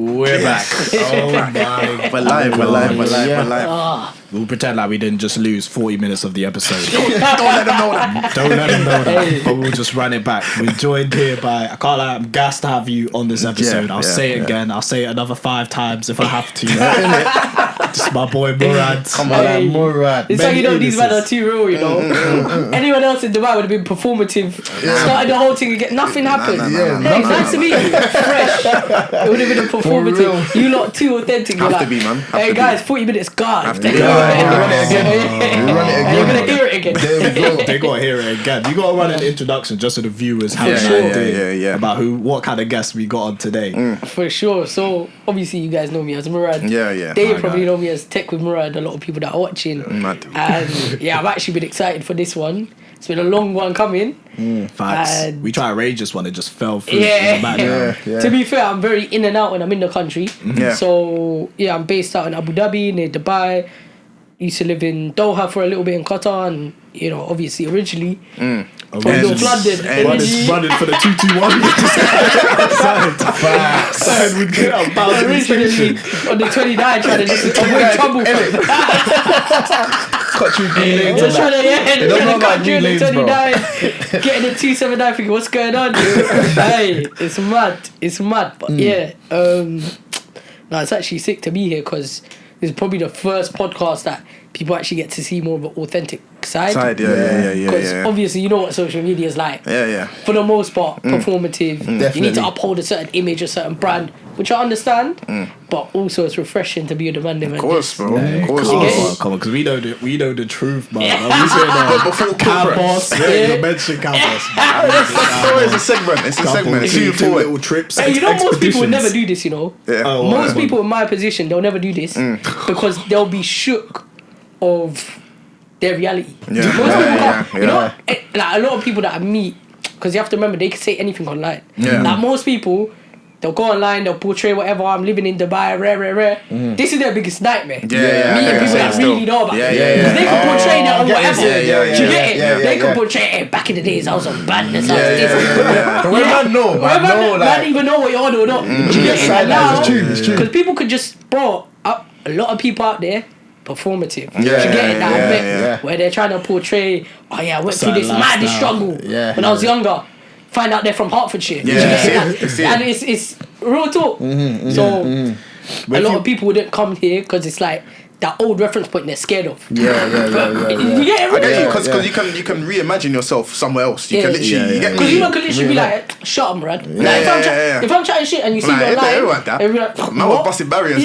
We're back. Oh my. We're live. We'll pretend like we didn't just lose 40 minutes of the episode. Don't let them know that. Don't let them know that. But we'll just run it back. We're joined here by, I can't lie, I'm gassed to have you on this episode. I'll say it again. I'll say it another 5 times if I have to. This is my boy Murrad. Come on, Murrad. It's like, you know, these men are too real, you know. Anyone else in Dubai would have been performative. Started the whole thing again. Nothing happened. Hey, nice to meet you. Fresh. It would have been a performative. You lot too authentic. Have to be, man. Hey guys, 40 minutes gone. Have to be. Run it again. You're gonna hear it again. There we go. They gotta hear it again. You gotta run an introduction just so the viewers have an idea about what kind of guests we got on today. For sure. So obviously you guys know me as Murrad. Yeah. They probably know me as Tech with Murrad. A lot of people that are watching. And yeah, I've actually been excited for this one. It's been a long one coming. Facts. We tried to arrange this one, it just fell through. Yeah. To be fair, I'm very in and out when I'm in the country. Yeah. So yeah, I'm based out in Abu Dhabi, near Dubai. Used to live in Doha for a little bit in Qatar, and you know, obviously originally from North London. Running for the 221. Signed with Originally on the 29, trying to just avoid trouble. Cut you green lanes. They don't know about green lanes, bro. Getting the 279, thinking, what's going on? Hey, it's mad. But yeah, no, it's actually sick to be here because this is probably the first podcast that people actually get to see more of an authentic side. Yeah. Because obviously you know what social media is like. Yeah. For the most part, performative. Definitely. You need to uphold a certain image, a certain brand, which I understand. But also it's refreshing to be a demanding man. Of course, bro. Of course. Come on, because we know the truth, man. Before campus, you mentioned campus. It's a segment. It's moving forward. Little trips. Hey, you know most people would never do this, you know. Yeah. Most people in my position, they'll never do this because they'll be shook of their reality. You know, like a lot of people that I meet, because you have to remember they can say anything online. Like most people, they'll go online, they'll portray whatever. I'm living in Dubai, rare. This is their biggest nightmare. Meeting people that really know about it. Because they can portray their own whatever. Do you get it? They can portray, hey, back in the days I was on badness. I don't even know what you're on or not. Do you get it? Now, because people could just, a lot of people out there, performative. Do you get it? Where they're trying to portray, I went through this mad struggle when I was younger. Find out they're from Hertfordshire. And it's real talk. So a lot of people wouldn't come here because it's like that old reference point they're scared of. You get it? I get you because you can reimagine yourself somewhere else. You can literally because you can literally be like, shut up, Murrad. If I'm chatting shit and you see me online, man was busting barriers.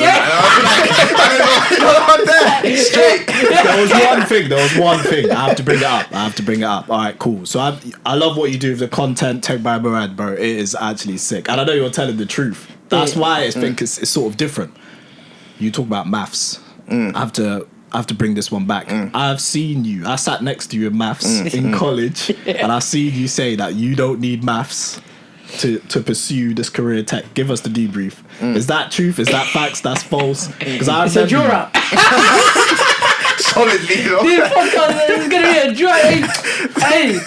Straight. There was one thing. I have to bring it up. All right, cool. So I love what you do with the content, TechbyMurrad, bro. It is actually sick, and I know you're telling the truth. That's why I think it's sort of different. You talk about maths. I have to bring this one back. I've seen you. I sat next to you in maths in college, and I've seen you say that you don't need maths to pursue this career tech. Give us the debrief. Is that truth? Is that facts? That's false? Because I remember. It's a draw. Solidly, you know. This podcast is going to be a dry. Hey,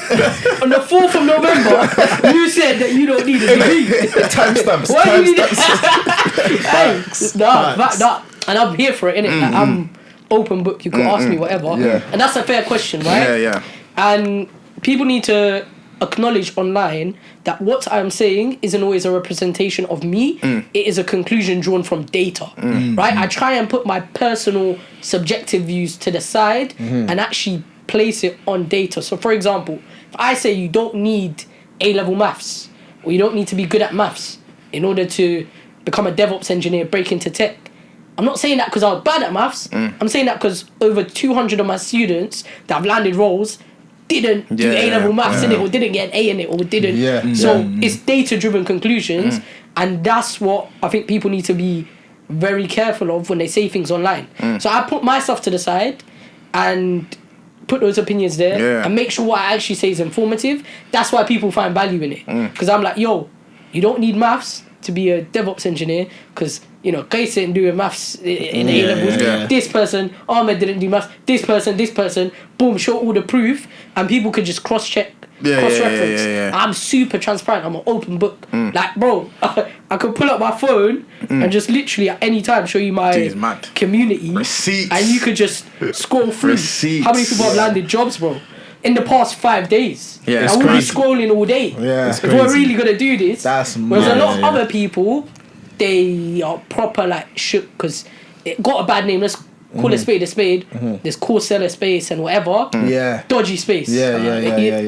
on the 4th of November, you said that you don't need a degree. Timestamps. Why do you need Hey, and I'm here for it, innit? Like, I'm open book. You can ask me whatever. And that's a fair question, right? Yeah. And people need to acknowledge online that what I'm saying isn't always a representation of me. It is a conclusion drawn from data, right? I try and put my personal subjective views to the side and actually place it on data. So for example, if I say you don't need A-level maths or you don't need to be good at maths in order to become a DevOps engineer, break into tech, I'm not saying that because I was bad at maths. I'm saying that because over 200 of my students that have landed roles didn't do A-level maths in it, or didn't get an A in it, or didn't. So it's data-driven conclusions, and that's what I think people need to be very careful of when they say things online. So I put myself to the side and put those opinions there and make sure what I actually say is informative. That's why people find value in it. Because I'm like, yo, you don't need maths to be a DevOps engineer, because you know, Kais didn't do maths in A-levels. This person, Ahmed didn't do maths. This person, boom, show all the proof, and people could just cross-check, cross-reference. I'm super transparent. I'm an open book. Like, bro, I could pull up my phone and just literally at any time show you my Jeez, mad. community. Receipts. And you could just scroll through. Receipts. How many people have landed jobs, bro? In the past 5 days. Yeah, I it's will be crazy. scrolling all day. Yeah. If we're crazy. really gonna do this. That's Whereas a mad. lot of other people, they are proper like shook because it got a bad name. Let's call a spade a spade. There's call seller space and whatever. Yeah. Dodgy space. Yeah.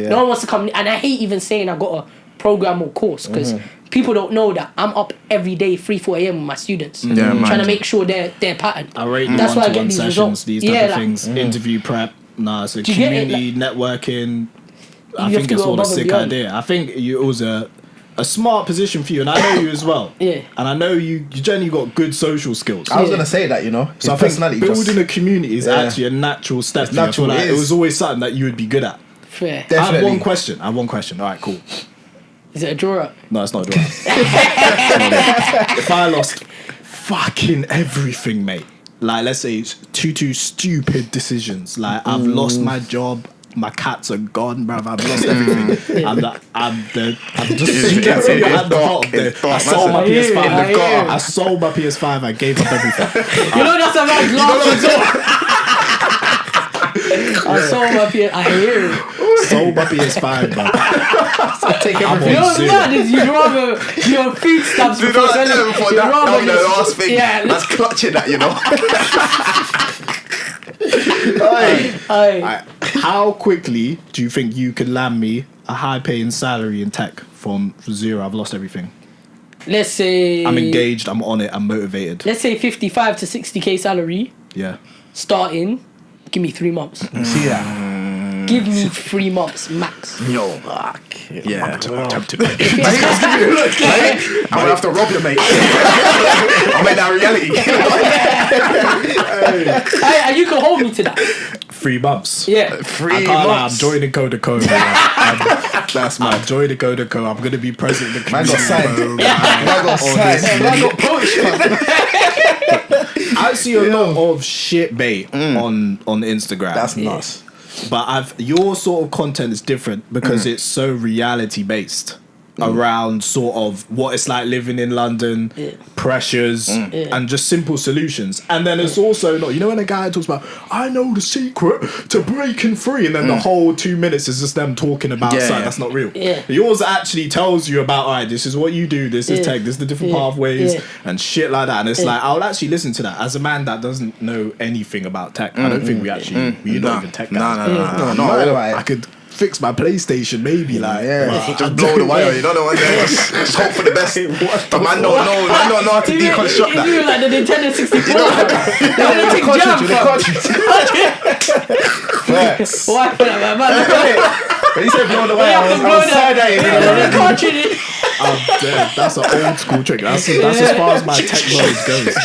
No one wants to come, and I hate even saying I got a program or course because people don't know that I'm up every day 3-4 a.m. with my students, Yeah, man. trying to make sure they're patterned. I rate the That's why I get one-to-one these sessions, results. these type Yeah, of like- things, interview prep. Nah, so Do you get it? community networking. I You have think to it's go all a above and sick beyond. idea. I think it was a smart position for you, and I know you as well. Yeah. And I know you generally got good social skills. I was Yeah. gonna say that, you know. So I His think personality building just a community is Yeah. actually a natural step. It's for you. I natural, feel like it it is. was always something that you would be good at. Fair. I have Definitely. one question. All right, cool. Is it a drawer? No, it's not a draw. If I lost fucking everything, mate, like let's say it's two stupid decisions, like I've lost my job, my cats are gone, bruv, I've lost everything. I'm just It's at the dark, bottom there. it's dark, I sold my I hear you, I PS5. hear you. I sold my PS5. I gave up everything. You know that's a man's last resort. I saw my PS. I hear you. Sold my PS5, bruv. take I'm everything. You know on what's zero. mad is you'd rather your food stamps Do before not selling. tell before You'd that rather was the just- last thing. Yeah, That's clutching that, you know. aye. How quickly do you think you could land me a high-paying salary in tech from zero? I've lost everything. Let's say I'm engaged. I'm on it. I'm motivated. Let's say 55 to 60k salary Yeah. starting. Give me 3 months. See that? Give me 3 months max. Yo. Yeah. I'm tempted. I'm gonna have to rob you, mate. I made that reality. Aye, and you can hold me to that. 3 months. Yeah. 3 I can't lie, I'm months. joining CoderCo. That's my joining CoderCo. I'm gonna be president of the Man got community. signed. bro. Man got signed. I got poached. I see a lot of shit bait on Instagram. That's nuts. But your sort of content is different because it's so reality based around sort of what it's like living in London, pressures, and just simple solutions. And then it's also not, you know, when a guy talks about, I know the secret to breaking free, and then the whole 2 minutes is just them talking about Yeah, something yeah. that's not real. Yeah. Yours actually tells you about, all right, this is what you do, this is Yeah. tech, this is the different Yeah. pathways Yeah. and shit like that. And it's like, I'll actually listen to that. As a man that doesn't know anything about tech, I don't think we actually, we're not even tech guys. No. I could fix my PlayStation maybe, like, Yeah. but Just blow the wire, you don't know what just hope for the best. The man don't know how to deconstruct If you that. were like the Nintendo 64, they're gonna take jam Facts. Why for that, man? When he said blow the They way, have I to was blow outside that. that. The cartridge. I'm dead. That's an old school trick. That's as far as my tech knowledge goes.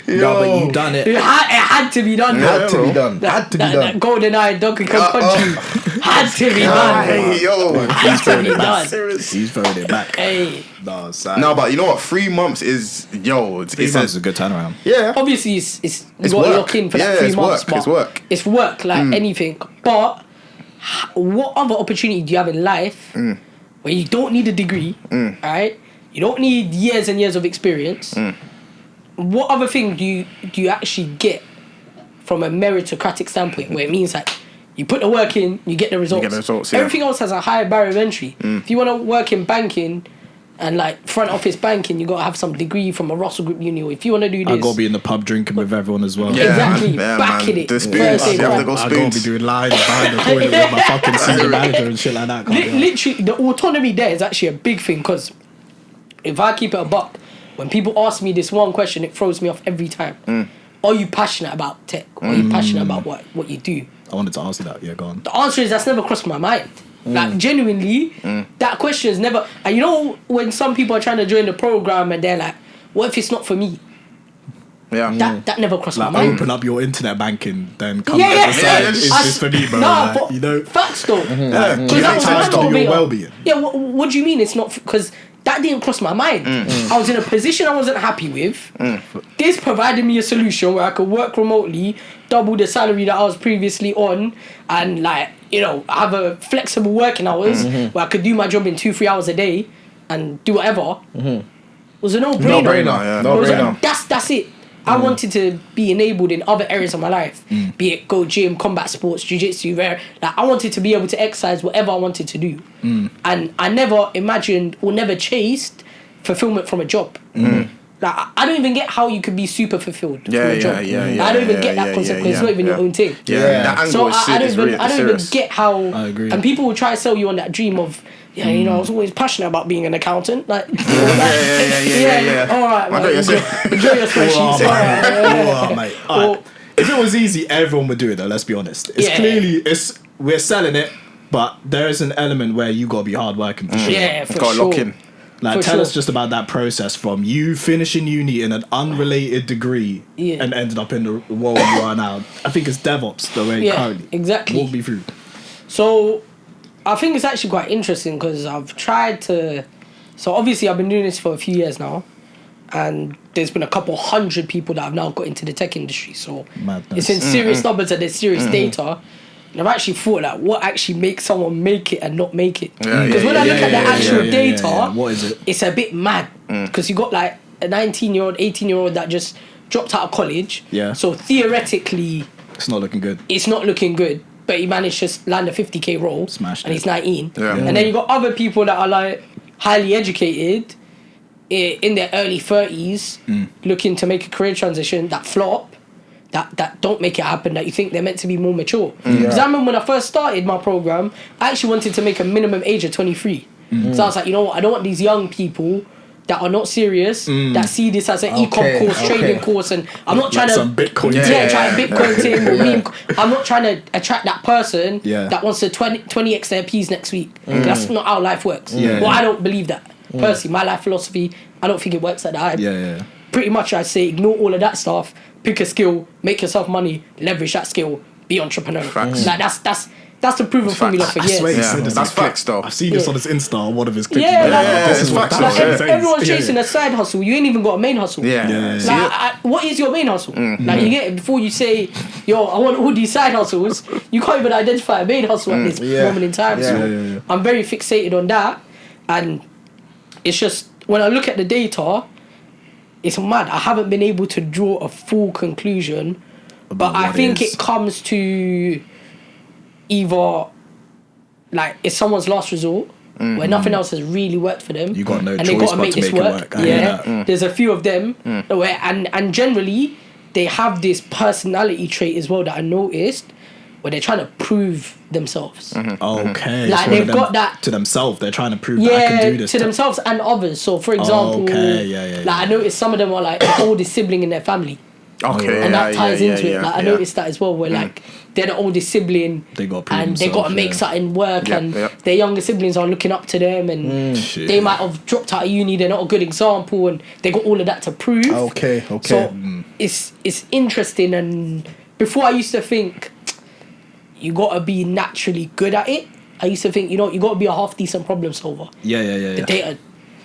No, but you done it. It had to be done. Had to bro. be done. Had to be That done. Golden Eye Donkey Kong Country had to be done. Hey, yo. Had to be done. He's throwing it back. Hey, No, sad. No, but you know what? 3 months is, yo. 3 months is a good turnaround. Yeah. obviously it's you got to work. lock in for Yeah, that 3 it's months. work, But it's work. It's work like anything. But what other opportunity do you have in life where you don't need a degree, right? You don't need years and years of experience. What other thing do you actually get from a meritocratic standpoint, where it means like you put the work in, you get the results. Yeah. Everything else has a high barrier of entry. If you want to work in banking and like front office banking, you got to have some degree from a Russell Group uni. Or if you want to do this, I gotta be in the pub drinking with everyone as well. Yeah, Exactly, man. back in it. The spoons. First aid You have to plan. go I gotta be spoons. doing lines behind the toilet with my fucking senior manager and shit like that. Can't be honest. Literally, the autonomy there is actually a big thing because if I keep it a buck, when people ask me this one question, it throws me off every time. Are you passionate about tech? Are you passionate about what you do? I wanted to ask you that. Yeah, go on. The answer is that's never crossed my mind. Like genuinely, that question is never. And you know when some people are trying to join the program and they're like, "What if it's not for me?" Yeah. That never crossed Like, my mind. open up your internet banking, then come Yeah, to yeah. the side. Yeah, Is I- this for me, bro? Nah, Like, but you know, facts though. Yeah. Because You that have was time my to do your motivator. well-being. Yeah, what do you mean it's not? Because that didn't cross my mind. I was in a position I wasn't happy with. This provided me a solution where I could work remotely, double the salary that I was previously on, and like have a flexible working hours where I could do my job in 2-3 hours a day and do whatever. was a no-brainer. No-brainer, yeah. It was No-brainer. that's it. I wanted to be enabled in other areas of my life, be it go gym, combat sports, jiu-jitsu, I wanted to be able to exercise whatever I wanted to do. And I never imagined or never chased fulfillment from a job. Like, I don't even get how you could be super fulfilled from a job. I don't even get that concept because it's not even your own thing. That angle So is I don't even serious. get how. I agree. And people will try to sell you on that dream of, you know, I was always passionate about being an accountant. Like, yeah. All right, I man. got you. Enjoy your spreadsheets. Oh, All right, Oh, mate. All right. If it was easy, everyone would do it though, let's be honest. It's clearly, we're selling it, but there is an element where you gotta be hard working for sure. Yeah, for Gotta sure. lock in. Like, For tell sure. us just about that process from you finishing uni in an unrelated degree and ended up in the role you are now. I think it's DevOps the way currently. Exactly. Walk me through. So, I think it's actually quite interesting because I've tried to. So obviously, I've been doing this for a few years now, and there's been a couple hundred people that have now got into the tech industry. So Madness. it's in serious numbers and there's serious data. And I've actually thought like, what actually makes someone make it and not make it? Because when I look at the actual data, what is it? it's a bit mad. Because you got like a 19-year-old, 18-year-old that just dropped out of college. Yeah. So theoretically, It's not looking good. it's not looking good. But he managed to land a 50k role. Smashed and it. he's 19. Yeah. And then you got other people that are like highly educated in their early 30s looking to make a career transition that flop. That don't make it happen, that you think they're meant to be more mature. Because I remember when I first started my program, I actually wanted to make a minimum age of 23. So I was like, you know what, I don't want these young people that are not serious, that see this as an e-com course, trading course, and I'm not trying Like to... some Bitcoin. trying Bitcoin thing or meme. I'm not trying to attract that person that wants to 20x their P's next week. That's not how life works. Well, I don't believe that. Personally, my life philosophy, I don't think it works like that. Pretty much I say ignore all of that stuff, pick a skill, make yourself money, leverage that skill, be entrepreneurial. Facts. Like that's the proven formula for I years. swear he said this That's in clip. facts though. I've seen this on his Insta on one of his clips. Yeah, But like- this it's is what facts, that's though. what he says. Everyone's Yeah, chasing yeah. a side hustle. You ain't even got a main hustle. Yeah. What is your main hustle? Like you get it before you say, yo, I want all these side hustles. You can't even identify a main hustle at this moment in time. So I'm very fixated on that, and it's just when I look at the data, it's mad. I haven't been able to draw a full conclusion, but I what think is. it comes to either like it's someone's last resort. Where nothing else has really worked for them, You got no and they choice got to but make to this make it work. work. I hear Yeah, that. there's a few of them where, and generally they have this personality trait as well that I noticed, where they're trying to prove themselves. Okay. Like, so they've them- got that- to themselves. They're trying to prove that I Yeah, can do this. to themselves and others. So, for example, Okay, yeah. like I noticed some of them are like the oldest sibling in their family, Okay. and that ties into it. Like I yeah. noticed that as well, where like they're the oldest sibling, They gotta prove and they got to themselves, make yeah. something work, Yeah, and yeah. their younger siblings are looking up to them, and Shit. they might have dropped out of uni. They're not a good example, and they got all of that to prove. Okay. So it's interesting, and before I used to think you got to be naturally good at it. I used to think you got to be a half decent problem solver. Yeah. The data It-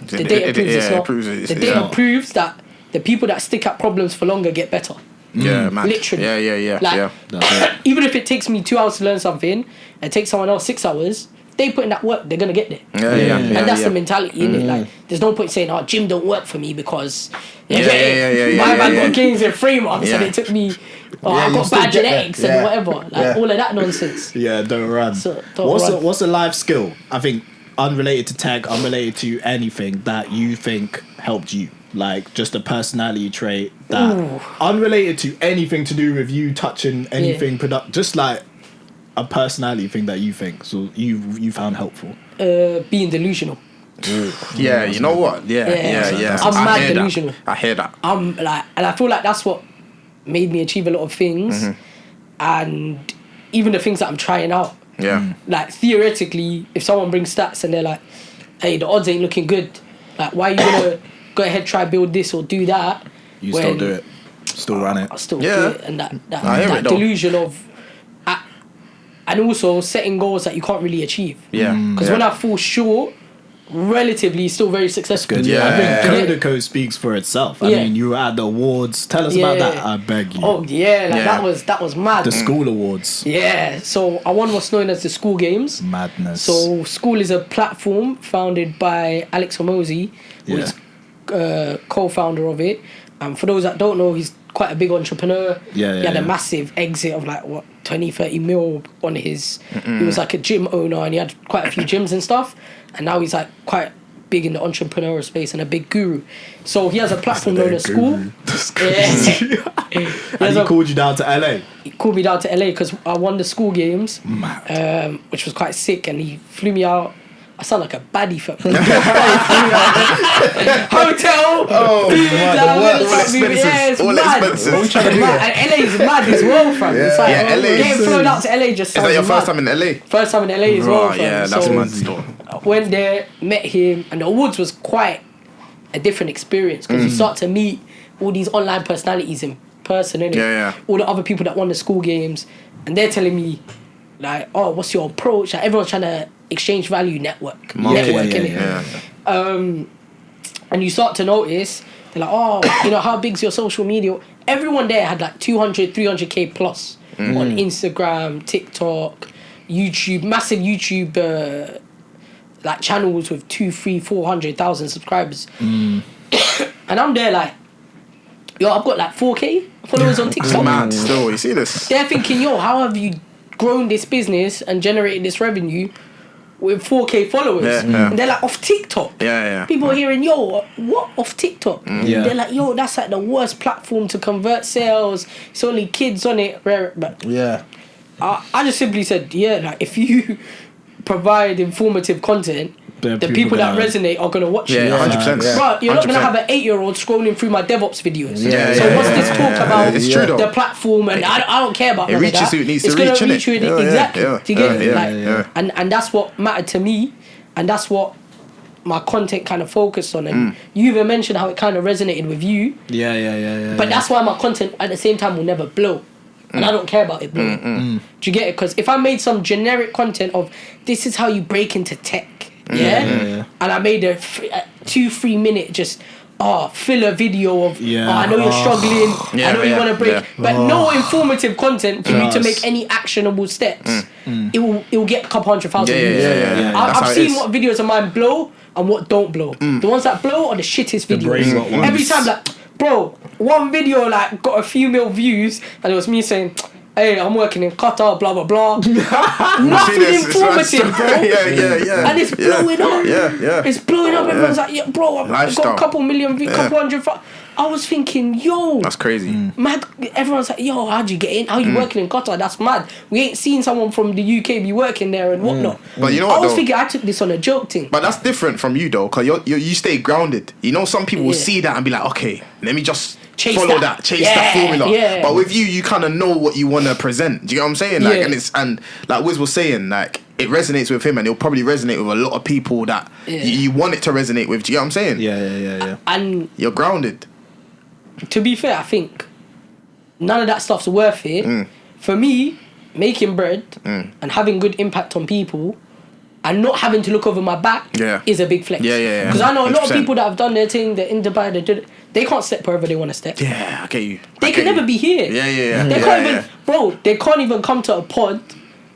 proves it's yeah, it not. proves it- The it's data not. proves that the people that stick at problems for longer get better. Yeah, man. Literally. Yeah. Like, That's it. even if it takes me 2 hours to learn something and it takes someone else 6 hours, they put in that work, they're gonna get there. Yeah. And that's the mentality, innit? Like, there's no point saying, "Oh, gym don't work for me because Yeah. my man got gains in frameworks and Yeah. it took me. Oh, Yeah, I you got still bad get there. genetics and Yeah. whatever, like Yeah. all of that nonsense." Yeah, don't run. So, don't run. What's a life skill? I think unrelated to tech, unrelated to anything that you think helped you, like just a personality trait that unrelated to anything to do with you touching anything just like a personality thing that you think so you found helpful. Being delusional. Yeah, you know what? Yeah. I'm I mad hear delusional. that. I hear that. I'm like, and I feel like that's what made me achieve a lot of things, and even the things that I'm trying out. Yeah. Like theoretically, if someone brings stats and they're like, "Hey, the odds ain't looking good," like why are you gonna go ahead try build this or do that? You still do it, still run it. I still Yeah. do it, and that I hear it though. delusion of, and also setting goals that you can't really achieve. Yeah. Because when I fall short, relatively still very successful. Good. Yeah. I think CoderCo speaks for itself. I Yeah. mean, you were at the awards. Tell us about Yeah. that. I beg you. Oh yeah, like Yeah. that was mad. The SKOOL awards. Yeah, so I won what's known as the SKOOL Games. Madness. So SKOOL is a platform founded by Alex Hormozy, who Yeah. is co-founder of it. And for those that don't know, he's quite a big entrepreneur. He had a massive exit of like 20-30 mil on his. He was like a gym owner, and he had quite a few gyms and stuff. And now he's like quite big in the entrepreneurial space and a big guru. So he has a platform known as SKOOL. And he called you down to LA. He called me down to LA because I won the SKOOL games, which was quite sick, and he flew me out. I sound like a baddie for hotel. Oh, all expenses. What we trying to do? And LA is mad as well, fam. It's like LA. getting flown out to LA just. Is that your first time in LA? First time in LA as well, fam. Yeah, that's mad still. Went there, met him, and the awards was quite a different experience because you start to meet all these online personalities in person, innit? Yeah. All the other people that won the SKOOL games, and they're telling me, like, oh, what's your approach? Like, everyone's trying to exchange value network, innit? And you start to notice, they're like, oh, you know, how big's your social media? Everyone there had like 200, 300k plus on Instagram, TikTok, YouTube, massive YouTube like channels with 200,000, 300,000, 400,000 subscribers. And I'm there like, yo, I've got like 4k followers on TikTok. Mad still, you see this? They're thinking, yo, how have you grown this business and generated this revenue with 4k followers? And they're like, off TikTok. People are hearing, yo, what, off TikTok? They're like, yo, that's like the worst platform to convert sales. It's only kids on it. But I just simply said, like, if you provide informative content, the people that resonate are going to watch it. 100%. Bro, you're not going to have an 8-year-old scrolling through my DevOps videos. So what's this talk about the platform? And I don't care about it reaches who it needs to reach, it's going to reach you exactly. Do you get it? And that's what mattered to me, and that's what my content kind of focused on. And you even mentioned how it kind of resonated with you. But that's why my content at the same time will never blow. And I don't care about it blowing. Do you get it? Because if I made some generic content of this is how you break into tech, and I made a 2-3 minute just filler video of I know you're struggling, I know you want to break, but no informative content for me to make any actionable steps. It will get a couple 100,000 views. I've seen what videos of mine blow and what don't blow. The ones that blow are the shittest videos. Every time, like, bro, one video like got a few mil views and it was me saying, hey, I'm working in Qatar, blah blah blah. Nothing informative, bro. And it's blowing up. It's blowing up. Everyone's like, yeah, bro, I've got a couple million views, couple hundred. I was thinking, yo, that's crazy. Mad. Everyone's like, yo, how'd you get in? How you working in Qatar? That's mad. We ain't seen someone from the UK be working there and whatnot. But you know what? I was thinking I took this on a joke thing. But that's different from you though, because you stay grounded. You know, some people will see that and be like, okay, let me just follow that, chase that formula. But with you kind of know what you want to present. Do you get what I'm saying? Like, and like Wiz was saying, like, it resonates with him, and it'll probably resonate with a lot of people that you want it to resonate with. Do you get what I'm saying? Yeah. And you're grounded. To be fair, I think none of that stuff's worth it. For me, making bread and having good impact on people and not having to look over my back is a big flex. Because I know a lot of people that have done their thing, they're in Dubai, they can't step wherever they want to step. Yeah, I get you. They can never be here. They can't even, bro, they can't even come to a pod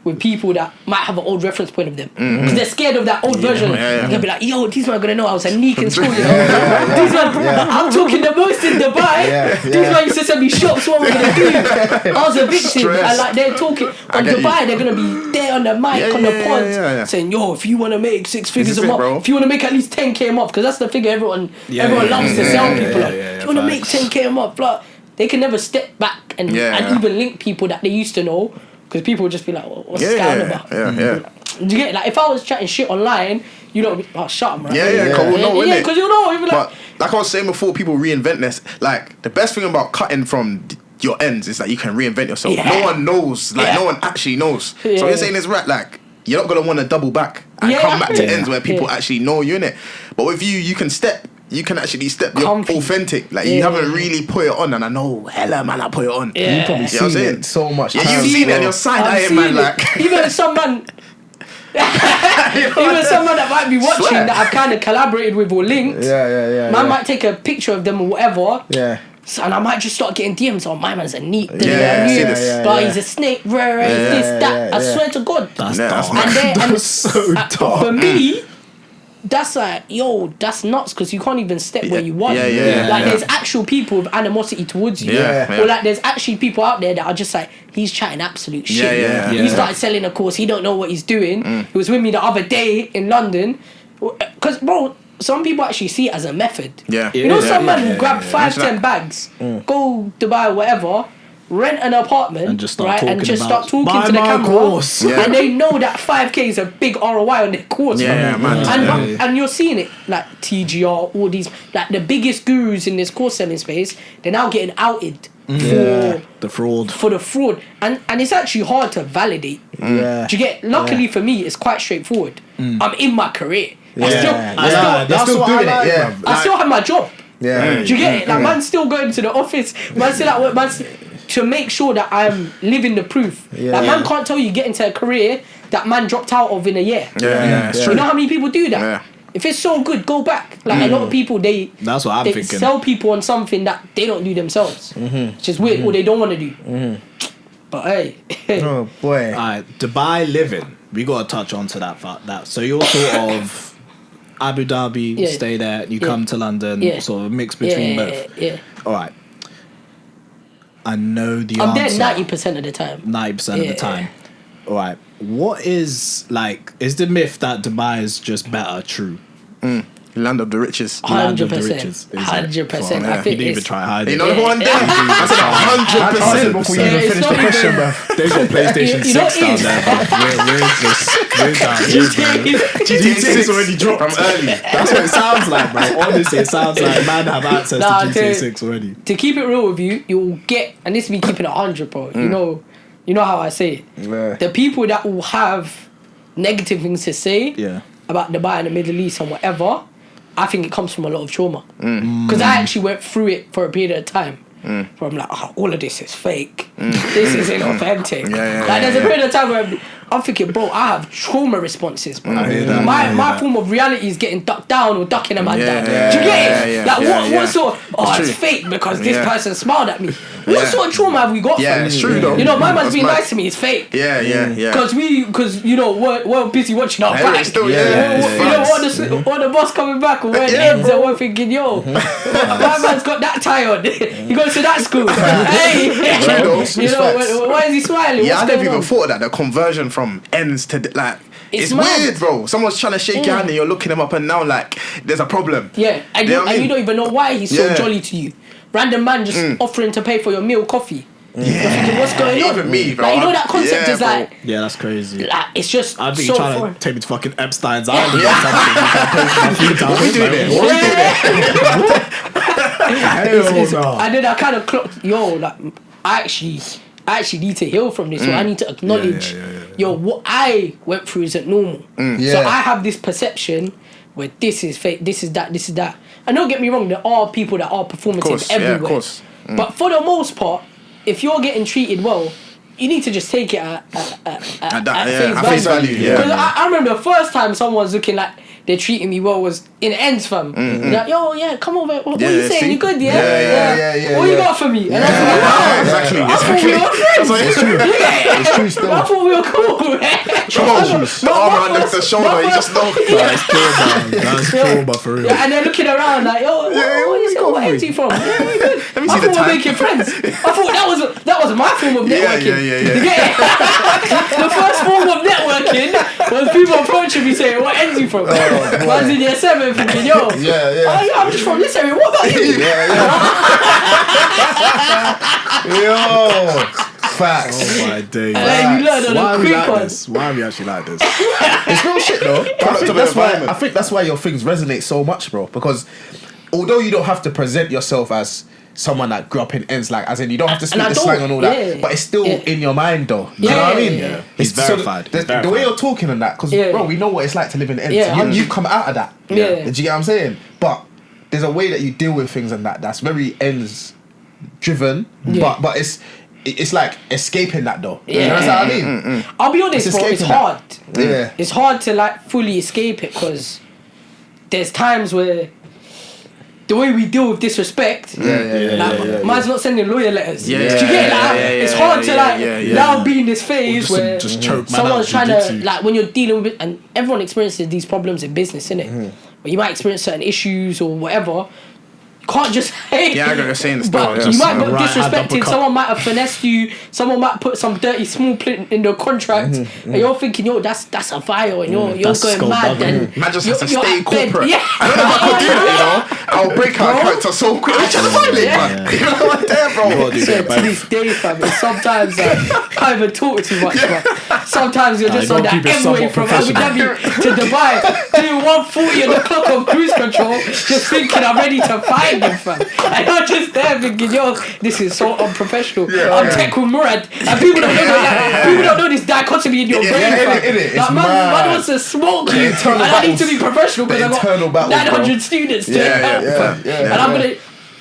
with people that might have an old reference point of them. Because they're scared of that old version. They'll be like, yo, these men are going to know I was a neek in school, you know? These men, I'm talking the most in Dubai. These men used to send me shots, what am I going to do? I was a victim. And like, they're talking, on Dubai, they're going to be there on the mic, on the pod, saying, yo, if you want to make 6 figures a month, if you want to make at least 10k a month, because that's the figure everyone loves to sell people on. If you want to make 10k a month, blah, they can never step back and even link people that they used to know. Because people would just be like, well, what's this guy on about? Do you get it? Like, if I was chatting shit online, you know, shut him, right? Because you know, you'd be like... But, like I was saying before, people reinvent this. Like, the best thing about cutting from your ends is that you can reinvent yourself. No one knows. Like, no one actually knows. So you're saying is right, like, you're not going to want to double back and come back to ends where people actually know you in it. But with you can step. You can actually step. You're authentic. Like, you haven't really put it on, and I know, hella man, I put it on. You've probably seen it so much. Yeah, you've seen it, and you're side-eyeing, man. Like, even someone that might be watching that I've kind of collaborated with or linked. Man might take a picture of them or whatever. So, and I might just start getting DMs on my man's a neat. But he's a snake, he's this, that. I swear to God. That's so tough. For me, that's like, yo, that's nuts because you can't even step where you want. Yeah. There's actual people with animosity towards you. Or like there's actually people out there that are just like, he's chatting absolute shit. He started selling a course, he don't know what he's doing. He was with me the other day in London. Because, bro, some people actually see it as a method. You know, some man will grab 5-10 bags, go Dubai or whatever, rent an apartment, and just start talking to the camera, and they know that 5k is a big ROI on their course. And you're seeing it like TGR, all these like the biggest gurus in this course selling space. They're now getting outed for the fraud, and it's actually hard to validate. Do you get? Luckily for me, it's quite straightforward. I'm in my career. I still have my job. Do you get it? Like man's still going to the office. Man's still at work. To make sure that I'm living the proof. Like man can't tell you get into a career that man dropped out of in a year. You know how many people do that? If it's so good, go back. Like a lot of people, that's what I'm thinking. Sell people on something that they don't do themselves, which is weird, or they don't want to do. But hey, oh boy! Alright, Dubai living. We gotta touch on to that. So you're sort of Abu Dhabi, stay there. You come to London, sort of mix between both. All right. I know the answer. I'm there 90% of the time. 90% of the time. All right. What is the myth that Dubai is just better true? Land of the riches. 100%. 100%. I think you didn't even try hiding. You know one day? I said 100%. Before you even finish the question, bro. They've got PlayStation 6 down there. GTA 6 already dropped. From early. That's what it sounds like, bro. Honestly, it sounds like man have access to GTA 6 already. To keep it real with you, you'll get, and this is me keeping it 100, bro. You know how I say it. The people that will have negative things to say about Dubai and the Middle East and whatever, I think it comes from a lot of trauma. Because I actually went through it for a period of time. Where I'm like, all of this is fake. This is inauthentic. There's a period of time where I'm thinking, bro, I have trauma responses, bro. My form of reality is getting ducked down or ducking a man down. Do you get it? What sort of, it's fake because this person smiled at me. What sort of trauma have we got from it's true though. You know, my man's being nice to me, it's fake. Because we're busy watching our back. Or the boss coming back or wearing ends and we're thinking, yo, my man's got that tie on. He goes to that school. Hey, why is he smiling? I never even thought of that. The conversion from ends to it's weird, bro. Someone's trying to shake your hand and you're looking them up and down like there's a problem. And you don't even know why he's so jolly to you. Random man just offering to pay for your meal, coffee. You're thinking, what's going on? Even me, bro. Like, you know that concept is like... Yeah, that's crazy. Like, it's just I think so you're trying foreign. to take me to fucking Epstein's Island or something. What we doing there? And then I kind of clocked, I actually need to heal from this. So I need to acknowledge, what I went through isn't normal. So I have this perception where this is fake, this is that. And don't get me wrong, there are people that are performative everywhere. Of course. But for the most part, if you're getting treated well, you need to just take it at face value. Because I remember the first time someone's looking like they're treating me well was in ends, fam. Like, yo, come over. What are you saying? You good, yeah? What you got for me? And I thought we were friends. It's true still. I thought we were cool. Come on, the arm around the shoulder, you just know. That's trauma for real. And they're looking around like, yo, what ends you from? Let me see the time. We're making friends. I thought that was my form of networking. The first form of networking was people approaching me saying, what ends you from? Man's in year 7 thinking, yo, I'm just from this area, what about you? Yo, facts. Oh my days. You learn on the quick ones. Why are we actually like this? It's real shit though. I think that's why your things resonate so much, bro. Because although you don't have to present yourself as someone that grew up in ends, like as in you don't have to speak the slang and all that, but it's still in your mind though. You know what I mean? Yeah. It's verified. The way you're talking and that, because bro, we know what it's like to live in ends. You've come out of that. Do you get what I'm saying? But there's a way that you deal with things and that's very ends driven. But it's like escaping that though. You know what I mean? I'll be honest, bro, it's hard. It's hard to like fully escape it because there's times where the way we deal with disrespect. Man's not sending lawyer letters. Do you get it? It's hard to now be in this phase where someone's trying to like when you're dealing with it, and everyone experiences these problems in business, innit? But you might experience certain issues or whatever. You can't just hate. Yeah, I got to say this. But you might be disrespected. Someone might have finessed you. Someone might put some dirty small print in the contract, and you're thinking, yo, that's a file, and you're going mad. And man just has to stay corporate. Yeah. I don't know if I could do that. You know, I'll break out character so quick. I'm trying to violate, man. You know what, there, bro. So to this day, fam, sometimes I can't even talk too much. But sometimes you're just on that M-way from Abu Dhabi to Dubai, doing 140 on the clock on cruise control, just thinking I'm ready to fight. Fam. And you're just there thinking, yo, this is so unprofessional. I'm TechbyMurrad, and people don't know that. People don't know this dichotomy in your brain, fam. Like, man wants to smoke you, and I need to be professional because I've got 900 students to help, fam. And I'm gonna.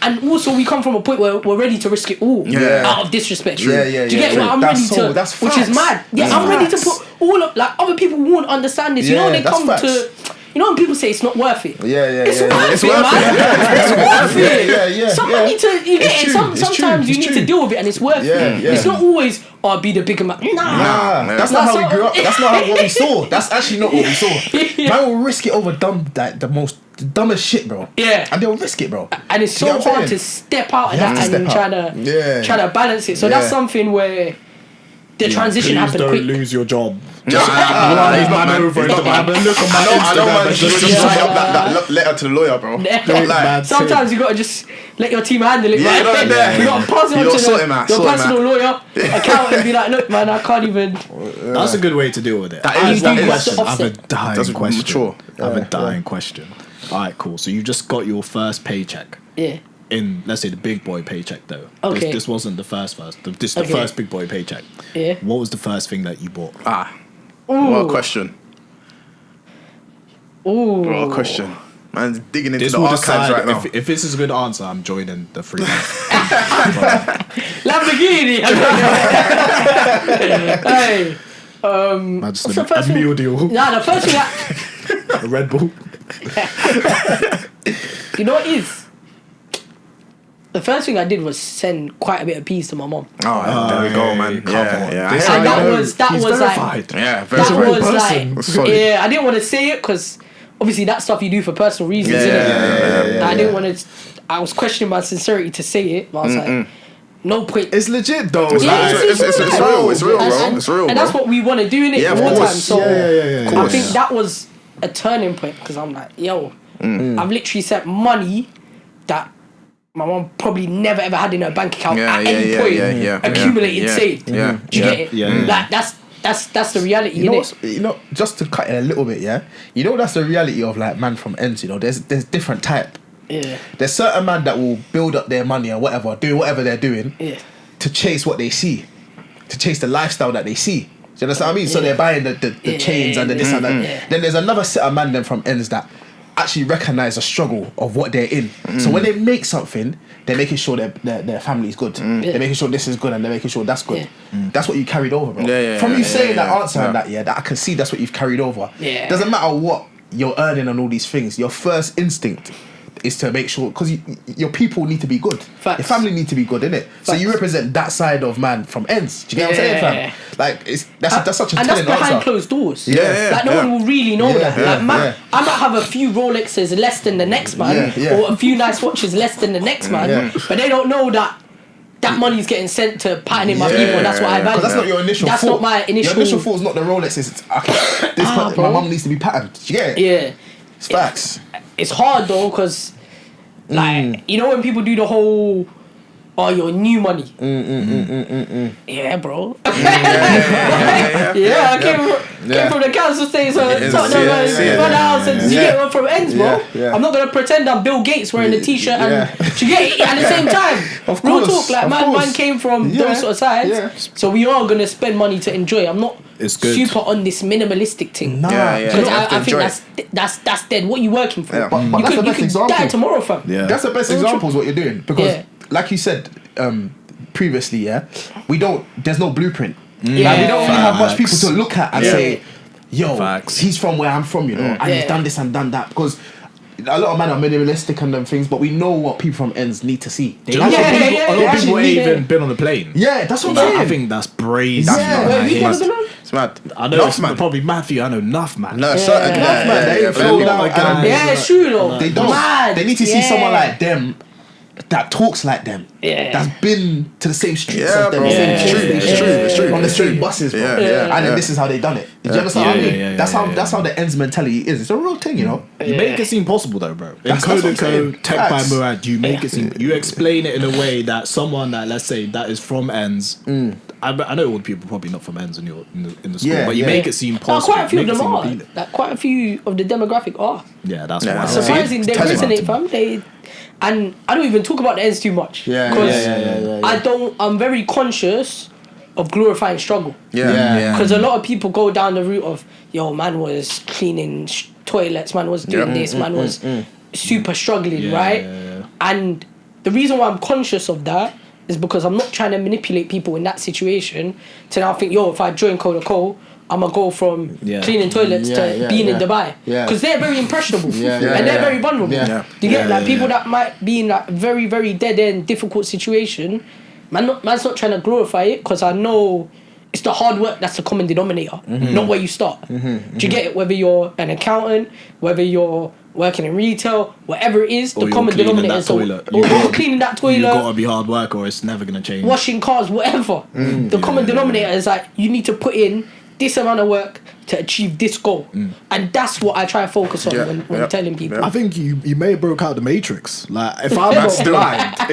And also, we come from a point where we're ready to risk it all out of disrespect. Do you get what I'm ready to? Which is mad. I'm ready to put all of like other people won't understand this. You know when they come to. You know when people say it's not worth it? It's worth it, man. It's worth it. Someone need to, you get it. Sometimes you need to deal with it and it's worth it. It's not always, I'll be the bigger man. Nah. That's not how we grew up. That's not what we saw. That's actually not what we saw. Man will risk it over the dumbest shit, bro. Yeah. And they'll risk it, bro. And it's so hard to step out of that and try to balance it. So that's something where the transition happened quick. Don't lose your job. I don't mind you just write up that letter to the lawyer, bro. Sometimes you gotta just let your team handle it. You gotta pass it on to your personal lawyer, accountant, and be like, look, man, I can't even. That's a good way to deal with it. That is one question. I have a dying question. All right, cool. So you just got your first paycheck. Yeah. In, let's say, the big boy paycheck, though. Okay. This wasn't the first. This is the first big boy paycheck. Yeah. What was the first thing that you bought? What a question. Ooh. What a question. Man's digging into This the will archives decide right now. if this is a good answer, I'm joining the free. Lamborghini. Hey. What's the first thing? meal deal? Nah, the first thing. A Red Bull. You know what it is? The first thing I did was send quite a bit of peas to my mom. There we go, man. Yeah. And that was verified. Yeah, that was like, I I didn't want to say it because obviously that stuff you do for personal reasons, I didn't want to. I was questioning my sincerity to say it, but I was like, no point. It's legit though. It's real. It's real, bro. It's real, and that's what we want to do in it all the time. So I think that was a turning point because I'm like, yo, I've literally sent money that my mom probably never ever had in her bank account at any point, accumulated, saved. Do you get it? Like that's the reality. You know, just to cut it a little bit, you know that's the reality of like man from ends. You know, there's different type. Yeah. There's certain man that will build up their money or whatever, do whatever they're doing, to chase what they see, to chase the lifestyle that they see. Do you understand what I mean? So they're buying the chains and the this and that. Then there's another set of man then from ends that actually recognize the struggle of what they're in. So when they make something, they're making sure their family's good. They're making sure this is good and they're making sure that's good. That's what you carried over, bro. From you saying that answer and that I can see that's what you've carried over. Doesn't matter what you're earning on all these things, your first instinct is to make sure, because your people need to be good. Facts. Your family need to be good, innit? So you represent that side of man from ends. Do you get what I'm saying, fam? Like that's such a telling answer. And that's behind closed doors. Like no one will really know that. Like man, I might have a few Rolexes less than the next man, or a few nice watches less than the next man, but they don't know that money's getting sent to patterning my people, and that's what I value. That's not your initial thought. That's not my initial. Your initial thought is not the Rolexes. It's okay. My mum needs to be patterned. Do you get it? Yeah. It's facts. It's hard though, because like you know when people do the whole your new money. Yeah, bro. I came from the council state, so Tottenham run house and you get one from ends, bro. I'm not gonna pretend I'm Bill Gates wearing a t-shirt and you get it at the same time. Of Real course, talk, like man came from those sort of sides, so we are gonna spend money to enjoy. I'm not super on this minimalistic thing. Because I think that's dead. What you working for? But that's the best example. Die tomorrow, fam. That's the best example is what you're doing, because like you said previously, there's no blueprint. Like, we don't really have much people to look at and say, yo, he's from where I'm from, you know, and he's done this and done that. Because a lot of men are minimalistic and them things, but we know what people from ends need to see. A lot of people ain't even been on the plane. Yeah, that's what I'm saying. I think that's brazy. It's mad. I know it's probably Matthew. I know enough, man. No, certain. Enough, man. They ain't flown out. It's true though. They don't. Mad. They need to see someone like them that talks like them. Yeah. That's been to the same streets Yeah, as them. bro. It's true. On the same buses, bro. And then this is how they done it. Did you understand what I mean? That's how the ends mentality is. It's a real thing, you know. You make it seem possible though, bro. In That's what I'm saying. CoderCo, Tech by Murrad, you make it seem. You explain it in a way that someone that, let's say, that is from ends. I know all the people probably not from ends in the school, but you make it seem possible. Quite a few of them are. Like quite a few of the demographic are. Yeah, that's why. Surprising, they resonate, fam. And I don't even talk about the ends too much. I'm very conscious of glorifying struggle. Because a lot of people go down the route of, yo, man was cleaning toilets, man was doing this, man was super struggling, right? And the reason why I'm conscious of that is because I'm not trying to manipulate people in that situation to now think, yo, if I join CoderCo, I'm going to go from cleaning toilets to being in Dubai. Because they're very impressionable. And they're very vulnerable. You get like people that might be in like very, very dead-end, difficult situation. Man's not trying to glorify it because I know it's the hard work that's the common denominator, not where you start. Do you get it? Whether you're an accountant, whether you're working in retail, whatever it is, the common denominator is cleaning that toilet. You've got to be hard work or it's never going to change. Washing cars, whatever. The common denominator is like, you need to put in this amount of work to achieve this goal. And that's what I try to focus on when telling people. I think you may have broke out the matrix. Like, if I'm not blind, I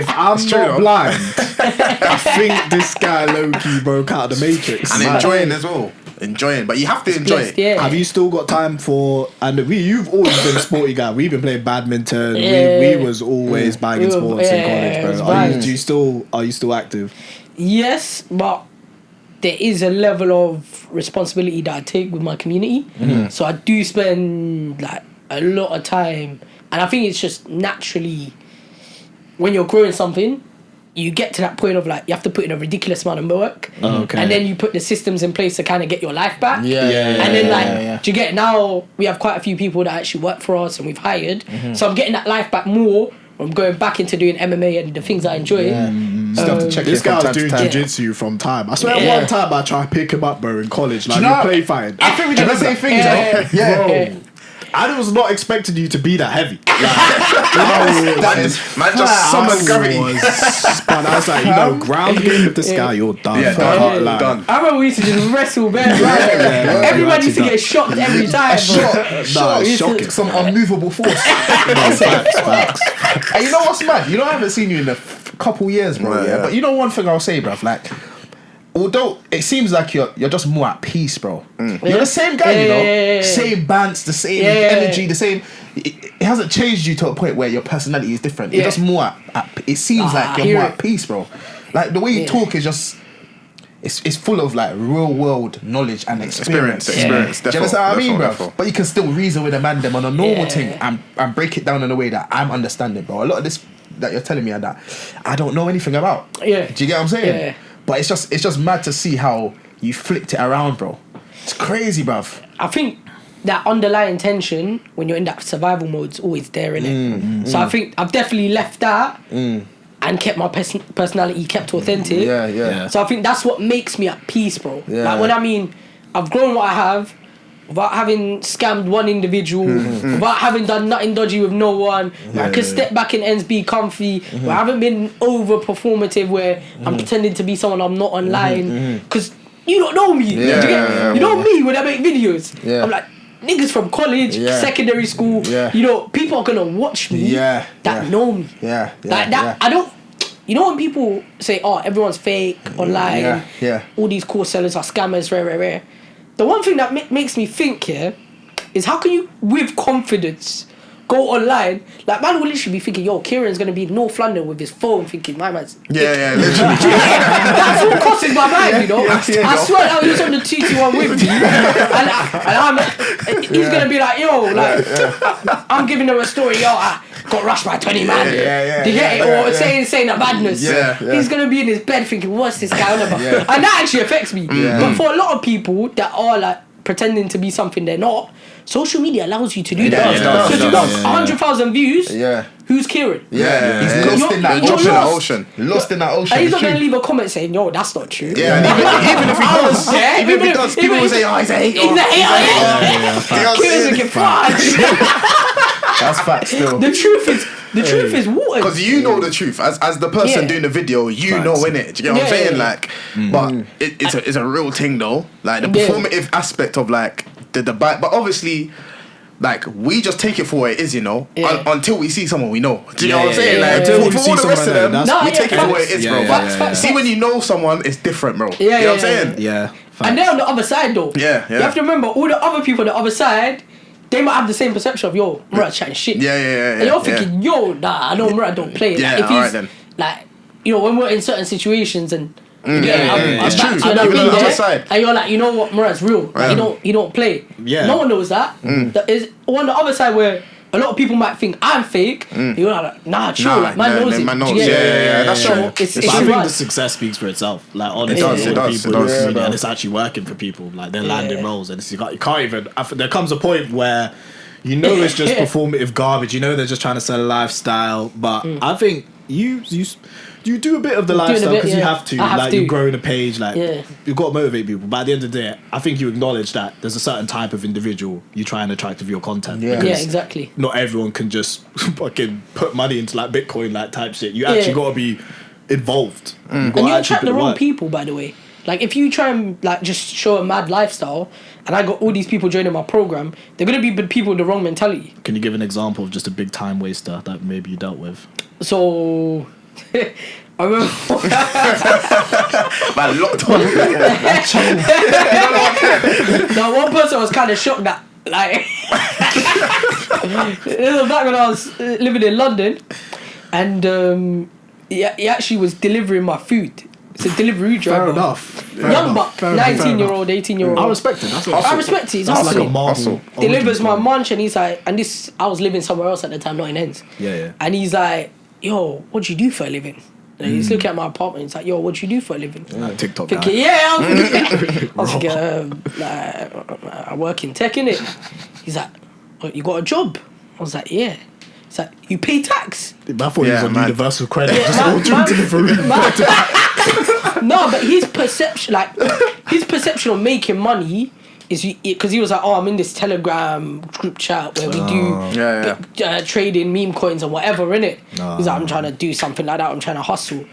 think this guy low-key broke out the matrix. And enjoying as well. Enjoying, but you have to enjoy it. Have you still got time for? And you've always been a sporty guy. We've been playing badminton. We was always bagging sports in college, bro. Are you still active? Yes, but there is a level of responsibility that I take with my community. So I do spend like a lot of time, and I think it's just naturally when you're growing something, you get to that point of like you have to put in a ridiculous amount of work, and then you put the systems in place to kind of get your life back. Do you get now we have quite a few people that actually work for us and we've hired, so I'm getting that life back more. I'm going back into doing MMA and the things I enjoy. This guy was doing jiu-jitsu from time. I swear one time I tried to pick him up, bro, in college. Like, we play fighting. I think we did the same thing, bro. I was not expecting you to be that heavy. Man just summoned gravity. I was like, ground game with this guy, you're done. Done. I remember we used to just wrestle, man. Everybody used to get shocked every time. Shocking. Some unmovable force. Facts. And you know what's mad? You know I haven't seen you in a couple years, bro. But you know one thing I'll say, bruv, like, although it seems like you're just more at peace, bro. You're the same guy, you know. Same bands, the same energy, the same. It hasn't changed you to a point where your personality is different. You're just more it seems like you're more at peace, bro. Like the way you talk is just. It's full of like real world knowledge and experience. Do you understand what I mean, bro? But you can still reason with a man them on a normal thing and break it down in a way that I'm understanding, bro. A lot of this that you're telling me and that I don't know anything about. Do you get what I'm saying? Yeah. But it's just mad to see how you flipped it around, bro. It's crazy, bruv. I think that underlying tension when you're in that survival mode is always there, innit? So I think I've definitely left that and kept my personality kept authentic. So I think that's what makes me at peace, bro. Like when I mean I've grown what I have without having scammed one individual, without having done nothing dodgy with no one, where I can step back in ends, be comfy, where I haven't been over performative, where I'm pretending to be someone I'm not online, because you don't know me. You know me when I make videos. I'm like, niggas from college, secondary school, you know, people are gonna watch me that know me. I don't. You know when people say, "Oh, everyone's fake online," all these course sellers are scammers, rare. The one thing that makes me think here is how can you, with confidence, go online? Like, man will literally be thinking, yo, Kieran's gonna be in North London with his phone, thinking, my man's. Literally. That's what crosses my mind, you know. I swear that was on the 221 with me, and he's gonna be like, yo, like, I'm giving them a story, yo, I got rushed by 20 man. Do you get it? Or saying a madness. He's gonna be in his bed thinking, what's this guy on about? And that actually affects me. But for a lot of people that are like pretending to be something they're not, Social media allows you to do It that. does, it does, Because it you does. got 100,000 views. Yeah. Who's Kieran? Yeah. He's Yeah. lost in that You're Dropping in the lost. ocean. Lost in that ocean. And he's It's not going to true. leave a comment saying, yo, that's not true. Yeah, and even if he I was does, there. even if he does, people will say, oh, he's a hater. He's a hater. You know what I'm Kieran's saying? looking fudge. That's fact still. The truth is water. Because you know the truth. As the person Yeah. doing the video, you Facts. know, innit? Do you get what I'm Yeah, saying? yeah. Like, but it's a real thing though. Like the Yeah. performative aspect of like the debate. But obviously, like we just take it for what it is, you know. Yeah. Until we see someone we know. Do you know Yeah, what I'm saying? yeah, Like yeah. Until for we see all the rest of someone them, there, that's- we No, take yeah, it for what it facts. is, Yeah, bro. yeah, But yeah, yeah. see when you know someone, it's different, bro. Yeah, You know what I'm yeah, saying? Yeah. And they're on the other side though. Yeah, yeah. You have to remember, all the other people on the other side, they might have the same perception of, yo, Murrad chatting shit. Yeah. And you're thinking, yo, nah, I know Murrad don't play it. Yeah, Like, if alright he's, then. like, you know, when we're in certain situations and I'm It's back true. to you and I Even read on the other there, side. and you're like, you know what, Murrad's real. Like, he don't play. Yeah. No one knows that. That is on the other side where a lot of people might think I'm fake. You're like, nah, chill. Nah, like, man nah, knows nah, it. man Do you knows. get it? Yeah, that's So true. It's But I think mad. the success speaks for itself. Like honestly, It all does, the it does, people it in the does. community, Yeah, and it's actually working for people. Like they're landing Yeah. roles, and it's, you can't even. There comes a point where you know it's just performative garbage. You know they're just trying to sell a lifestyle. But I think you do a bit of the Doing a lifestyle bit, because you yeah. have to. I have Like to. you're growing a page. Like Yeah. you've got to motivate people. But at the end of the day, I think you acknowledge that there's a certain type of individual you try and attract with your content. Yeah. because Yeah, exactly. not everyone can just fucking put money into like Bitcoin like type shit. You actually got to be involved. You've And gotta you actually attract put the wrong work. people, by the way. Like, if you try and like just show a mad lifestyle, and I got all these people joining my program, they're gonna be people with the wrong mentality. Can you give an example of just a big time waster that maybe you dealt with? So, I remember. Man, locked on. Now, one person was kind of shocked that, like, this was back when I was living in London, and he actually was delivering my food. It's a delivery driver. Fair enough. Young buck, 19-year-old, 18-year-old. I respect it. That's I respect it. He's That's like a hustling. Marvel. Hustle. Delivers my origin munch, and he's like, and this, I was living somewhere else at the time, not in Ends. Yeah, yeah. And he's like, yo, what do you do for a living? And he's looking at my apartment. He's like, yo, what do you do for a living? story. Like TikTok Thinking, guy. yeah, I was thinking, I work in tech, innit? He's like, oh, you got a job? I was like, yeah. He's like, you pay tax? I thought he was Yeah, on man. universal credit. Yeah, Just man, all doing man. delivery. No, but his perception, of making money is because he was like, oh, I'm in this Telegram group chat where we do trading meme coins and whatever, innit? He's like, I'm trying to do something like that. I'm trying to hustle.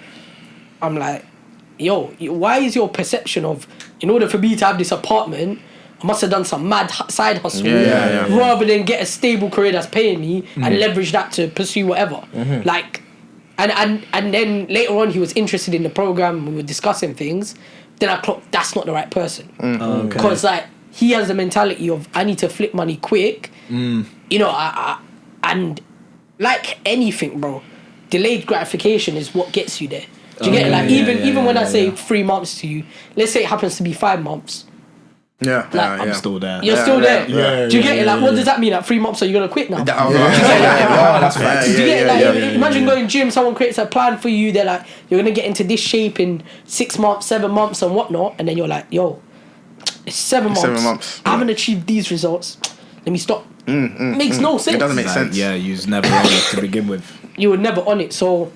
I'm like, yo, why is your perception of, in order for me to have this apartment, I must have done some mad side hustle rather than get a stable career that's paying me and leverage that to pursue whatever. Like, and then later on he was interested in the program. We were discussing things. Then I clocked that's not the right person because like he has the mentality of I need to flip money quick. You know, I and like anything, bro, delayed gratification is what gets you there. Do you get it? Like even when I say 3 months to you, let's say it happens to be 5 months. Yeah, Like, I'm still there. You're still there. Yeah, Do you get yeah, it? Like, yeah, what yeah. does that mean? Like, 3 months, are you gonna quit now? That's right. Do you get it? Like, yeah, imagine going gym. Someone creates a plan for you. They're like, you're gonna get into this shape in 6 months, 7 months, and whatnot. And then you're like, yo, it's 7 months. 7 months. I haven't achieved these results. Let me stop. Makes no sense. It doesn't make Like, sense. yeah, you was never on it to begin with. You were never on it. So,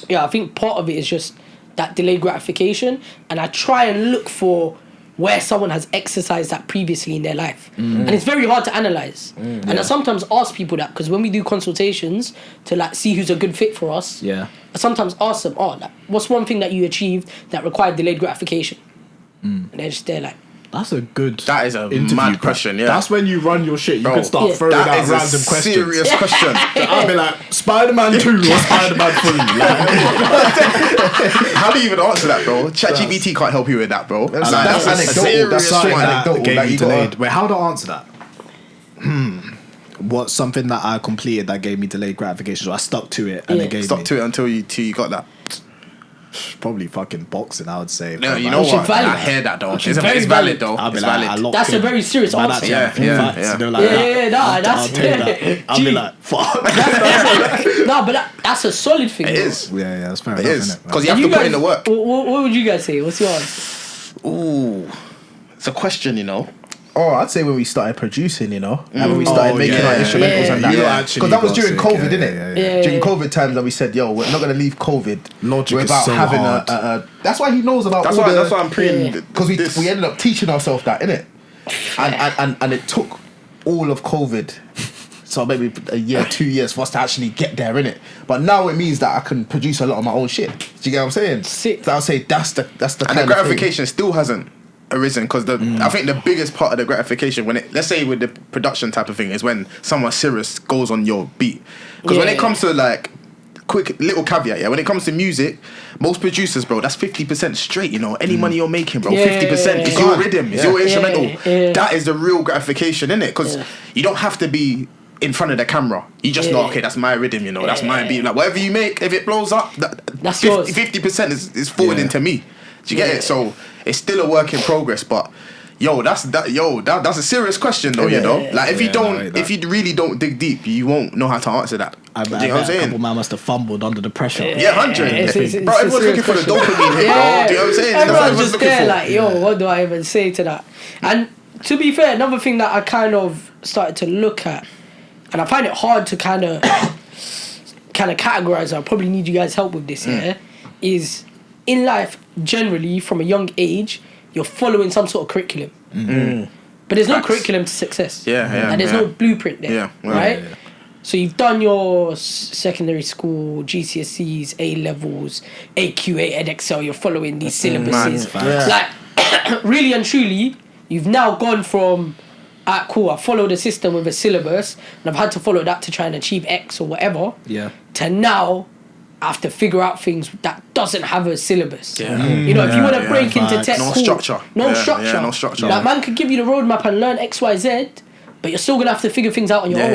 yeah, I think part of it is just that delayed gratification. And I try and look for where someone has exercised that previously in their life. And it's very hard to analyze. And I sometimes ask people that, because when we do consultations to like see who's a good fit for us, Yeah. I sometimes ask them, oh, like, what's one thing that you achieved that required delayed gratification? And they're just there like, That's a good. That is a interview mad prep. question, yeah. That's when you run your shit. You Bro, can start Yeah. throwing That out is a random questions. serious question. I'll be like Spider-Man 2 or Spider-Man 3. Like, How do you even answer that, bro? ChatGPT can't help you with that, bro. That's Like, anecdotal. a serious That's something one. that anecdotal, gave like, me you gotta- delayed. Wait, how do I answer that? What's something that I completed that gave me delayed gratification? So I stuck to it and Yeah. it gave Stop me to it until you got that. probably fucking boxing. I would say. No, But, you like, know Which what? is valid. I hear that though. Which It's is very valid valid. though. I'll be It's like, I valid. locked That's a in. very serious Man, answer. that's Yeah, facts, yeah. you know, like Yeah, that. yeah, nah, I'll that's- take that. I'll be Gee. like, fuck. No, but that's a solid thing. It bro. is. Yeah, that's fair It enough, is. innit? Because you And have to put guys- in the work. What would you guys say? What's your answer? Ooh. It's a question, you know. Oh, I'd say when we started producing, and when we started making our instrumentals and that. Because that was during COVID, innit? Yeah. During COVID times that we said, yo, we're not going to leave COVID Logic without is so having hard. that's why he knows about That's all why. the... That's why I'm preying. Because we ended up teaching ourselves that, innit? And it took all of COVID, so maybe a year, 2 years for us to actually get there, innit? But now it means that I can produce a lot of my own shit. Do you get what I'm saying? Sick. So I'll say that's the And kind the of thing. gratification still hasn't arisen because I think the biggest part of the gratification let's say with the production type of thing is when someone serious goes on your beat. Because when it comes to like quick little caveat, when it comes to music, most producers, bro, that's 50% straight. Any money you're making, bro, 50% is your rhythm, is your instrumental. That is the real gratification, innit? Because you don't have to be in front of the camera. You just know, okay, that's my rhythm, that's my beat. Like whatever you make, if it blows up, that's 50% is forwarding to me. Do you get it? So it's still a work in progress, but that's a serious question though, Like if you really don't dig deep, you won't know how to answer that. Do you know what I'm saying? A couple man must have fumbled under the pressure. Yeah, 100. It's bro, everyone's looking for the dopamine hit, bro. Do you know what I'm saying? That's what Everyone's just looking there for. like, what do I even say to that? And to be fair, another thing that I kind of started to look at, and I find it hard to kind of categorize, I probably need you guys' help with this, is in life, generally, from a young age, you're following some sort of curriculum. But there's no curriculum to success. And there's no blueprint there, right? So you've done your secondary school, GCSEs, A-levels, AQA, EdXL, you're following these syllabuses. Like, really and truly, you've now gone from, cool, I followed a system with a syllabus, and I've had to follow that to try and achieve X or whatever, to now I have to figure out things that doesn't have a syllabus. If you want to break into tech, no cool. structure. No structure. No structure. That man could give you the roadmap and learn X, Y, Z, but you're still going to have to figure things out on your own.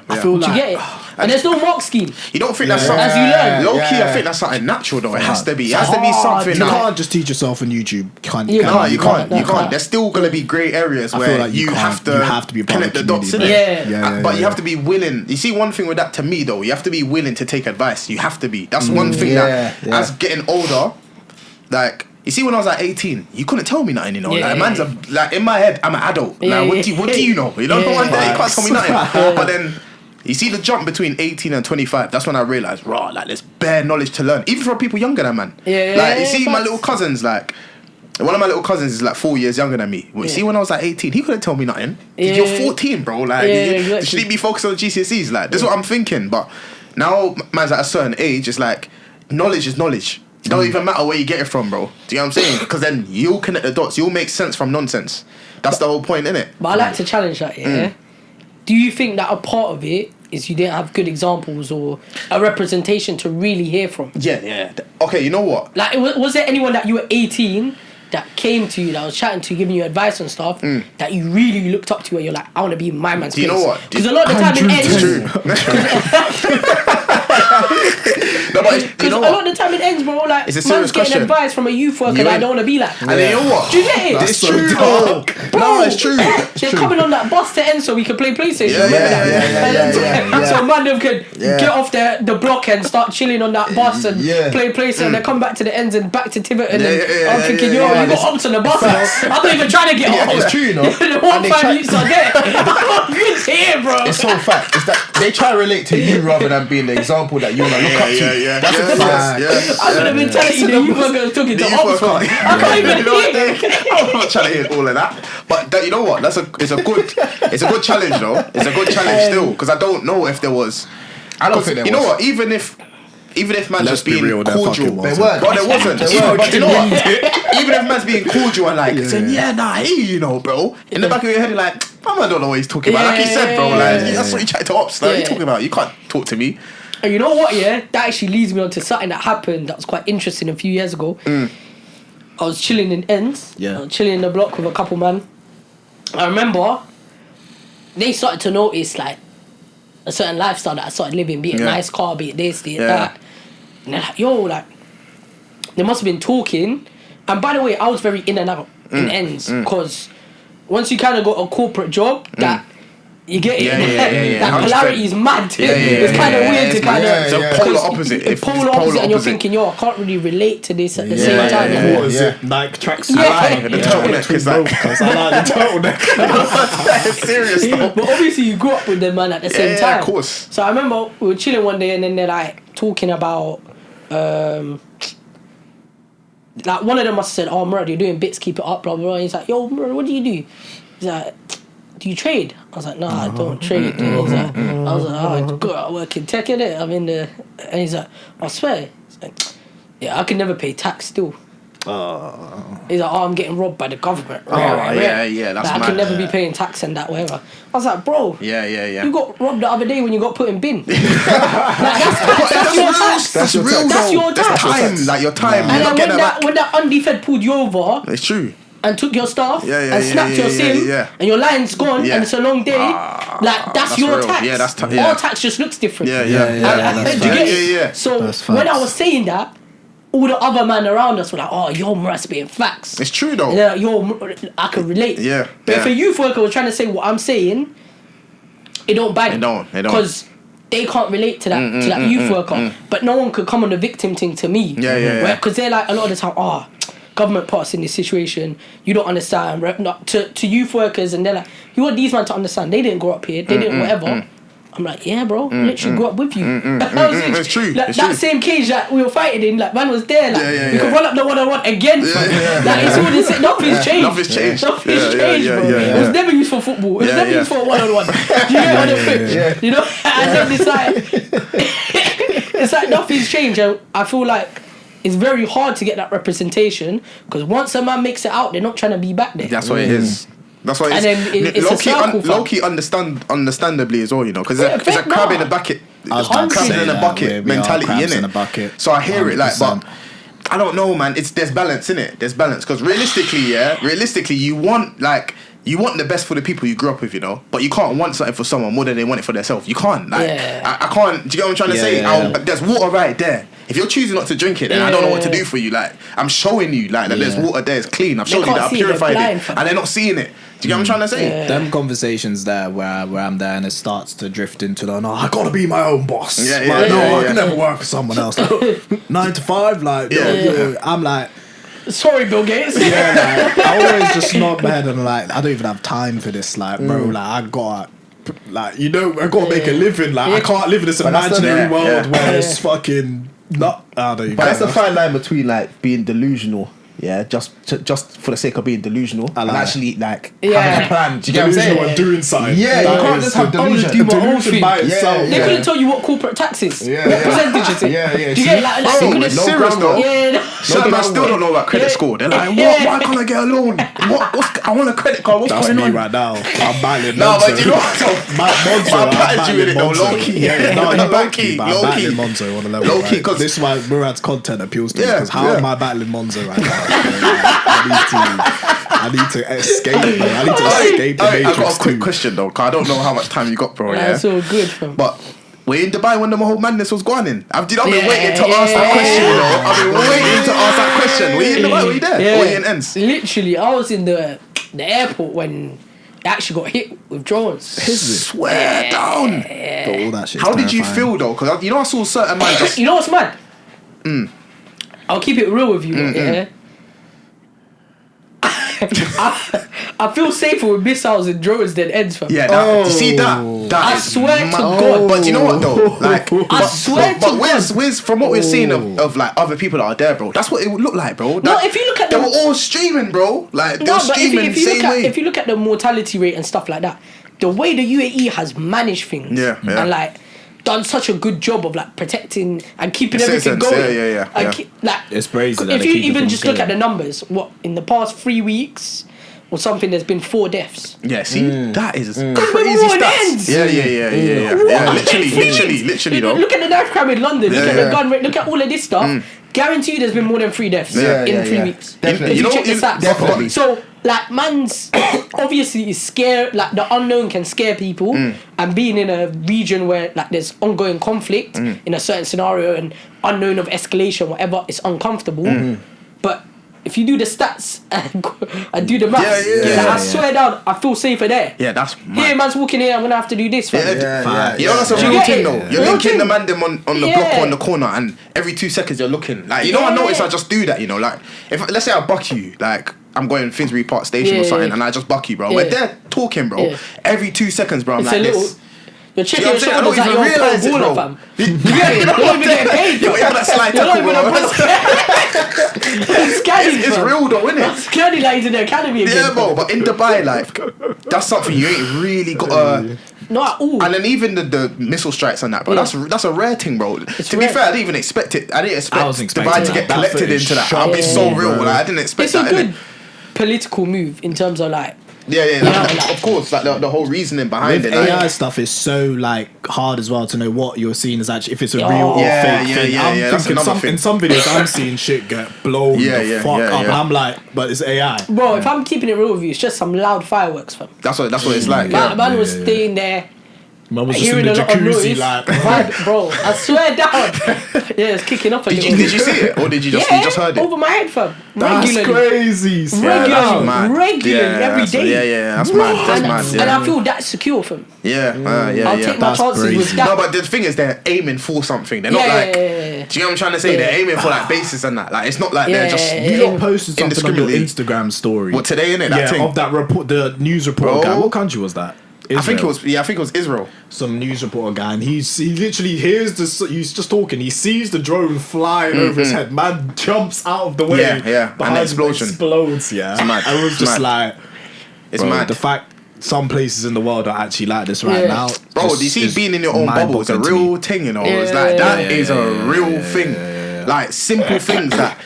I feel Do you get it? And there's no mark scheme. You don't think that's something As you learn. low key? I think that's something natural though. It has to be. It has to be something. You can't just teach yourself on YouTube. You can't. There's still gonna be grey areas where like you have to be part connect of the dots in community, it. But you have to be willing. You see, one thing with that to me though, you have to be willing to take advice. You have to be. That's one thing that as getting older, like. You see, when I was like 18, you couldn't tell me nothing, Like, man's like in my head, I'm an adult. Like, what do you know? You don't know one day. You can't tell me nothing. But then, you see the jump between 18 and 25. That's when I realized, like, there's bare knowledge to learn, even from people younger than man. Like, you see, my little cousins, like. One of my little cousins is like 4 years younger than me. Well, see, when I was like 18, he couldn't tell me nothing. You're 14, bro. Like, you should be focused on GCSEs. Like, this is what I'm thinking. But now, man's at a certain age, it's like, knowledge is knowledge. It don't even matter where you get it from, bro. Do you know what I'm saying? Because then you'll connect the dots. You'll make sense from nonsense. That's the whole point, innit? But I like to challenge that, Do you think that a part of it is you didn't have good examples or a representation to really hear from? Yeah. Okay, you know what? Like, was there anyone that you were 18 that came to you, that was chatting to you, giving you advice and stuff, that you really looked up to where you're like, I want to be in my man's place? You know what? Because a lot of the time it ends... No, but you know a lot of the time it ends, bro. Like, it's a man's serious getting question. Advice from a youth worker that I don't want to be like. And you know what? Do you get it? That's it's true, though. No, it's true. They're coming on that bus to end so we can play PlayStation. So man, them could get off the block and start chilling on that bus and play PlayStation. And they come back to the ends and back to Tiverton. I'm thinking, you got hops on the bus. I'm not even trying to get off. It's true, The 1-5 youths are there. I'm good here, bro. It's so fact. It's that they try to relate to you rather than being the example that you want to look up to. That's a fact. I would have been telling you the youth workers talking to Oxford. I can't even hear. I'm not trying to hear all of that. But you know what? It's a good challenge though. It's a good challenge still because I don't know if there was. I don't think there was. You know what? Even if man's just being cordial, there weren't. Bro, there wasn't. But you know what? Even if man's being cordial and like saying, hey, bro. In the back of your head, you're like, I don't know what he's talking about. Like he said, bro, like that's what you chat to ops. Like, what are you talking about? You can't talk to me. And you know what, that actually leads me on to something that happened that was quite interesting a few years ago. I was chilling in ends. I was chilling in the block with a couple man. I remember they started to notice like a certain lifestyle that I started living, be it a nice car, be it this, be it that. And they're like, like, they must have been talking. And by the way, I was very in and out in ends because once you kind of got a corporate job that You get it? Yeah. That 100%. polarity is mad. It's kind of weird to kind of. It's a polar opposite. It's polar opposite, and you're thinking, yo, I can't really relate to this at the same time. What is it? Nike tracksuit. Yeah. The turtleneck is like. I like the turtleneck. It's serious though. But obviously, you grew up with them, man, at the same time. Yeah, of course. So I remember we were chilling one day, and then they're like talking about. Like one of them must have said, "Oh, Murrad, you're doing bits, keep it up, blah blah blah." He's like, "Yo, Murrad, what do you do?" He's like, "Do you trade?" I was like, "No, I don't trade." I was like, "Oh, good, I work in tech, innit? I'm in the." And he's like, "I swear." He's like, "Yeah, I can never pay tax still." He's like, "Oh, I'm getting robbed by the government." Yeah, that's like, I mad. can never be paying tax and that, whatever. I was like, "Bro, Yeah. you got robbed the other day when you got put in bin." Like, that's your tax. That's real. That's your tax. That's time. Like your time. And You're not then getting that back. when that undefed pulled you over It's true. and took your stuff and snapped yeah, your SIM yeah. and your line's gone Yeah. and it's a long day, like that's your real. tax. Yeah, that's Our tax just looks different. Yeah. Do you get it? Yeah. So That's when I facts. was saying that, all the other man around us were like, "Oh, yo, Murrad spitting facts." It's true though. Yeah, yo, I can relate. Yeah, But if yeah. a youth worker was trying to say what I'm saying, it don't bang. It don't. Because they can't relate to that youth worker. But no one could come on the victim thing to me. Yeah. Because they're like, a lot of the time, government put us in this situation, you don't understand. Not to youth workers, and they're like, you want these men to understand, they didn't grow up here, they didn't whatever. I'm like, yeah, bro, I literally grew up with you. It's true. Like, It's that true. same cage that we were fighting in, like, man was there, like, Yeah. we could run up the 1-on-1 again. Like, it's all the same, nothing's changed. Nothing's changed. Nothing's Yeah, changed, bro. yeah. It was never used for football. It was Yeah, never yeah. used for a 1-on-1. Do you get on the pitch? You know? And then it's like, it's like nothing's changed. And I feel like it's very hard to get that representation because once a man makes it out, they're not trying to be back there. That's what it is. That's why And then it's a circle, fam. low-key understandably as well, you know, because it's a Yeah, crab nah. in a bucket. I was about to Crabs say in a that, bucket we are mentality, crabs in a innit? bucket. So I hear it, like, 100%. but I don't know, man. There's balance in it. There's balance because realistically, you want the best for the people you grew up with, you know, but you can't want something for someone more than they want it for themselves. You can't. Like, I can't. Do you get what I'm trying to say? There's water right there. If you're choosing not to drink it, then I don't know what to do for you. Like, I'm showing you, like, that there's water there. It's clean. I've shown you can't that I see it, they're purified blind, it, fam. and they're not seeing it. Do you get what I'm trying to say? Them conversations there where I'm there and it starts to drift into the, no, I gotta be my own boss. Yeah, I can never work for someone else. 9 to 5, like, I'm like, Sorry, Bill Gates. yeah, like, I always just nod my head and like, I don't even have time for this, like, bro, like, I gotta make a living, like, I can't live in this imaginary world where it's fucking not. I don't even. But that's a fine line between like being delusional, just for the sake of being delusional, and actually like having a plan. Do you get what I'm delusional saying? and doing something. Yeah, That you can't is just have the delusion. do my own delusion thing. by itself. They couldn't tell you what corporate tax is. Yeah, What yeah. percentage is it? Yeah, yeah. Do you get like Bro, they couldn't- it's serious though. Yeah. Some man still don't know about credit score. They're like, what? Why can't I get a loan? I want a credit card. What's That's going me on? right now. I'm battling No, Monzo. but you know what? Monzo. I'm I'm battling you with it though, Monzo. low-key. Yeah, no, you Low-key, back me, but I'm low-key. battling Monzo on a level. Low-key, right? 'cause- This is why Murrad's content appeals to me. Yeah, Because how yeah. am I battling Monzo right now? I need to escape, bro. I need to escape the I got Matrix a quick too. question though, because I don't know how much time you got, bro. Yeah. That's all good, fam. But we're in Dubai when the whole madness was going in. I've been waiting to Yeah, ask that yeah, question, you know. yeah. I've been waiting to ask that question. Were you in Dubai? Were you there? Or were you in Ends? Literally, I was in the airport when it actually got hit with drones. Swear down. But all that shit's How did you terrifying. feel though? Because you know I saw certain man just. You know what's mad? I'll keep it real with you, yeah. I feel safer with missiles and drones than ends, fam. Yeah, you see that? I is swear to mad. God. But you know what though? Like, I swear to but God. Wiz, from what we're seeing of like other people that are there, bro, that's what it would look like, bro. No, That- if you look at they the- were all streaming, bro. Like they No, were but streaming if the you same look at way. if you look at the mortality rate and stuff like that, the way the UAE has managed things, Yeah. and like done such a good job of like protecting and keeping The everything citizens, going. yeah. And like It's crazy that if they you keep even things just look at going. the numbers, what in the past 3 weeks or something, there's been 4 deaths. Yeah, see, that is crazy Remember when it stats. ends? Yeah. Literally, though. Look at the knife crime in London. Look at Yeah. the gun rate. Look at all of this stuff. Guarantee you, there's been more than 3 deaths in 3 weeks. Definitely. If You you know, check the stats. definitely. So, like, man's obviously is scared. Like, the unknown can scare people, and being in a region where like there's ongoing conflict in a certain scenario and unknown of escalation, whatever, it's uncomfortable. But if you do the stats and do the maths, I swear down, I feel safer there. Yeah, that's mad. Here, man's walking here, I'm gonna have to do this. You know that's a real thing though. You're linking the man them on the block or on the corner, and every 2 seconds you're looking. Like I notice I just do that. Like if let's say I buck you, like I'm going Finsbury Park Station or something, and I just buck you, bro. We're there talking, bro. Every 2 seconds, bro. I'm like this. You're checking your shoulders like you're a pro baller, fam. You're not even getting paid. You're even that slide tackle, bro. It's real though, isn't it? It's scary like he's in the academy again. Yeah, bro. But in Dubai, like that's something you ain't really got. Not at all. And then even the missile strikes on that, bro. That's a rare thing, bro. To be fair, I didn't even expect it. I didn't expect Dubai to get collected into that. I'll be so real. Like I didn't expect that. It's a good political move in terms of like. Like, of course, like the whole reasoning behind it. AI stuff is so like hard as well to know what you're seeing as actually if it's a real or fake thing. I'm thinking in some videos I'm seeing shit get blown the fuck up, and I'm like, but it's AI. Bro, if I'm keeping it real with you, it's just some loud fireworks, fam. That's what it's like. Man was staying there. Man was just in the jacuzzi, like, bro, I swear down. Yeah, it's kicking off again. Did you see it, or did you just heard it? Over my head, fam. That's crazy. Regularly, every day. Yeah, that's mad. And I feel that's secure, fam. I'll take my chances with that. No, but the thing is, they're aiming for something. They're not like. Do you know what I'm trying to say? They're aiming for like bases and that. Like it's not like they're just. You lot posted something on your Instagram story. What today, innit? That thing of that report, the news report guy. What country was that? Israel. I think it was Israel. Some news reporter guy, and he literally hears he's just talking. He sees the drone flying over his head. Man jumps out of the way. And the explosion explodes. Yeah, it's mad. I was just like, it's mad. The fact some places in the world are actually like this right now, bro. Do you see being in your own bubble is a real thing? You know, it's like that is a real thing. Like simple things that,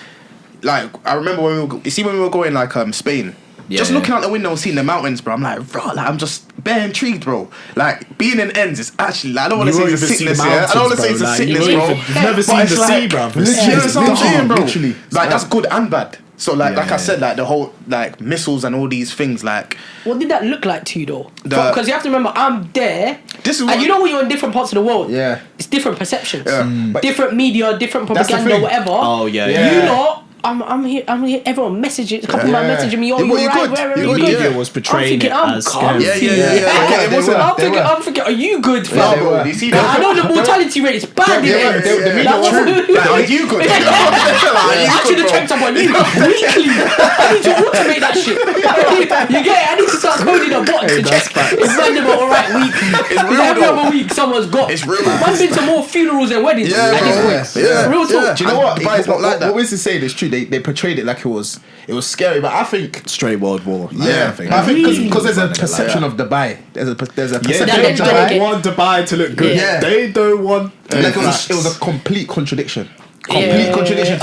like I remember when we were going like Spain. Just looking out the window and seeing the mountains, bro. I'm like, bro, like, I'm just bare intrigued, bro. Like, being in ends is actually, like, I don't want to say it's a sickness, I don't want to say it's a sickness, bro. You've never seen the sea, bro. That's what I'm saying, bro. Like, that's good and bad. So, like I said, like, the whole, like, missiles and all these things, like... What did that look like to you, though? Because you have to remember, I'm there, and you know when you're in different parts of the world, it's different perceptions. Different media, different propaganda, whatever. Oh, You know... I'm here. Everyone messaging. A couple of them messaging me. Oh, you're right. The media was portraying it as scary. I'm thinking, are you good, fam? No, you see that? I know the mortality rate is bad. The media was true. Like, are you good? I should have checked up on you weekly. I need to automate that shit. You get it? I need to start coding a bot to check if random or alright weekly. Every other week someone's got. It's real. I've been to more funerals and weddings. Real talk. Do you know what? Dubai's not like that. What was to say? It's true. They portrayed it like it was scary, but I think straight World War. I think because there's a perception of Dubai. There's a perception of Dubai. They want Dubai to look good. They don't want. Like it was a complete contradiction. Contradiction.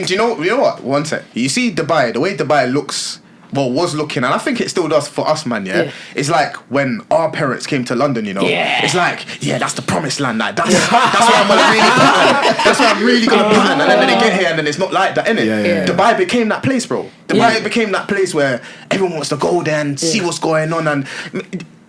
Do you know what? One sec. You see Dubai, the way Dubai looks. Well, was looking, and I think it still does for us, man. It's like when our parents came to London, you know. It's like, that's the promised land. Like that's where I'm gonna really plan. That's where I'm really gonna plan. And then they get here, and then it's not like that, innit? Dubai became that place, bro. Dubai became that place where everyone wants to go there and see what's going on. And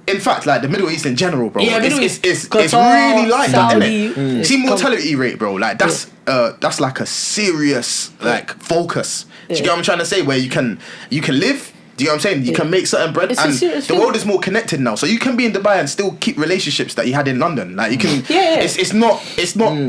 in fact, like the Middle East in general, bro, it's really like that, innit? See mortality rate, bro. Like that's like a serious like focus. Do you get what I'm trying to say? Where you can live. Do you know what I'm saying? You can make certain bread, and the world is more connected now. So you can be in Dubai and still keep relationships that you had in London. Like you can. It's not.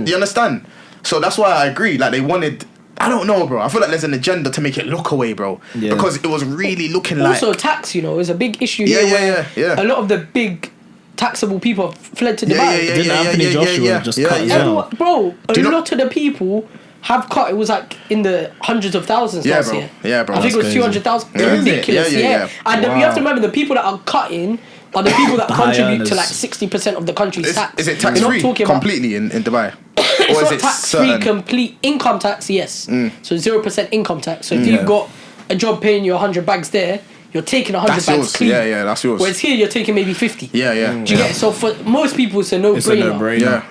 You understand? So that's why I agree. Like they wanted. I don't know, bro. I feel like there's an agenda to make it look away, bro. Because it was really looking like. Also, tax. You know, is a big issue here. A lot of the big taxable people fled to Dubai. Didn't Anthony Joshua just cut as well? Bro, a lot of the people have cut. It was like in the hundreds of thousands last year. Yeah, bro. I think it was 200,000. Ridiculous. And you have to remember the people that are cutting are the people that contribute to like 60% of the country's tax. Is it tax free completely in Dubai? It's not tax free complete income tax. Yes. So 0% income tax. So if you've got a job paying you 100 bags there, you're taking 100 bags clean. Yeah, that's yours. Whereas here you're taking maybe 50. Yeah. Do you get it? So for most people it's a no-brainer.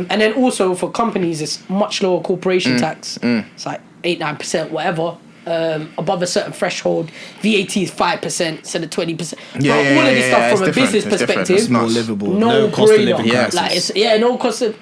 And then also for companies it's much lower corporation tax. It's like 8-9%, whatever. Above a certain threshold, VAT is 5% instead of 20%. All of this stuff from a business perspective, it's more livable. No cost of living crisis. No cost of.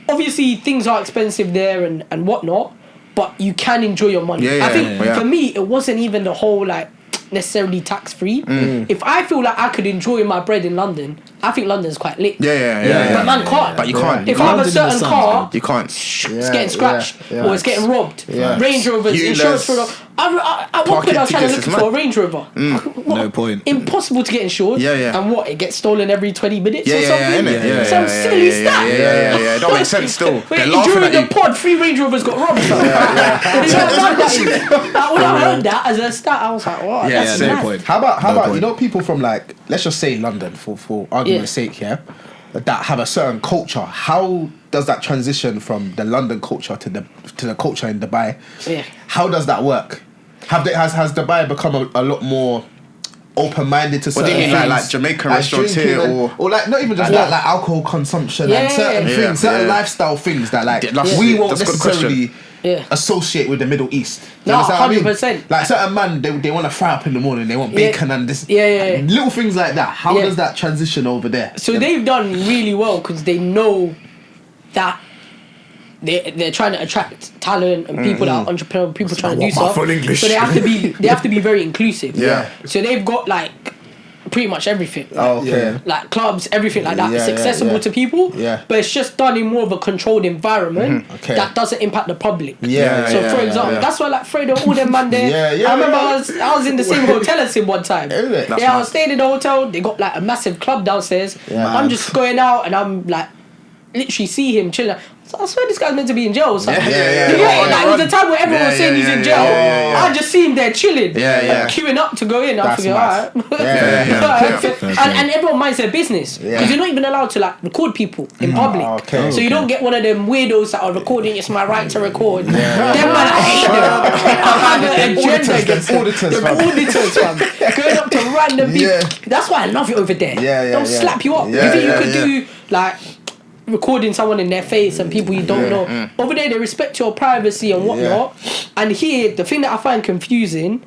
Obviously, things are expensive there and whatnot, but you can enjoy your money. I think for me, it wasn't even the whole like necessarily tax free. If I feel like I could enjoy my bread in London, I think London's quite lit. But man can't. But you can't. If I have a certain car, you can't. It's getting scratched or it's getting robbed. Range Rovers, insurance for at one point I was trying to look for a Range Rover. No point. Impossible to get insured. And what? It gets stolen every 20 minutes or something. Some silly stat. It don't make sense still. Wait, during the pod, 3 Range Rovers got robbed. When I heard that as a stat, I was like, what? That's no mad. point. How about you know people from like, let's just say London for argument's sake, that have a certain culture. How does that transition from the London culture to the culture in Dubai? How does that work? Has Dubai become a lot more open-minded to certain things? Like Jamaican restaurants here, or like not even just like alcohol consumption and certain things, certain lifestyle things that like we won't necessarily associate with the Middle East. No, 100%. Like certain man, they want to fry up in the morning, they want bacon and this, little things like that. How does that transition over there? So they've done really well because they know that they're trying to attract talent and people that are entrepreneurial, people trying to do stuff. So they have to be very inclusive. So they've got like pretty much everything. Like clubs, everything like that. It's accessible to people. But it's just done in more of a controlled environment that doesn't impact the public. For example, that's why like Fredo, all them man there. I remember I was in the same hotel as him one time. I was staying in the hotel. They got like a massive club downstairs. I'm just going out and I'm like literally see him chilling. I swear this guy's meant to be in jail or something. Like, it was a time where everyone was saying he's in jail. I just see him there chilling, queuing up to go in. I'm thinking, alright. And everyone minds their business because you're not even allowed to like record people in public. So you don't get one of them weirdos that are recording. It's my right to record. Them man, I hate them. I have an agenda against them. The auditors, fam, going up to random people. That's why I love it over there. They'll slap you up. You think you could do like recording someone in their face and people you don't know. Over there they respect your privacy and whatnot. And here the thing that I find confusing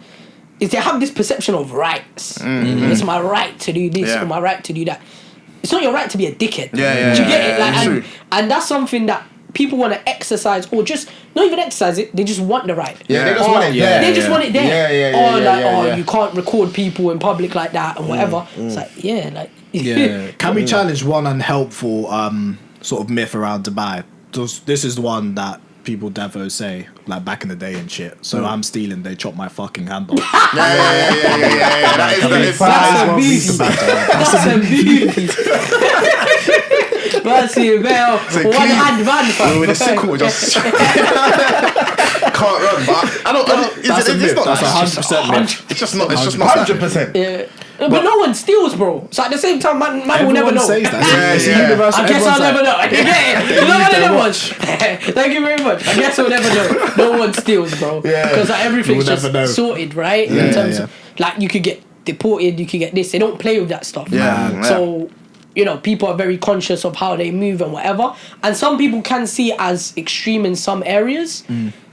is they have this perception of rights. It's my right to do this or my right to do that. It's not your right to be a dickhead. Do you get it? Like, and that's something that people want to exercise or just not even exercise it, they just want the right. They just want it there. They just want it there. You can't record people in public like that and whatever. It's like Can we challenge one unhelpful sort of myth around Dubai? This is the one that people Devo say like back in the day and shit. So I'm stealing, they chop my fucking hand off. That's a beauty. But one hand van with a sickle just can't run. But I don't. That's a myth. That's 100% myth. It's just not. It's just not 100%. But no one steals, bro. So at the same time, man will never know. Says that. It's universal. I guess I'll never know. Thank you very much. I guess I'll never know. No one steals, bro. Because everything's just sorted, right? In terms of like you could get deported, you could get this. They don't play with that stuff. So people are very conscious of how they move and whatever. And some people can see it as extreme in some areas.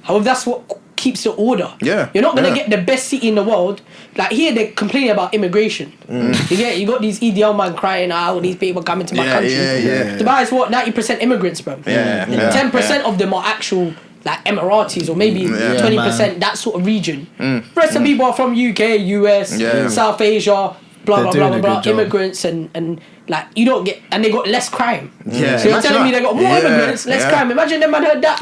However, that's what keeps the order. You're not going to get the best city in the world. Like here, they're complaining about immigration. You got these EDL man crying out, all these people coming to my country. Dubai is what, 90% immigrants, bro. 10% of them are actual like Emiratis or maybe 20% that sort of region. Rest of people are from UK, US, South Asia, blah blah blah, immigrants and like you don't get, and they got less crime. So you're telling me they got more immigrants, less crime. Imagine them man heard that.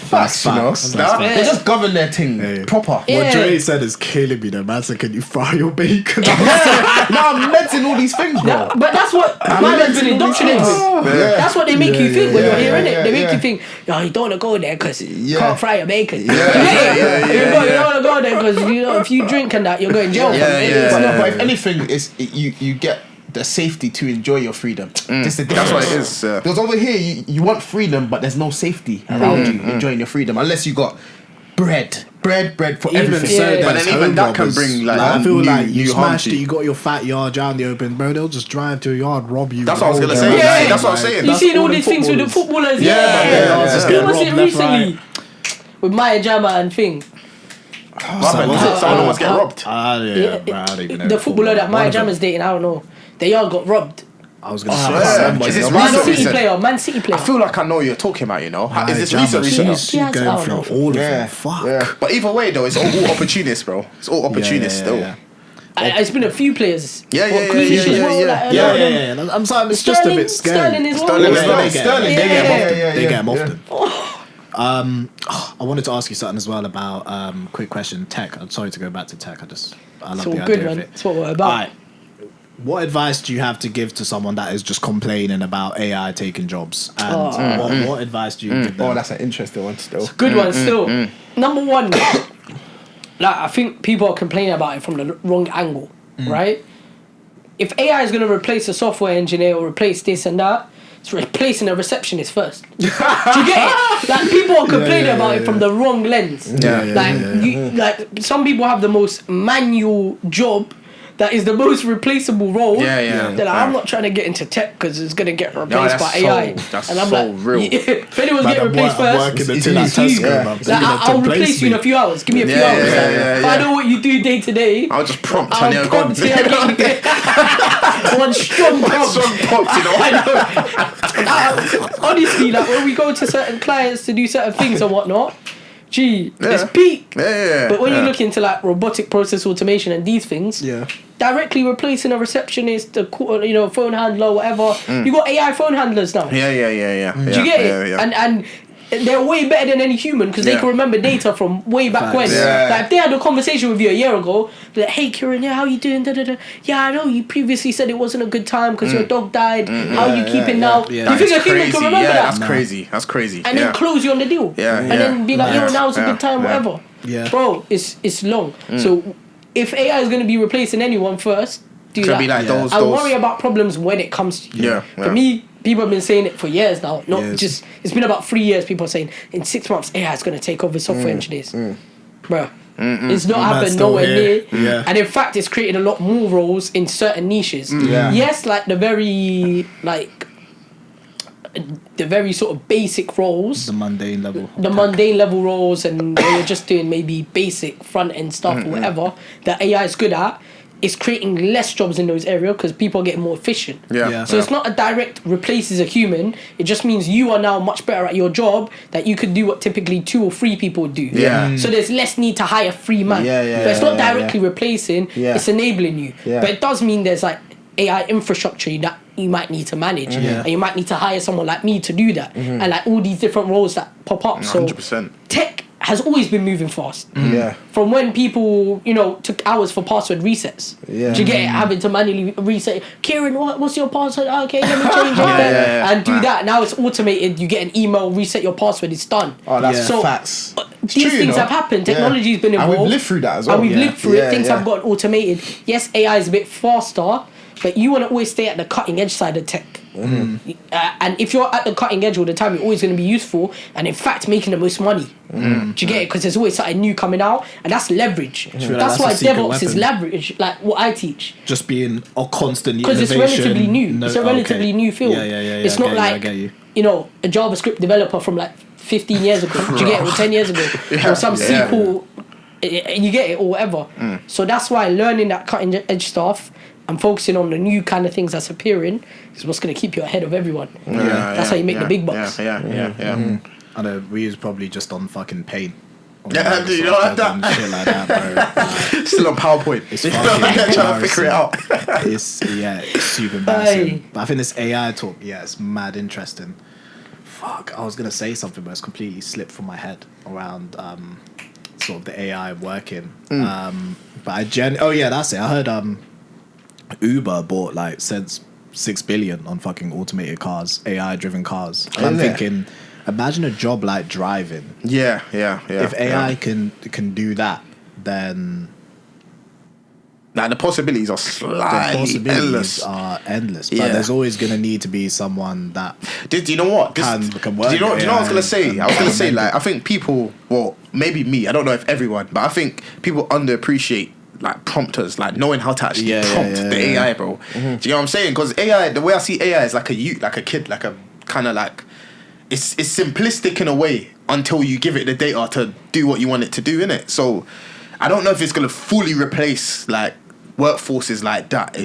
Facts. They just govern their thing proper. What Dre said is killing me though, man. So can you fry your bacon? I'm menting all these things, bro. But that's what man has been indoctrinated with. That's what they make you think when you're hearing it. They make you think, you don't want to go there because you can't fry your bacon. You don't want to go there because if you drink and that, you're going to jail. But if anything, is you get the safety to enjoy your freedom. That's what it is. Because over here, you want freedom, but there's no safety around you enjoying your freedom unless you got bread for everything. But then even that can bring like I feel like you smashed it, you got your fat yard out in the open, bro. They'll just drive to your yard, rob you. That's what I was gonna say. That's what I'm saying. You seen all these things with the footballers? Who was it recently with Maya Jama and thing? Someone was getting robbed. The footballer that Maya Jama's dating, I don't know. The yard got robbed. I was going to Yeah. Is this recent? Man City player. I feel like I know what you're talking about, you know. Is this recent? She's going through all of them. Fuck. Yeah. But either way, though, it's all opportunists, bro. It's all opportunists still. Yeah. It's been a few players. Yeah. I'm sorry, it's just a bit scary. Sterling is one. Sterling, they get him often. I wanted to ask you something as well about quick question tech. I'm sorry to go back to tech. I love the idea of it. That's what we're about. Right. What advice do you have to give to someone that is just complaining about AI taking jobs? And what advice do you give them? Oh, that's an interesting one still. It's a good one still. Number one, I think people are complaining about it from the wrong angle, right? If AI is going to replace a software engineer or replace this and that, it's replacing a receptionist first. Do you get it? Like, people are complaining about it from the wrong lens. Like, some people have the most manual job that is the most replaceable role. Then I'm not trying to get into tech because it's going to get replaced by AI. That's and I'm so like, real. if anyone's getting replaced first, I'll replace you in a few hours. Give me a few hours. If I know what you do day to day, I'll just prompt and you're gone. One strong prompt. You know? Honestly, like when we go to certain clients to do certain things and whatnot, it's peak. But when you look into like robotic process automation and these things, directly replacing a receptionist, phone handler, whatever. You got AI phone handlers now. Yeah. Do you get it? And they're way better than any human because they can remember data from way back when. Like if they had a conversation with you a year ago, like, hey Kieran, how you doing? Yeah, I know you previously said it wasn't a good time because your dog died. How are you keeping now? Do you think a human can remember that? That's crazy. And then close you on the deal. And then be like, now's a good time, whatever. Bro, it's long. So if AI is going to be replacing anyone first, do that. Be like those. I worry about problems when it comes to you. For me, people have been saying it for years now. It's been about 3 years. People are saying in 6 months AI is going to take over software engineers. Bro, it's not happened nowhere near. And in fact, it's created a lot more roles in certain niches. Yes, like the very sort of basic roles, the mundane level roles, and where you're just doing maybe basic front end stuff or whatever that AI is good at. It's creating less jobs in those areas because people are getting more efficient. So it's not a direct replaces a human. It just means you are now much better at your job that you could do what typically 2 or 3 people do. So there's less need to hire 3 man. But it's not directly replacing. It's enabling you. But it does mean there's like AI infrastructure that you might need to manage, and you might need to hire someone like me to do that, and like all these different roles that pop up. 100%. So tech has always been moving fast. From when people, took hours for password resets. Do you get it? Having to manually reset. Kieran, what's your password? Okay, let me change it. And do that. Now it's automated. You get an email, reset your password. It's done. Oh, that's facts. These things have happened. Technology's been involved. And we've lived through that as well. And we've lived through it. Things have gotten automated. Yes, AI is a bit faster, but you want to always stay at the cutting edge side of tech. And if you're at the cutting edge all the time, you're always going to be useful and in fact making the most money. Do you get it? Because there's always something new coming out, and that's leverage. That's why DevOps is leverage, like what I teach. Just being a constant because it's relatively new. It's a relatively new field. It's not like a JavaScript developer from like 15 years ago. Do you get it? Or 10 years ago, or some SQL. You get it, or whatever. So that's why learning that cutting edge stuff and focusing on the new kind of things that's appearing is what's going to keep you ahead of everyone. That's how you make the big bucks. I know we was probably just on fucking Paint. You know like that? Shit like that, bro. Still on PowerPoint. It's trying to figure it out. It's super embarrassing. But I think this AI talk, it's mad interesting. Fuck, I was gonna say something, but it's completely slipped from my head around sort of the AI working. But that's it. I heard Uber bought like since 6 billion on fucking automated cars, AI driven cars. And I'm thinking, imagine a job like driving. If AI can do that, then the possibilities are endless. But there's always gonna need to be someone that. Do you know what? Can work. Do you know what I was gonna say? I was gonna say like I think people, well maybe me, I don't know if everyone, but I think people underappreciate like prompters, like knowing how to actually prompt the AI, bro. Do you know what I'm saying? Because AI, the way I see AI is like a kid, like a kind of like it's simplistic in a way until you give it the data to do what you want it to do, innit? So I don't know if it's gonna fully replace like workforces like that.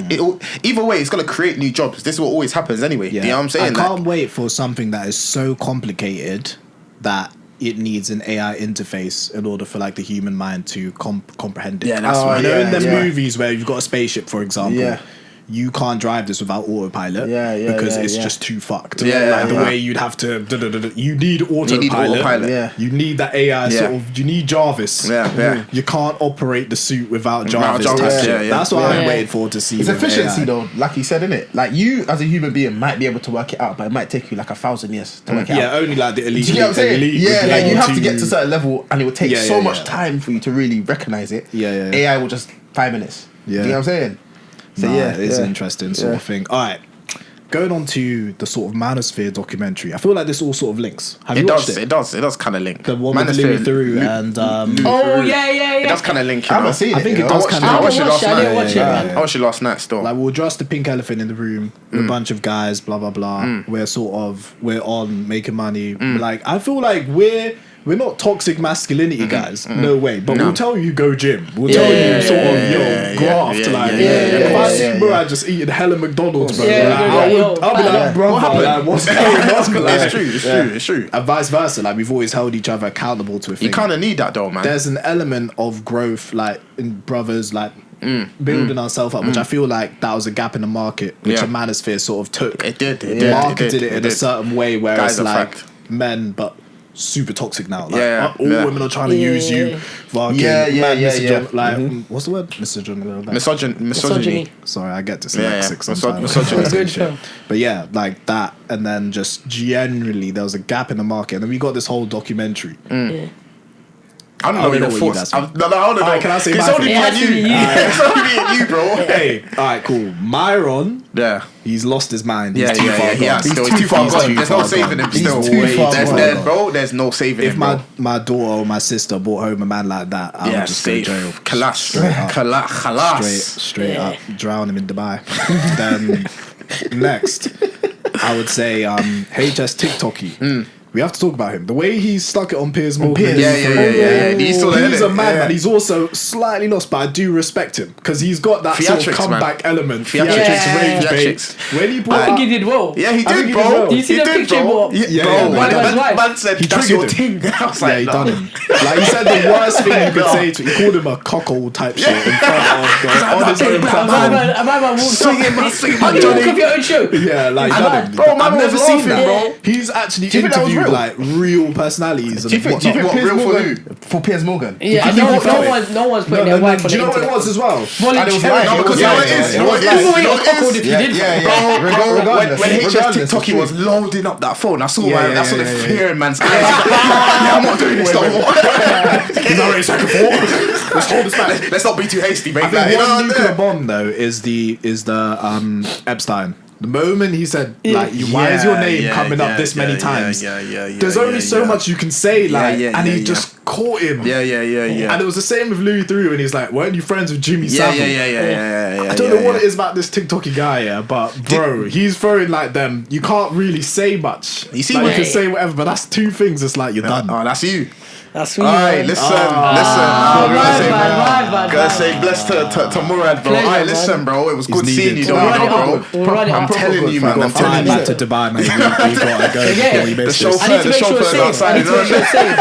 Either way, it's gonna create new jobs. This is what always happens anyway. Yeah. You know what I'm saying? I can't wait for something that is so complicated that it needs an AI interface in order for like the human mind to comprehend it. Yeah, that's right. You know, in them yeah. movies where you've got a spaceship, for example. Yeah. You can't drive this without autopilot because it's just too fucked. Yeah, the way you'd have to. You need autopilot. Yeah. You need that AI sort of. You need Jarvis. Yeah. You can't operate the suit without Jarvis. Jarvis, yeah. That's what I'm waiting for to see. It's with efficiency AI. though, like you said, innit? Like you as a human being might be able to work it out, but it might take you like 1,000 years to work it out. Yeah, only like the elite. Do you get what I'm saying? elite Yeah, would be like you able have to get to a certain level, and it would take so much time for you to really recognize it. Yeah. AI will just 5 minutes. Yeah. Do you know what I'm saying? So Nah, yeah, it's an interesting sort of thing. All right, going on to the sort of Manosphere documentary. I feel like this all sort of links. Have you watched it? It does kind of link. The one with Louis through and It does kind of link. I haven't seen it. I think you it know? does kind I of. watched it last I didn't night. watch it, man. I watched it last night still. Like we'll address the pink elephant in the room. We're a bunch of guys, blah blah blah. We're on making money. Like I feel like we're not toxic masculinity guys, no way. But we'll tell you go gym. We'll tell you sort of graft. If I see Murrad just eating hella McDonald's, bro, I'll be like, bro, what happened? Like, what's going on? It's true. And vice versa. Like we've always held each other accountable to a thing. You kind of need that though, man. There's an element of growth, like in brothers, like building ourselves up, which I feel like that was a gap in the market, which a Manosphere sort of took. It did. Marketed it in a certain way where Guys it's are like fact. men, but super toxic now. Like all yeah. women are trying to use you. Fucking Like what's the word? Misogyny. Sorry, I get Yeah, dyslexic sometimes. misogyny. Good film. But yeah, like that, and then just generally there was a gap in the market, and then we got this whole documentary. I don't know what your you thoughts. guys I don't know. Alright, can I say It's my only thing? me and you. It's only me and you, bro. Hey, alright, cool. Myron, Yeah. he's lost his mind. Yeah, He's too far he gone. has still. He's too far gone. There's no far saving gone. him He's still. way too far gone. Bro, there's no saving If him, bro. my daughter or my sister brought home a man like that, I would just go to jail. Khalas. Straight up, drown him in Dubai. Then next, I would say HS TikToky. We have to talk about him. The way he stuck it on Piers Morgan. Yeah. He's still there. He's a madman. He's also slightly lost, but I do respect him because he's got that sort of comeback element. Theatrics, rage bait. When he brought I think he did well. Yeah, he I think did, he bro. did well. Do you see the picture, bro? Man said, He that's triggered your him. thing. I was like, he no. done him. Like he said the worst thing you could say to him. He called him a cuckold type shit in front of on his own platform. A man walked Swinging my How do you walk off your own show? Yeah, like done him. Bro, man I've never was seen that, laughing, bro. He's actually Do you think that was interviewed real? like real personalities. Do you think What, Piers real for Morgan for Piers Morgan? Yeah, I think he felt it. no one's putting their wife on Do the you know what it internet. was as well? Well, And it was it's- live. No, because Yeah, you know what it is. yeah, You know what it yeah. is. Even You know when what you're it cuckold is. if you did. Regardless. When HS Regardless, TikToky it's was true. loading up that phone, I saw Yeah, I saw the yeah. fear in man's eyes. Yeah, I'm not doing this no more. He's already second four. Let's hold this back. Let's not be too hasty, mate. I think one nuclear bomb though is the Epstein. The moment he said like, why is your name coming up this many times? There's only so much you can say, like, and he just caught him. Yeah. And it was the same with Louis Theroux, and he's like, weren't you friends with Jimmy Savile? Yeah. I don't know what it is about this TikToky guy, yeah, but bro, he's throwing like them. You can't really say much. You see like, what- you can say whatever, but that's two things. It's like you're done. Oh, that's you. That's sweet. Alright, listen. Gotta say bless to Murrad, bro. Pleasure, Alright, listen, bro. It was good needed. seeing you, We'll run it bro. up. We'll run it I'm up. telling you, man. I'm Flying telling back you. to Dubai, mate. We gotta go before we The miss chauffeur, this. I need to the make sure it's chauffeur's safe. I outside. need to make sure it's safe.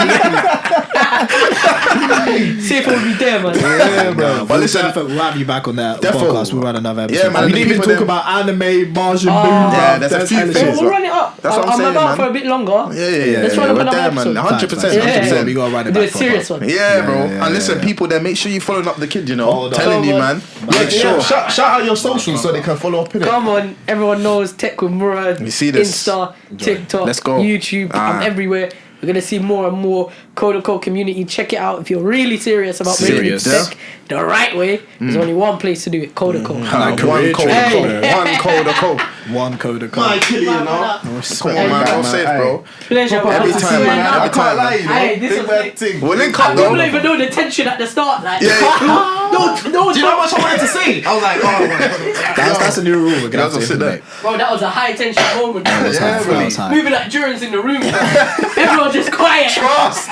Safe will be there, man. Yeah, bro. But listen, We'll have you back on that Defo. podcast. We'll run another episode. Yeah, man, We the didn't even people talk them- about anime, Martian Blue. Yeah, there's a few hella things. shit. We'll run it up. That's what I'm I'm saying, about man. for a bit longer. Yeah. Let's run up We're another there, man. episode. 100%. Yeah, we gotta run it Do a back. serious one. Yeah, bro. yeah, And listen, yeah. people there, make sure you following up the kid, you know. Hold on. Telling you, Come man. on. Make sure. Shout out your socials so they can follow up in it. Come on, everyone knows Tech with Murrad. You see this? Insta, TikTok, Let's go. YouTube. I'm everywhere. We're gonna see more and more CoderCo community. Check it out if you're really serious about making Serious. tech the right way. There's only one place to do it: CoderCo. One career code, change. Hey. one code. One CoderCo. My killing, you know. Come on, man. Well safe, bro. Pleasure, Every time, man. I Every can't time. lie, you know. Hey, this Big is bad it. thing. We'll link up, People though. don't even know the tension at the start. Like, Yeah. no. Do you know how much I wanted to say? I was like, oh my god. That's a new rule. We're gonna have to sit there. implement. Bro, that was a high tension moment. Yeah, That was high. Moving like Durance in the room. Everyone just quiet. Trust.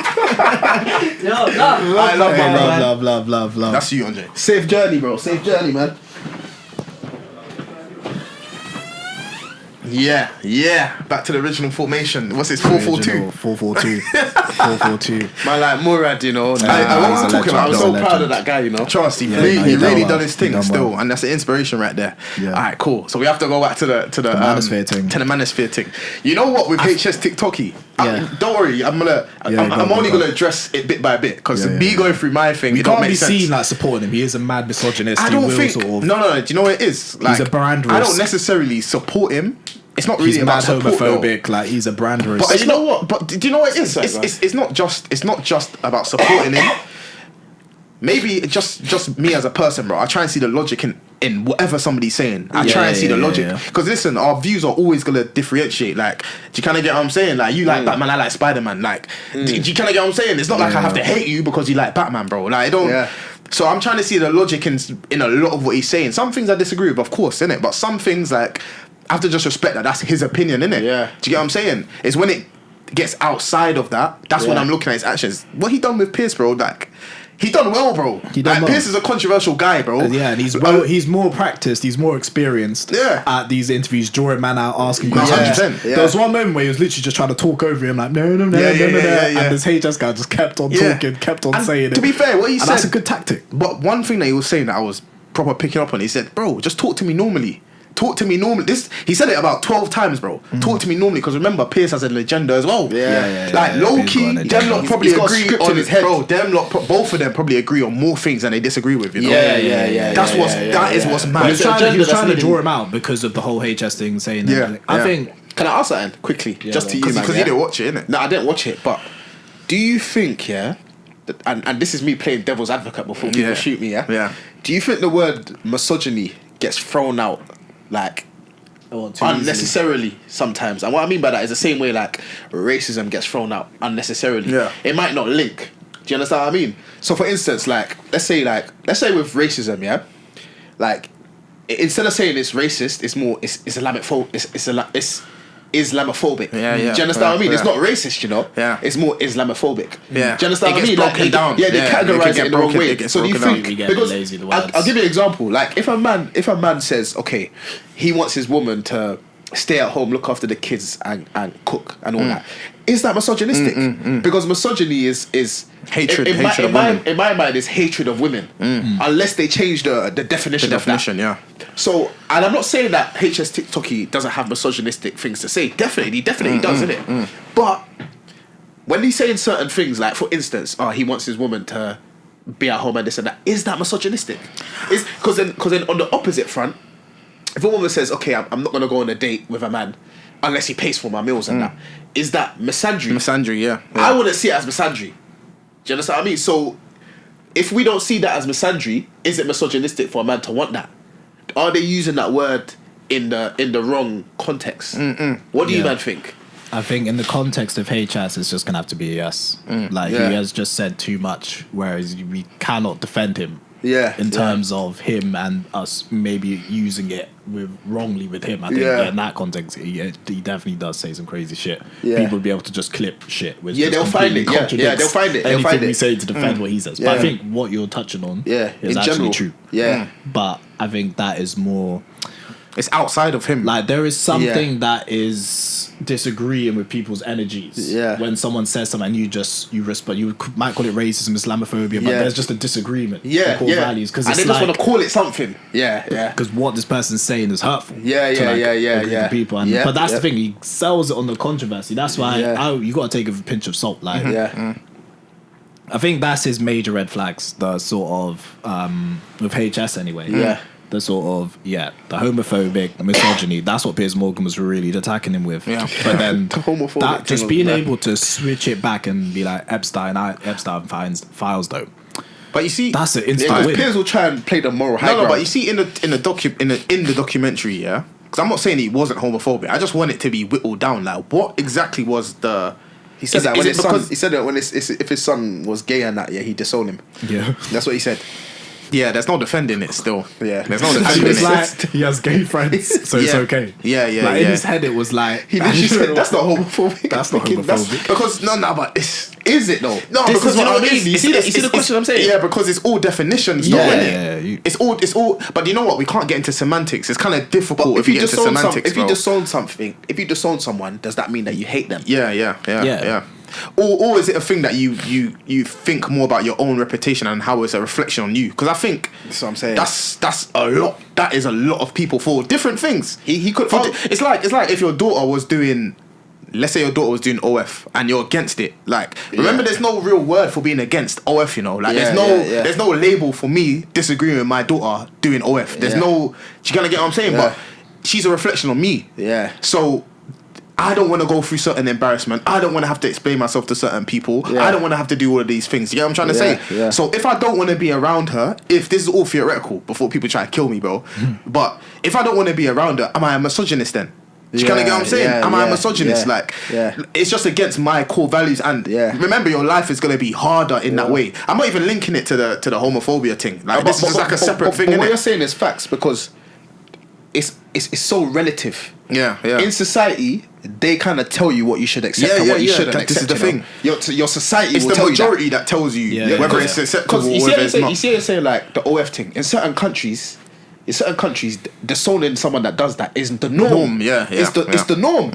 Yo, love. I love my man. Love. That's you, Andre. Safe journey, bro. Safe journey, man. Yeah. Back to the original formation. What's this? 4-4-2. 4-4-2. 4-4-2. Man, like Murrad, you know. Yeah, I he's was a talking legend. about. I was He's so a proud legend. of that guy, you know. Trust, he Yeah, really, no, he he really done done well. his thing He done still, well. and that's the inspiration right there. Yeah. All right, cool. So we have to go back to the Manosphere thing. To the Manosphere thing. You know what? With HS TikToky, Yeah. don't worry. I'm only gonna address it bit by bit because me going through my thing, We it don't can't make be sense. seen like supporting him. He is a mad misogynist. I He don't will think. sort of- No. Do you know what it is? Like, a brand I risk. don't necessarily support him. It's not really He's about mad support, homophobic. though. Like he's a brand risk. But you know what? But do you know what it is? It's not just about supporting him. Maybe just me as a person, bro. I try and see the logic in whatever somebody's saying. I try and see the logic. Because listen, our views are always gonna differentiate. Like, do you kind of get what I'm saying? Like, you like Batman, I like Spider-Man. Like, do you kind of get what I'm saying? It's not like I have to hate you because you like Batman, bro. Like, I don't. Yeah. So I'm trying to see the logic in a lot of what he's saying. Some things I disagree with, of course, innit? But some things, like, I have to just respect that that's his opinion, innit? Yeah. Do you get what I'm saying? It's when it gets outside of that, that's when I'm looking at his actions. What he done with Pierce, bro, like, he done well, bro. He done like, well. Pierce is a controversial guy, bro. Yeah, and he's more practiced, he's more experienced at these interviews, drawing man out, asking questions. 100%. There was one moment where he was literally just trying to talk over him, like, no. And this HS guy just kept on talking, kept on saying it. To be fair, what he and said... that's a good tactic. But one thing that he was saying that I was proper picking up on, he said, bro, just talk to me normally. Talk to me normally. He said it about 12 times, bro. Talk to me normally, because remember, Pierce has an agenda as well. Like, low key, them lot probably agree on his head. Bro, both of them probably agree on more things than they disagree with, you know? That is what's mad. He was trying to draw him out because of the whole HS thing, saying that. I think... Can I ask something quickly, just to you, man? Because you didn't watch it, innit? No, I didn't watch it. But do you think, that, and this is me playing devil's advocate before people shoot me, Yeah. Do you think the word misogyny gets thrown out like unnecessarily sometimes? And what I mean by that is the same way like racism gets thrown out unnecessarily. Yeah. It might not link. Do you understand what I mean? So for instance, like let's say with racism, like instead of saying it's racist, it's more it's Islamophobic. Yeah. Do you understand what I mean? It's not racist, you know. Yeah. It's more Islamophobic. Yeah. Do you understand what I It mean? gets broken down. They Yeah, categorize it it get in the wrong broken- way. it gets So do you broken think? down. We get Because lazy with the words. I'll give you an example. Like if a man says, okay, he wants his woman to stay at home, look after the kids, and cook and all that. Is that misogynistic? Because misogyny is Hatred in of women. in my mind, is hatred of women, unless they change the definition. Of that. So, and I'm not saying that HS TikToky doesn't have misogynistic things to say. Definitely does, innit? But when he's saying certain things, like for instance, he wants his woman to be at home and this and that, is that misogynistic? Is because then on the opposite front, if a woman says, okay, I'm not gonna go on a date with a man unless he pays for my meals and that, is that misandry? Misandry, yeah. I wouldn't see it as misandry. Do you understand what I mean? So, if we don't see that as misandry, is it misogynistic for a man to want that? Are they using that word in the wrong context? What do you man think? I think in the context of HS, it's just gonna have to be a yes. He has just said too much, whereas we cannot defend him. In terms of him and us maybe using it wrongly with him. I think in that context, he definitely does say some crazy shit. People will be able to just clip shit. Which They'll find it. Yeah, they'll find it. Anything we say to defend what he says. But I think what you're touching on is actually true. But I think that is more... It's outside of him. Like there is something that is disagreeing with people's energies. When someone says something and you respond, you might call it racism, Islamophobia, but there's just a disagreement. Core values, because and they just want to call it something. Because what this person's saying is hurtful. People, and but that's the thing. He sells it on the controversy. That's why you got to take it with a pinch of salt. Like, I think that's his major red flags. The sort of with HS anyway. The sort of the homophobic, the misogyny. That's what Piers Morgan was really attacking him with. But then that just being able to switch it back and be like Epstein files though. But you see, that's an instant win. Piers will try and play the moral high ground. But you see in the documentary, because I'm not saying he wasn't homophobic. I just want it to be whittled down. Like, what exactly was the? He said that when his son. He said that when if his son was gay and that, he'd disown him. Yeah, that's what he said. Yeah, there's no defending it still. Yeah. There's no defending it's it. like he has gay friends, so it's okay. Yeah. Like in his head, it was like he literally said that's not homophobic. That's not homophobic. Because but is it though? No, this because is what I mean. You see the question I'm saying? Yeah, because it's all definitions, though, isn't it? It's all. But you know what? We can't get into semantics. It's kind of difficult if you get into semantics. If you disown someone, does that mean that you hate them? Yeah. Or is it a thing that you think more about your own reputation and how it's a reflection on you? Because I think that's what I'm saying. That's a lot. That is a lot of people for different things. He could. It's like if your daughter was doing. Let's say your daughter was doing OF and you're against it. Like, remember, there's no real word for being against OF. You know, like there's no label for me disagreeing with my daughter doing OF. There's no. You gonna get what I'm saying? But she's a reflection on me. Yeah. So. I don't want to go through certain embarrassment. I don't want to have to explain myself to certain people. I don't want to have to do all of these things. You get what I'm trying to say? Yeah. So if I don't want to be around her, if this is all theoretical, before people try to kill me, bro. But if I don't want to be around her, am I a misogynist then? Do you kind of get what I'm saying? Am I a misogynist? Like, it's just against my core values. And remember, your life is going to be harder in that way. I'm not even linking it to the homophobia thing. Like, this is like a separate thing. But what you're saying is facts, because it's so relative. Yeah. In society, they kind of tell you what you should accept and what you shouldn't accept. This is the thing. Your society it's will the tell majority you that tells you whether it's acceptable or whether it's not. You see, saying like the OF thing in certain countries, disowning someone that does that isn't the norm. It's the norm.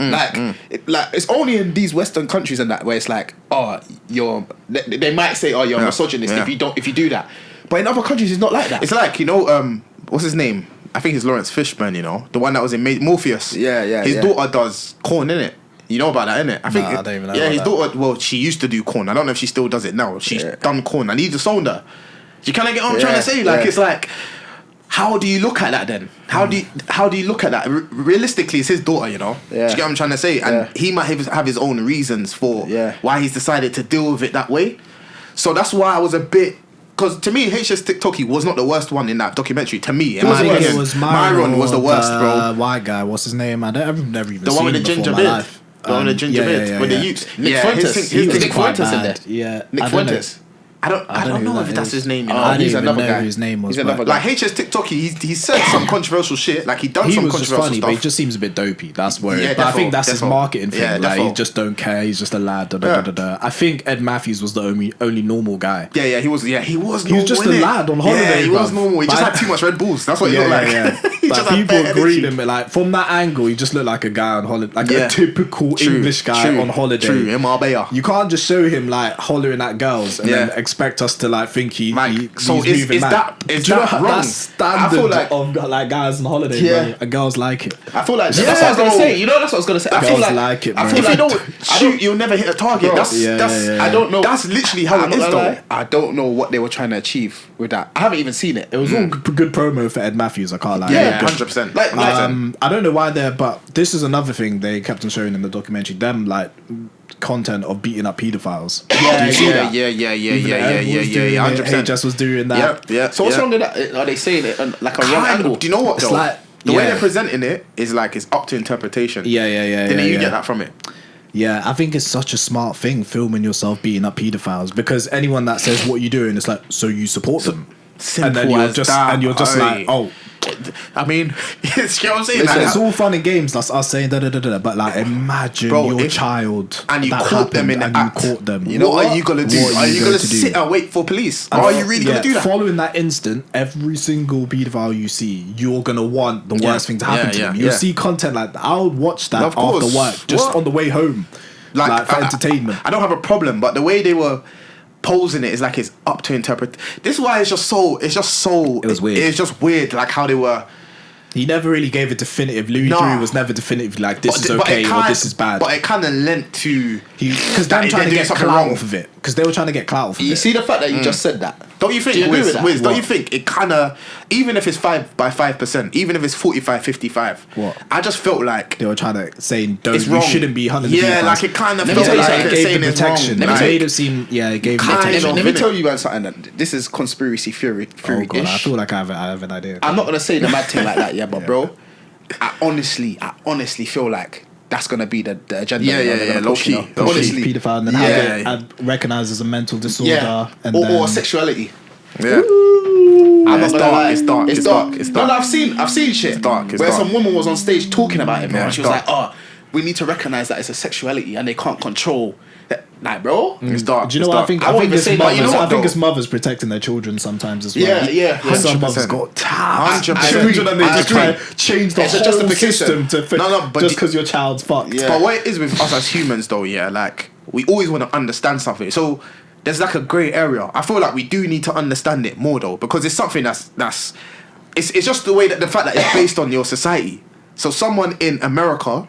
Like it's only in these Western countries and that where it's like, they might say, you're a misogynist if you do that. But in other countries, it's not like that. It's like, what's his name? I think it's Lawrence Fishburne, the one that was in Morpheus. His daughter does corn, innit? You know about that, innit? I think. I don't even know. Yeah, about his that. daughter. Well, she used to do corn. I don't know if she still does it now. She's done corn, and he disowned her. You kind of get what I'm trying to say? Like, it's like, how do you look at that then? How do you look at that? Realistically, it's his daughter, Do you get what I'm trying to say? And he might have his own reasons for why he's decided to deal with it that way. So that's why I was a bit. Because to me, HS TikToki was not the worst one in that documentary. To me, it was Myron was the worst, bro. White guy, what's his name? I've never even the one with the ginger beard. The one with the ginger beard. With the youths. Nick Fuentes. Nick Fuentes in there. Yeah. Nick Fuentes. I don't know if that's his name. I don't even know whose name was. Like HS TikToki, he said some controversial shit. Like he done some controversial funny, stuff. But he just seems a bit dopey. That's where. But I think that's his marketing thing. Yeah, like he just don't care. He's just a lad. I think Ed Matthews was the only normal guy. Yeah, he was. He was. He was just a lad on holiday. Yeah, he was normal. He just had too much Red Bulls. That's what he looked like. But people agreed him. Like from that angle, he just looked like a guy on holiday, like a typical English guy on holiday. True, in Marbella. You can't just show him like hollering at girls and then expect us to like think he's moving mad. Is that wrong? That's standard of like guys on holiday, bro. And girls like it. I feel like that's what I was gonna say. That's what I was gonna say. I feel like it, bro. I feel like you'll never hit a target. I don't know. That's literally how it is, though. I don't know what they were trying to achieve with that. I haven't even seen it. It was all good promo for Ed Matthews. I can't lie. Yeah, 100%. I don't know why but this is another thing they kept on showing in the documentary. Them like content of beating up pedophiles. Yeah, 100%. Just was doing that. Yeah. So what's wrong with that? Are they saying it like a wrong angle? Do you know what? It's like the way they're presenting it is like it's up to interpretation. Yeah. Didn't you get that from it? Yeah, I think it's such a smart thing filming yourself beating up pedophiles, because anyone that says what you're doing, it's like, so you support them, simple and then you're just like, oh. I mean, you know what I'm saying? It's all fun and games. That's us saying but like, imagine your child and you caught them in the act. You caught them. You know what are you gonna do? Are you gonna sit and wait for police? Or are you really gonna do that? Following that instant, every single pedophile you see, you're gonna want the worst thing to happen to them. You'll see content like that. I'll watch that after work, just on the way home, like for entertainment. I don't have a problem, but the way they were posing it is like it's up to interpret. This is why it was weird. It's just weird, like how they were. He never really gave a definitive. Louis III was never definitive. Like this is okay or this is bad. But it kind of lent to because they're trying to get clout off of it. Because they were trying to get clout off of it. You see the fact that you just said that. Don't you think? Wiz, don't you think it kind of, even if it's 5 by 5%, even if it's 45-55, what? I just felt like they were trying to say you shouldn't be 100. Yeah, like it kind of felt like it gave the protection. It made it seem it gave protection. Let me tell you guys something. This is conspiracy theory. Oh God, I feel like I have an idea. I'm not gonna say the bad thing like that, but bro, I honestly feel like that's gonna be the agenda. Yeah, low key. Honestly, paedophile, and then have it recognized as a mental disorder, and or sexuality. Yeah. It's dark. It's dark. No, I've seen shit. It's dark. Where some woman was on stage talking about it, bro. Yeah, and she was like, "Oh, we need to recognize that it's a sexuality, and they can't control that." Like, bro, It's dark. Do you know what I think? I won't even say that, you know what, I think though? it's mothers protecting their children sometimes as well. Yeah. Some mothers 100%. got 100%. children and they I just try agree. to change the It's a whole justification. system to fit, but just because your child's fucked. Yeah. But what it is with us as humans, though, like we always want to understand something. So there's like a grey area. I feel like we do need to understand it more, though, because it's something that's it's just the way that the fact that it's based on your society. So someone in America,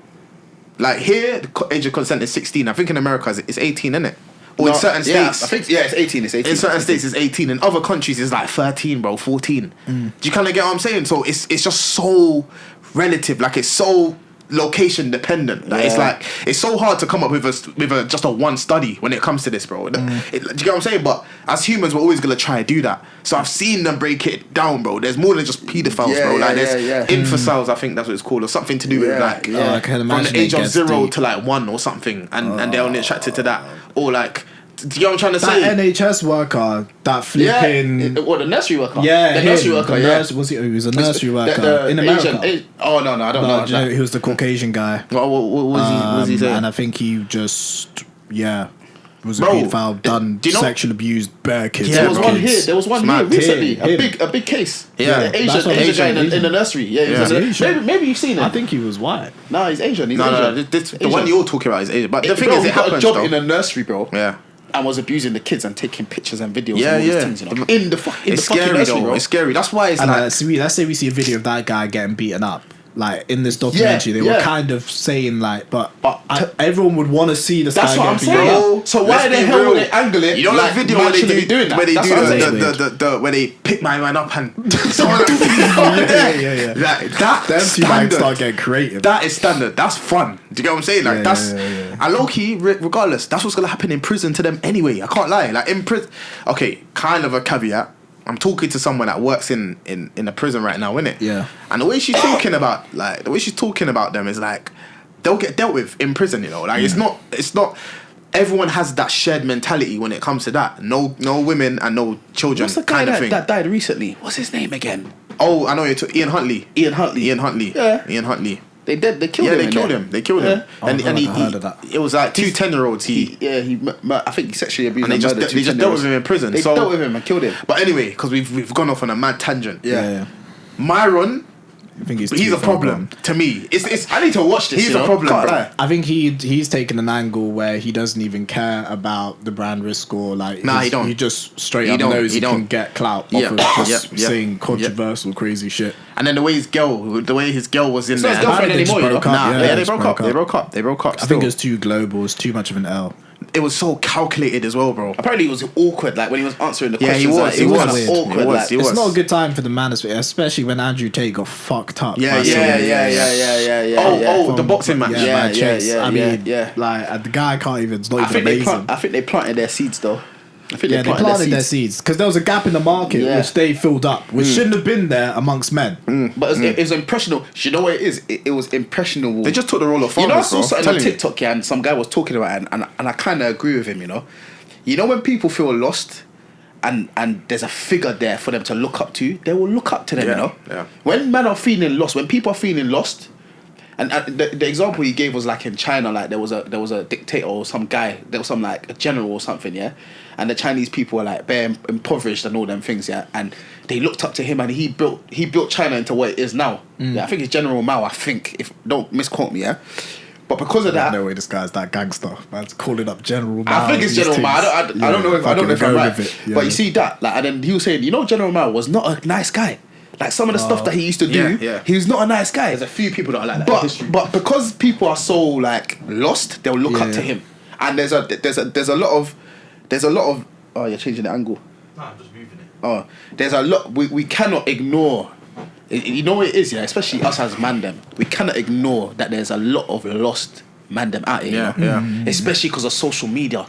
like here, the age of consent is 16. I think in America it's 18, isn't it? Or in certain states, I think it's 18. It's 18. in certain states it's 18. In other countries it's like 13, bro, 14. Do you kind of get what I'm saying? So it's just so relative. Like it's so location dependent. Like it's like it's so hard to come up with a just a one study when it comes to this, bro. Do you get what I'm saying? But as humans, we're always gonna try to do that. So I've seen them break it down, bro. There's more than just pedophiles, bro. Like there's infocels, I think that's what it's called, or something to do with like I can from imagine the age it of gets 0 deep. to like 1 or something, and they're only attracted to that, or like. Do you know what I'm trying to say? That NHS worker, that flipping Or the nursery worker. yeah, the nursery him, worker. the Yeah, nurse, he was a nursery worker the in America. Oh no, I don't No, know. do you know, he was the Caucasian guy. What was he saying? And I think he just was a Bro, pedophile, done do you know- sexual abuse, bare kids. Yeah, There was bro. one here. There was one here Mad. recently. Him. A big case. Yeah. The That's what Asian guy Asian. in the nursery. Yeah, he's Yeah. Asian. maybe you've seen him. I think he was white. No, he's Asian. He's No, Asian. the one you're talking about is Asian. But the thing Bro, is, he it got a happens, job though. in a nursery, bro. Yeah. And was abusing the kids and taking pictures and videos Yeah, and all yeah. these things, you know. In the fucking It's scary, nursery, though. bro. It's scary. That's why it's And like... let's say we see a video of that guy getting beaten up. Like in this documentary, they were kind of saying like, but everyone would want to see this That's guy what I'm get beaten saying. up. So why the hell would they angle it? You know like that video man where they shouldn't do be doing that? where they That's do what I'm saying. the where they pick my man up and Yeah. Like, that Them two might standard. start getting creative. That is standard. That's fun. Do you get what I'm saying? Like that's and low key, regardless, that's what's gonna happen in prison to them anyway. I can't lie. Like in prison, okay, kind of a caveat. I'm talking to someone that works in a prison right now, innit? Yeah. And the way she's talking about them is like they'll get dealt with in prison. You know, like it's not. Everyone has that shared mentality when it comes to that. No women and no children. What's the guy kind of thing. that died recently? What's his name again? Oh, I know you're Ian Huntley. Ian Huntley. Yeah. Ian Huntley. They killed him. Yeah, they killed him. They killed him. Oh, And I feel like he, I heard of that. it was like two 10-year-olds. I think he sexually abused And they just murdered two dealt with him in prison. They So- dealt with him and killed him. But anyway, because we've gone off on a mad tangent. Yeah. Myron, I think he's he's too a far problem gone. to me. It's I need to watch this. He's you a know? problem, Can't bro. lie. I think he's taken an angle where he doesn't even care about the brand risk or like. Nah, he don't. He just straight He up don't. knows He he can don't. get clout Yeah. off of just Yeah. saying controversial, crazy shit. And then the way his girl was in It's not there. his girlfriend They just anymore, you know? broke up, Nah, yeah, they they just broke up. They broke up. I think it was too global. It's too much of an L. it was so calculated as well, bro. Apparently, it was awkward. Like when he was answering the Yeah, he questions, was. like, He it was kind of weird. awkward. He was. like- He It's was. not a good time for the Manosphere, especially when Andrew Tate got fucked up. Yeah, by yeah, someone. Oh, the boxing match. Yeah, Chase. yeah, I mean, yeah. like the guy can't even. It's not I even think amazing. I think they planted their seeds though. I think Yeah, they planted their seeds because there was a gap in the market Yeah. which they filled up, which shouldn't have been there amongst men. But it was impressionable. You know what it is? It was impressionable. They just took the role of You know, I fathers, saw bro. something on Telling you. TikTok, yeah, and some guy was talking about it, and I kind of agree with him. You know when people feel lost, and there's a figure there for them to look up to, they will look up to them. Yeah, You know, yeah. when men are feeling lost, when people are feeling lost. And the example he gave was like in China, like there was a dictator or some guy, there was some like a general or something, yeah, and the Chinese people were like bare impoverished and all them things, yeah, and they looked up to him and he built China into what it is now. Yeah, I think it's General Mao. I think, if don't misquote me, yeah, but because of that, No way, this guy's that gangster. Man's calling up General Mao. I think it's these General Mao. things. I don't know if I'm go right, with it. Yeah. but you see that, like, and then he was saying, General Mao was not a nice guy. Like some of the stuff that he used to do, yeah. he was not a nice guy. There's a few people that are like that in history. But because people are so like lost, they'll look up to him. And there's a lot of oh, you're changing the angle. No, I'm just moving it. Oh, there's a lot we cannot ignore. You know what it is, yeah, especially us as mandem. We cannot ignore that there's a lot of lost mandem out here. Yeah, you know? yeah. Especially because of social media.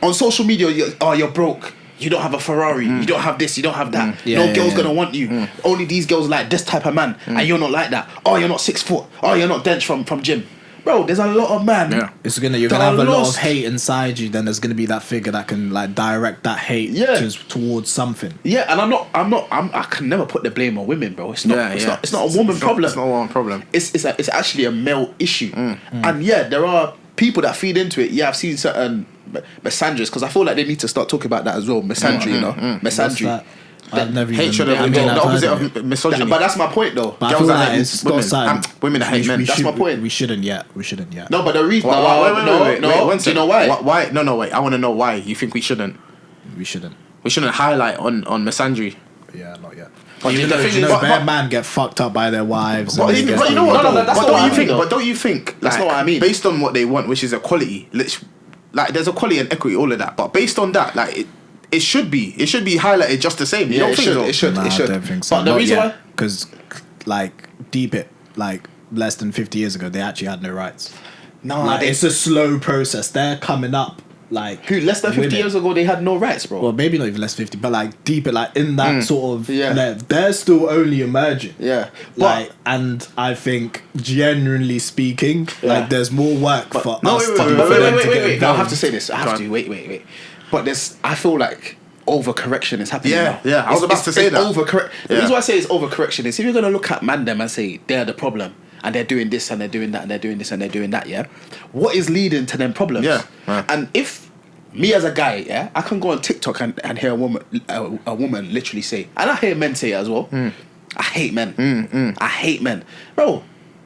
On social media, you're broke. you don't have a Ferrari, you don't have this, you don't have that. No girl's gonna want you. Only these girls like this type of man, and you're not like that. Oh, you're not 6 foot. Oh, you're not dense from gym. Bro, there's a lot of man. Yeah. You're gonna have a lot of hate inside you. Then there's gonna be that figure that can like direct that hate towards something. Yeah, and I can never put the blame on women, bro. It's not. It's not a woman problem. It's not a woman problem. It's actually a male issue. And yeah, there are people that feed into it. Yeah, I've seen certain misandries because I feel like they need to start talking about that as well. Misandry, you know, misandry. I've never hatred even, the opposite of misogyny. But that's my point, though. But I feel like it's women that hate men. That's my point. We shouldn't yet. No, but the reason. Wait, do you know why? Why? No, wait. I want to know why you think we shouldn't. We shouldn't. We shouldn't highlight on misandry. Yeah, not yet. But bad men get fucked up by their wives. But you know what? That's not what I mean. But don't you think? That's not what I mean. Based on what they want, which is equality, like there's equality and equity, all of that. But based on that, like it should be highlighted just the same. You don't think so? It should. I don't think so. But the reason why, because like deep it, like less than 50 years ago, they actually had no rights. No, like, it's a slow process. They're coming up. Like less than 50 years ago they had no rights, bro. Well, maybe not even less 50, but like deep it, like in that sort of they're still only emerging. Yeah, like, and I think genuinely speaking, like there's more work for us. Wait. No, I have to say this. I have to wait. But I feel like overcorrection is happening now. Yeah, I was about to say that. The reason why I say it's overcorrection is if you're gonna look at man them and say they're the problem and they're doing this and they're doing that and they're doing this and they're doing that, what is leading to them problems? And if me as a guy, I can go on TikTok and hear a woman literally say, and I hear men say it as well, I hate men. I hate men. Bro,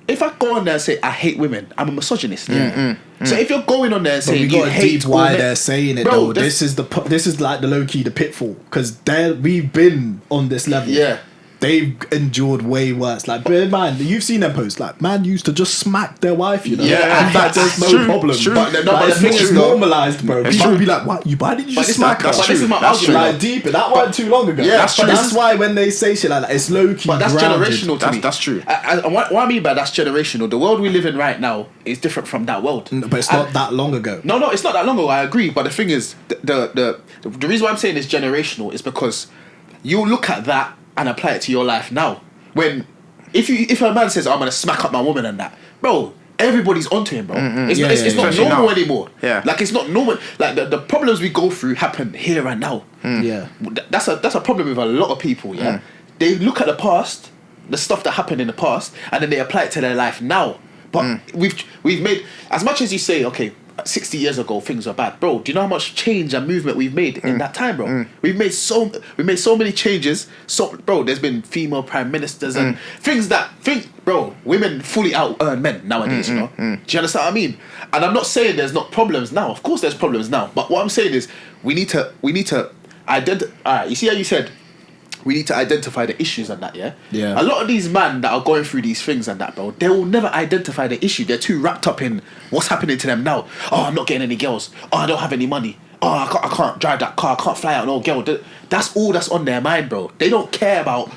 if I go on there and say I hate women, I'm a misogynist. So if you're going on there and saying you hate why they're saying it, bro, though, this is like the low key, the pitfall, because we've been on this level. Yeah. They've endured way worse. Like, bear in mind, you've seen them posts. Like, man used to just smack their wife, you know. Yeah, in fact, there's no problem. But the thing is normalized, bro. People will be like, "What? Why did you just smack her?" This is my argument. Like, deep. That wasn't too long ago. Yeah, that's true. That's why when they say shit like that, it's low key. But that's grounded. generational to me. That's true. What I mean by that's generational. The world we live in right now is different from that world. But it's not that long ago. No, it's not that long ago. I agree. But the thing is, the reason why I'm saying it's generational is because you look at that and apply it to your life now. When if a man says, "I'm gonna smack up my woman," and that, bro, everybody's onto him, bro. It's not normal anymore. Yeah. Like it's not normal. Like the problems we go through happen here and now. Yeah. That's a problem with a lot of people. Yeah. They look at the past, the stuff that happened in the past, and then they apply it to their life now. But we've made, as much as you say, okay, 60 years ago things were bad, bro. Do you know how much change and movement we've made in that time, bro? We've made so many changes. So, bro, there's been female prime ministers and things bro, women fully out earn men nowadays. You know, do you understand what I mean? And I'm not saying there's not problems now. Of course, there's problems now. But what I'm saying is we need to identify. All right, you see how you said we need to identify the issues and that, yeah? Yeah. A lot of these men that are going through these things and that, bro, they will never identify the issue. They're too wrapped up in what's happening to them now. Oh, I'm not getting any girls. Oh, I don't have any money. Oh, I can't drive that car. I can't fly out no girl. That's all that's on their mind, bro. They don't care about,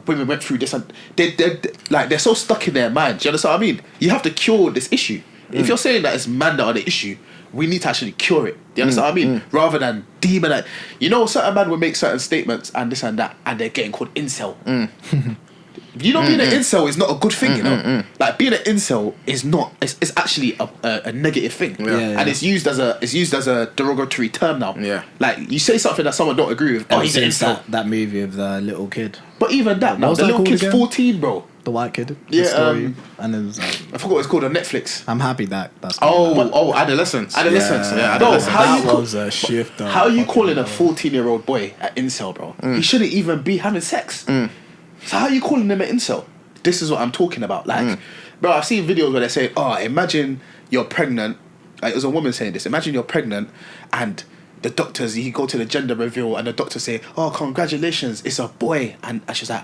women went through this. And they're so stuck in their mind. Do you understand what I mean? You have to cure this issue. If you're saying that it's man that are the issue, we need to actually cure it. Do you understand what I mean? Rather than demonize. You know, certain man will make certain statements and this and that, and they're getting called incel. You know, being an incel is not a good thing, you know? Like, being an incel is not, it's actually a negative thing. And it's used as a derogatory term now. Yeah. Like, you say something that someone don't agree with, he's an incel. That movie of the little kid. But even that, now, the little kid's 14, bro. The white kid. Yeah, story. And it was I forgot what it's called on Netflix. I'm happy that's Adolescence. Yeah, Bro, how that was a shift. How are you calling a 14-year-old boy an incel, bro? He shouldn't even be having sex. So how are you calling him an incel? This is what I'm talking about. Like, bro, I've seen videos where they say, imagine you're pregnant. Like, it was a woman saying this. Imagine you're pregnant and the doctors, you go to the gender reveal and the doctors say, "Oh, congratulations, it's a boy." And she's like,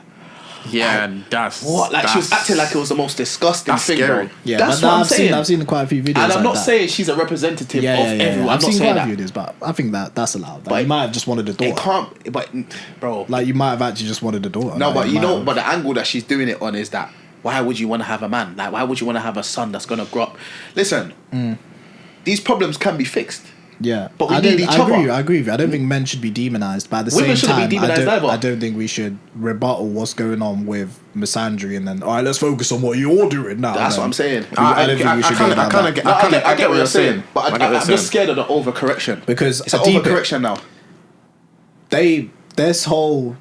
yeah, that's what? Like, she was acting like it was the most disgusting thing, scary. bro. Yeah, that's what I'm saying. I've seen quite a few videos. And I'm not that. saying she's a representative of everyone. I've I'm seen not quite a saying few videos, but I think that's allowed. Like, But you might have just wanted a daughter. It can't, but bro. Like, you might have actually just wanted a daughter. No, like, but you know, but the angle that she's doing it on is that why would you want to have a man? Like, why would you want to have a son that's gonna grow up? Listen, these problems can be fixed. Yeah, but we need each other. I agree with you. I don't think men should be demonized, but at the Women same time, shouldn't be demonized either. I don't think we should rebuttal what's going on with misandry and then, all right, let's focus on what you're doing now. That's what I'm saying. I don't think we should go down that. I get what you're saying, but I'm just scared of the overcorrection. Because it's an overcorrection now. This whole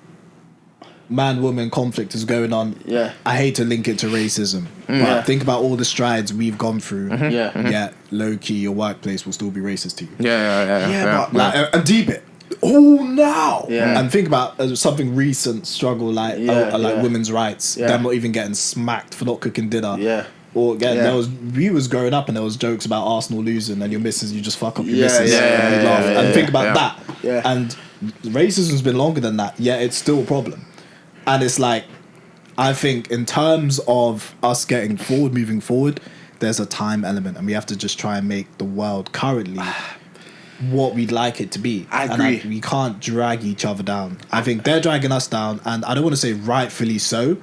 man-woman conflict is going on. Yeah. I hate to link it to racism, but think about all the strides we've gone through. Yeah, low-key, your workplace will still be racist to you. Yeah. But like, and deep it. Oh, now. Yeah. And think about something recent struggle like women's rights. Them not even getting smacked for not cooking dinner. Yeah. Or again, we was growing up and there was jokes about Arsenal losing and your missus, you just fuck up your missus. And you laugh. And think about that. Yeah. And racism's been longer than that, yet it's still a problem. And it's like, I think in terms of us getting forward, moving forward, there's a time element and we have to just try and make the world currently what we'd like it to be. I agree. And we can't drag each other down. I think they're dragging us down, and I don't want to say rightfully so,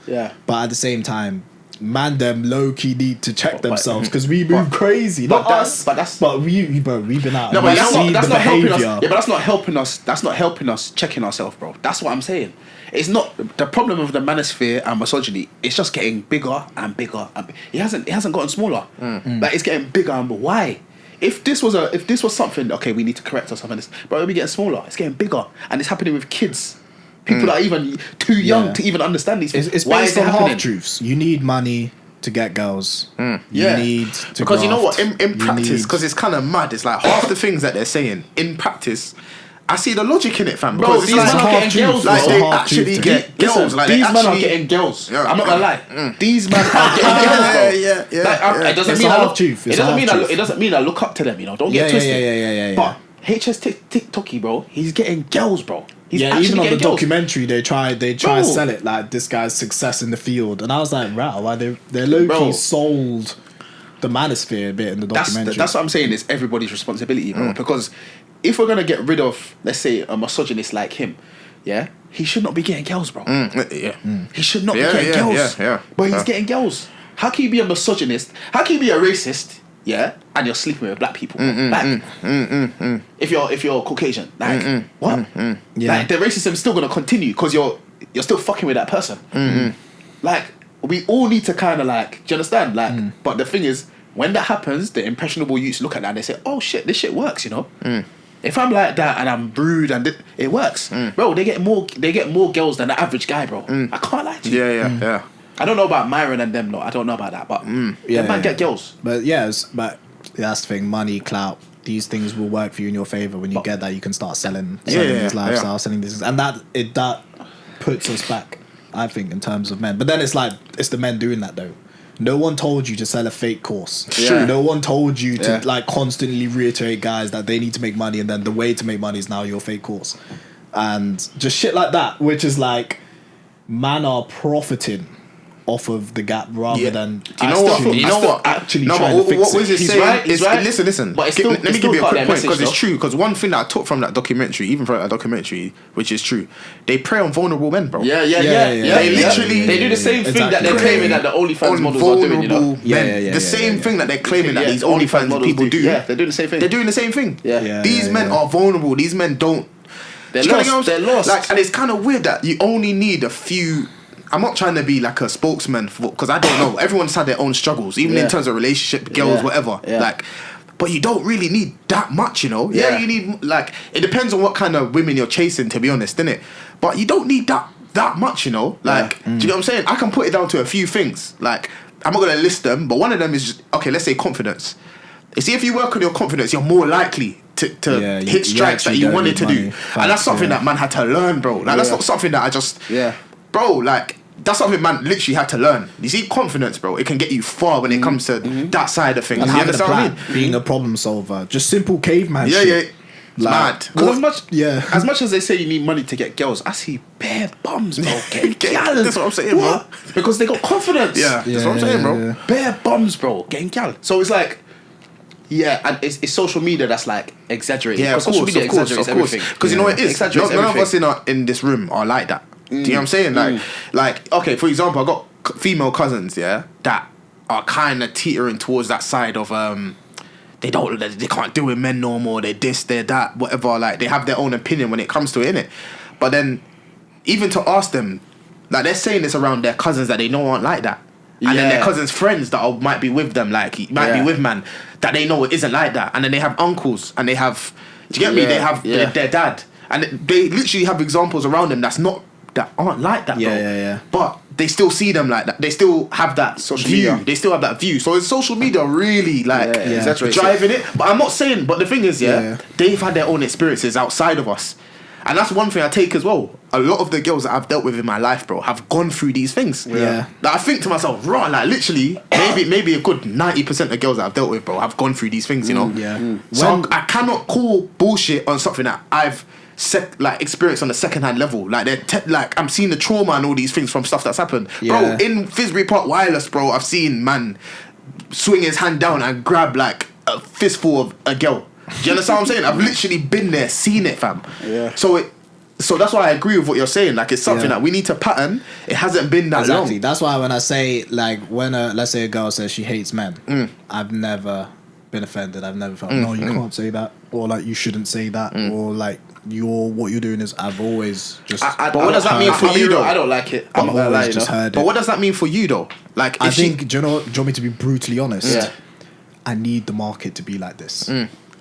but at the same time, man, them low key need to check themselves because we move crazy. Not us, but we've been out. No, but that's not helping us. Yeah, but that's not helping us. That's not helping us checking ourselves, bro. That's what I'm saying. It's not the problem of the manosphere and misogyny. It's just getting bigger and bigger. It hasn't gotten smaller. Like it's getting bigger. And why? If this was something, okay, we need to correct ourselves on this, but it'll be getting smaller. It's getting bigger, and it's happening with kids. People that are even too young to even understand these things. It's why based is it on happening? half truths. You need money to get girls. You need to because you know what, graft. in practice, because it's kind of mad. It's like half the things that they're saying in practice. I see the logic in it, fam. Bro, Because these men are getting girls, like bro. they actually get girls. Like these men are actually getting girls. Yeah. I'm not gonna lie. These men are getting girls, bro. Yeah. It doesn't It's mean a I half look. truth. It doesn't mean I look up to them. You know, don't get twisted. Yeah. But HS TikToky, bro, he's getting girls, bro. He's Even actually on the getting girls. documentary, they try Bro. sell it like this guy's success in the field, and I was like, wow, like they're low key sold the manosphere a bit in the documentary. That's what I'm saying. It's everybody's responsibility, bro. Because if we're gonna get rid of, let's say, a misogynist like him, he should not be getting girls, bro. He should not be getting girls. But he's getting girls. How can you be a misogynist? How can you be a racist? And you're sleeping with black people. If you're Caucasian, like what? Like the racism is still gonna continue because you're still fucking with that person. Like we all need to kind of like, do you understand? Like, but the thing is, when that happens, the impressionable youths look at that and they say, "Oh shit, this shit works," you know. If I'm like that and I'm rude and it works, bro. They get more girls than the average guy, bro. I can't lie to you. Yeah. I don't know about Myron and them, though. I don't know about that, but they might get girls. But but that's the thing. Money, clout, these things will work for you in your favor. When you get that, you can start selling these lifestyles, selling these, and that puts us back, I think, in terms of men. But then it's like it's the men doing that though. No one told you to sell a fake course. Yeah. No one told you to like constantly reiterate guys that they need to make money, and then the way to make money is now your fake course, and just shit like that, which is like man are profiting off of the gap rather than actually trying to fix what it. was it He's saying? right, he's right. Listen. But it's still- let it's me still give you a part quick of their point because message, it's true. Because one thing that I took from that documentary, even from that documentary, which is true, they prey on vulnerable men, bro. Yeah. They literally they do the same thing that they're Exactly. claiming that the OnlyFans on models are doing. You know, vulnerable men. The same thing that they're claiming that these OnlyFans models people do. Yeah, they're doing the same thing. They're doing the same thing. Yeah. These men are vulnerable. These men don't. They're Do you know lost. what I'm They're lost. Like, and it's kind of weird that you only need a few. I'm not trying to be like a spokesman for, because I don't know. Everyone's had their own struggles, even in terms of relationship, girls, whatever. Yeah. Like, but you don't really need that much, you know. Yeah, you need like it depends on what kind of women you're chasing, to be honest, innit? But you don't need that much, you know. Like, do you know what I'm saying? I can put it down to a few things. Like, I'm not gonna list them, but one of them is just, okay. Let's say confidence. You see, if you work on your confidence, you're more likely to hit strikes that you wanted to do, and that's something that man had to learn, bro. Like, that's not something that I just, bro, like. That's something man literally had to learn. You see, confidence, bro, it can get you far when it comes to that side of things. And You having a understand what I plan, mean? being a problem solver, just simple caveman Yeah, shit. yeah. Like, Mad. Because as much as they say you need money to get girls, I see bare bums, bro. Getting gal. That's what I'm saying, bro. Because they got confidence. Yeah, that's what I'm saying, bro. Bare bums, bro. Getting gal. So it's like, and it's social media that's like exaggerating. Yeah, of social course, media of course, exaggerates of course. everything. Because you know what it is? Exaggerates None of everything. us in this room are like that. Do you know what I'm saying? Like, okay, for example, I got female cousins, that are kind of teetering towards that side of they can't deal with men no more. They this, they that, whatever. Like they have their own opinion when it comes to it, innit? But then, even to ask them, like they're saying this around their cousins that they know aren't like that. And then their cousins' friends that might be with them, like he might be with man, that they know it isn't like that. And then they have uncles and they have, do you get me? They have their dad, and they literally have examples around them that aren't like that. But they still see them like that. They still have that social view. Media. They still have that view. So is social media really like driving it? But I'm not saying. But the thing is, they've had their own experiences outside of us. And that's one thing I take as well. A lot of the girls that I've dealt with in my life, bro, have gone through these things. Yeah. Like I think to myself, raw, like literally, maybe a good 90% of girls that I've dealt with, bro, have gone through these things, you know? So I cannot call bullshit on something that I've experienced on a second-hand level. Like I'm seeing the trauma and all these things from stuff that's happened. Bro, in Finsbury Park Wireless, bro, I've seen man swing his hand down and grab like a fistful of a girl. Do you understand what I'm saying? I've literally been there, seen it, fam. Yeah. So that's why I agree with what you're saying. Like it's something that we need to pattern. It hasn't been that long. That's why when I say like when let's say a girl says she hates men, I've never been offended. I've never felt no, you can't say that, or like you shouldn't say that, or like what you're doing is. I've always just. But what does that mean for you though? I don't like it. I've always just heard it. But what does that mean for you though? Like I think do you want me to be brutally honest? Yeah. I need the market to be like this.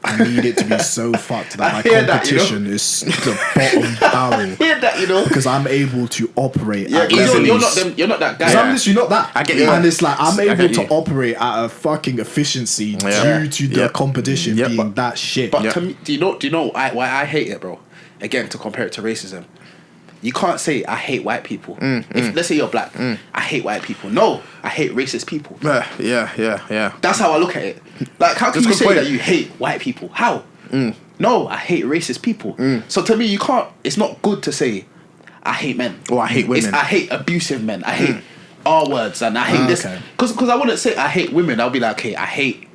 I need it to be so fucked that my competition is the bottom barrel. I hear that, you know, because I'm able to operate. Yeah, you're not that guy. I'm literally not that. I get you. And it's like I'm able to operate at a fucking efficiency due to the competition being that shit. But to me, do you know why I hate it, bro? Again, to compare it to racism. You can't say I hate white people. If let's say you're black, I hate white people. No, I hate racist people. Yeah. That's how I look at it. Like, how can you say that you hate white people? How? No, I hate racist people. So to me, you can't. It's not good to say I hate men or I hate women. I hate abusive men. I hate R words and I hate this. Because I wouldn't say I hate women. I'll be like, okay, I hate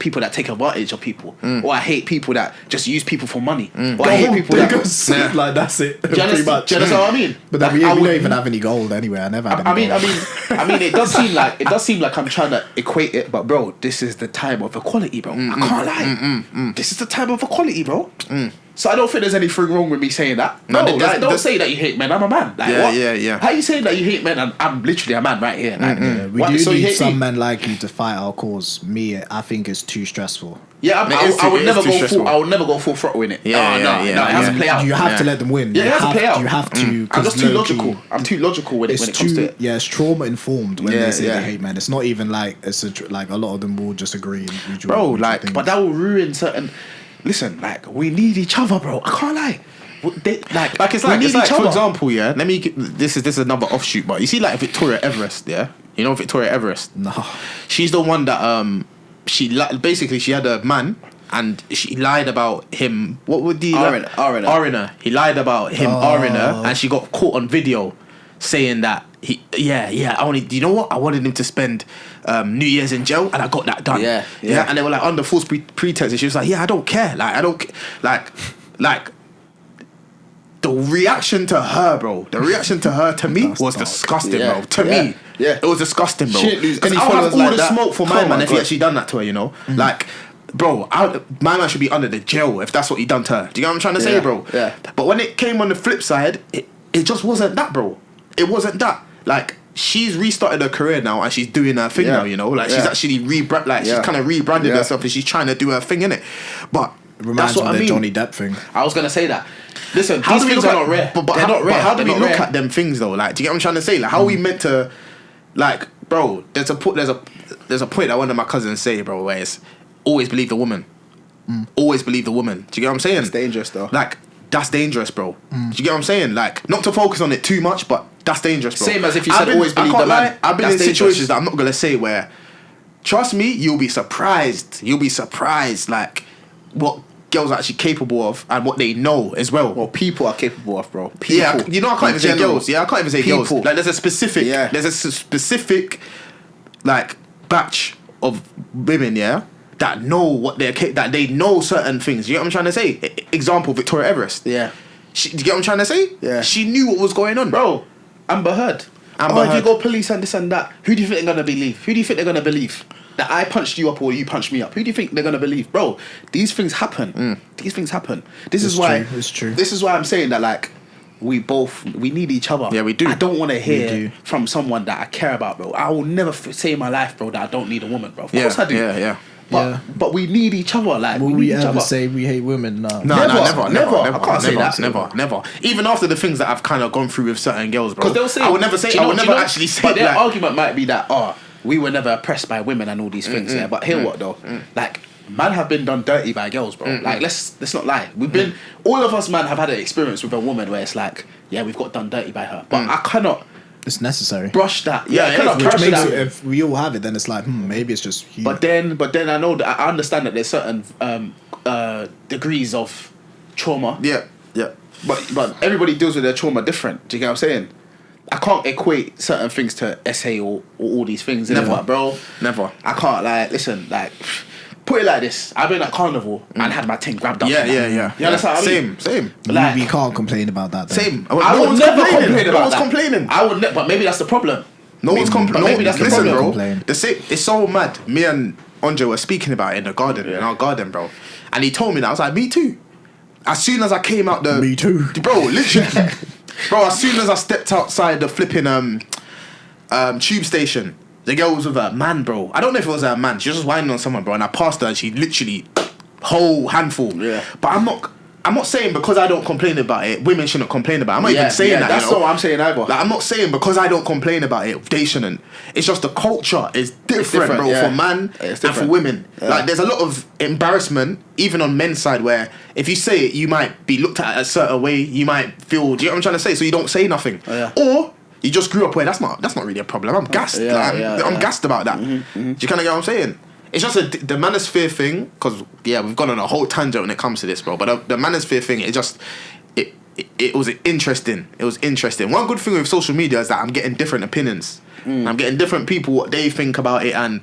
people that take advantage of people, or I hate people that just use people for money, or I hate people that like that's it. Do you understand what I mean? But then we don't even have any gold anyway. I never had any gold. I mean, it does seem like I'm trying to equate it, but bro, this is the time of equality, bro. I can't lie. This is the time of equality, bro. So I don't think there's anything wrong with me saying that. No, don't say that you hate men. I'm a man. Like, what? Yeah. How you saying that you hate men? And I'm literally a man right here. Like, we do need some men like you to fight our cause. Me, I think it's too stressful. Yeah, I would never go full throttle in it. No, it has to play out. You have to let them win. Yeah, it has to play out. You have to. I'm just too logical. I'm too logical when it comes to it. Yeah, it's trauma informed when they say they hate men. It's not even like like a lot of them will just agree. Bro, like, but that will ruin certain. Listen, like, we need each other, bro. I can't lie. It's like for example, this is another offshoot, but you see, like Victoria Everest, you know Victoria Everest. No, she's the one that she had a man and she lied about him. What would the Arina? He lied about him, Arina, and she got caught on video saying that he you know what? I wanted him to spend New Year's in jail, and I got that done. Yeah. And they were like under false pretense, and she was like, I don't care. Like I don't like. The reaction to her, bro. The reaction to her to me was disgusting, bro. To me, it was disgusting, bro. Because I'll have all the smoke for my man if he actually done that to her, you know. Like, bro, my man should be under the jail if that's what he done to her. Do you know what I'm trying to say, bro? Yeah. But when it came on the flip side, it just wasn't that, bro. It wasn't that. Like, she's restarted her career now and she's doing her thing now, you know. Like, she's actually she's kind of rebranded herself and she's trying to do her thing, innit? But it reminds me of the Johnny Depp thing. I was gonna say that. Listen, these things are not rare. But they're not rare. How do we look at them things though? Like, do you get what I'm trying to say? Like, how are we meant to, like, bro? There's a point that one of my cousins say, bro, where it's always believe the woman. Always believe the woman. Do you get what I'm saying? It's dangerous though. Like, that's dangerous, bro. Do you get what I'm saying? Like, not to focus on it too much, but that's dangerous, bro. Same as if you said always believe the man. I've been in situations that I'm not gonna say where, trust me, you'll be surprised. Like, what girls are actually capable of and what they know as well. What people are capable of, bro. People. Yeah, you know, I can't even say girls. Yeah, I can't even say girls. Like, there's a specific like batch of women, that know what that they know certain things. You get what I'm trying to say? Example, Victoria Everest. Yeah. Do you get what I'm trying to say? Yeah. She knew what was going on, bro. Amber Heard. If you go police and this and that, who do you think they're gonna believe? that I punched you up or you punched me up, who do you think they're gonna believe, bro? These things happen. These things happen. This is why it's true. This is why I'm saying that, like, we need each other. Yeah, we do. I don't want to hear from someone that I care about, bro. I will never say in my life, bro, that I don't need a woman, bro. Of course I do. Yeah. But we need each other. Like, Will we we need each ever other. say we hate women? No. Never. I can't say that. Never. Even after the things that I've kind of gone through with certain girls, bro. Because they'll say, I would never say. I would never actually say. But their like, argument might be that, we were never oppressed by women and all these things. Yeah, but hear what though? Like, man have been done dirty by girls, bro. Like, let's not lie. We've been, all of us, man, have had an experience with a woman where it's like, yeah, we've got done dirty by her. But I cannot It's necessary. brush that. Yeah, cannot Which brush makes that. it, if we all have it, then it's like, maybe it's just you. But then I know that I understand that there's certain degrees of trauma. Yeah. But everybody deals with their trauma different. Do you get what I'm saying? I can't equate certain things to SA or all these things. Never. But bro. Never. I can't, like, listen, like, put it like this. I've been at carnival and had my thing grabbed up. Yeah. You understand what I mean? Same. Like, we can't complain about that. Then. Same. I would never complain about No one's that. complaining. I would but maybe that's the problem. No one's complaining. maybe that's the Listen, problem. bro. Complain. The same. It's so mad. Me and Andre were speaking about it in the garden, in our garden, bro. And he told me that. I was like, me too. As soon as I came out the... Me too. Bro, literally. Bro, as soon as I stepped outside the flipping tube station, the girl was with a man, bro. I don't know if it was a man. She was just whining on someone, bro. And I passed her and she literally... whole handful. Yeah. But I'm not saying because I don't complain about it, women shouldn't complain about it. I'm not even saying that. That's you know? not what I'm saying either. Like, I'm not saying because I don't complain about it, they shouldn't. It's just the culture is different, bro, yeah. for man It's and for different. women. Yeah. Like, there's a lot of embarrassment, even on men's side, where if you say it, you might be looked at a certain way. You might feel. Do you know what I'm trying to say? So you don't say nothing, or you just grew up where that's not really a problem. I'm gassed. I'm gassed about that. Do you kind of get what I'm saying? It's just the Manosphere thing, because we've gone on a whole tangent when it comes to this, bro. But the Manosphere thing, it was interesting. It was interesting. One good thing with social media is that I'm getting different opinions. I'm getting different people what they think about it, and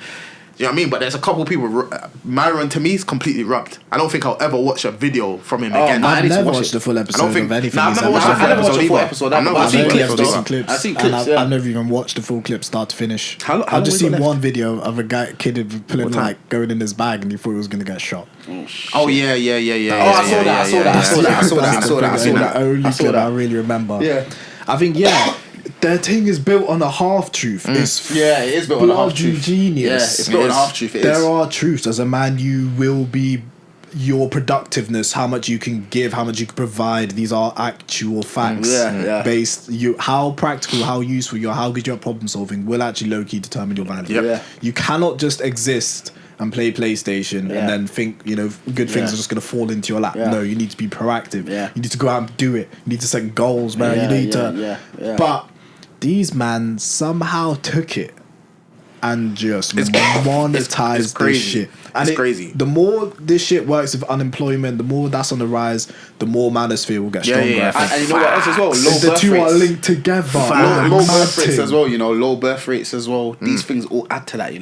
you know what I mean. But there's a couple people. Myron to me is completely rubbed. I don't think I'll ever watch a video from him again. I've need to never watch watched it. the full episode I don't think. of anything. Nah, I've he's never ever watched the done. full I never watched a full episode episode, either. but I've I've seen never watched clips, the though. episode either. I've seen And clips. I've never even watched the full clip start to finish. How long I've just we seen got left? one video of a kid pulling What time? like going in his bag and he thought he was gonna get shot. Oh yeah. I saw that. The only clip I really remember. Yeah. I think their thing is built on a half truth. It's Yeah, it is built on a half truth. genius. Yeah, it's built on a half truth. There are truths. As a man, you will be your productiveness, how much you can give, how much you can provide. These are actual facts. Based how practical, how useful you are, how good you are at problem solving will actually low key determine your value. Yep. Yeah. You cannot just exist and play PlayStation and then think good things are just gonna fall into your lap. No, you need to be proactive. You need to go out and do it. You need to set goals, man. You need to. But these man somehow took it and just monetized this shit. And It's crazy. The more this shit works with unemployment, the more that's on the rise, the more Manosphere will get stronger. yeah. I think. And you know what else as well? Low the birth two are rates. linked together. Low birth rates Mad as well, low birth rates as well. These things all add to that,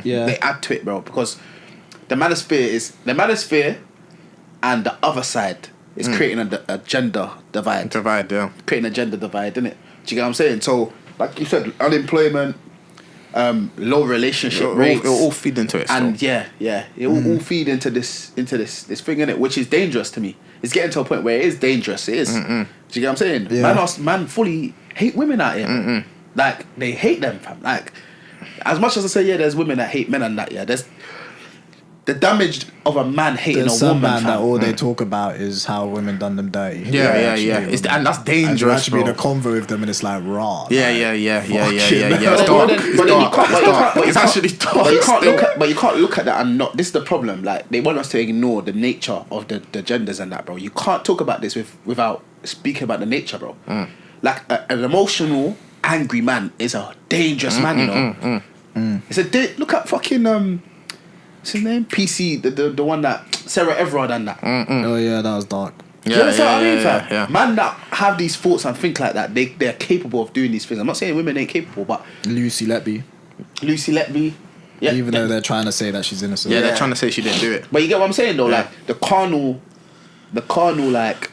Yeah. They add to it, bro, because the Manosphere and the other side is creating a gender divide. Creating a gender divide, isn't it? Do you get what I'm saying? So, like you said, unemployment, low relationship rates. It'll all feed into it. And still. it will all feed into this thing, innit? Which is dangerous to me. It's getting to a point where it is dangerous. It is. Do you get what I'm saying? Yeah. Man fully hate women out here. Like, they hate them, fam. Like, as much as I say, there's women that hate men and that, there's the damage of a man hating There's a some woman, man fam. that all they talk about is how women done them dirty. Yeah. And that's dangerous, actually be in bro. a convo with them and it's like raw. Yeah. It's But dark. It's actually dark. But you can't look at that and not. This is the problem. Like, they want us to ignore the nature of the genders and that, bro. You can't talk about this without speaking about the nature, bro. Like, an emotional, angry man is a dangerous man. It's look at fucking what's his name? PC, the one that Sarah Everard and that. Oh yeah, that was dark. You understand what I mean, fam? Yeah. Man that have these thoughts and think like that, they're capable of doing these things. I'm not saying women ain't capable, but Lucy Letby. Even Though they're trying to say that she's innocent. Yeah, they're trying to say she didn't do it. But you get what I'm saying though, like the carnal like,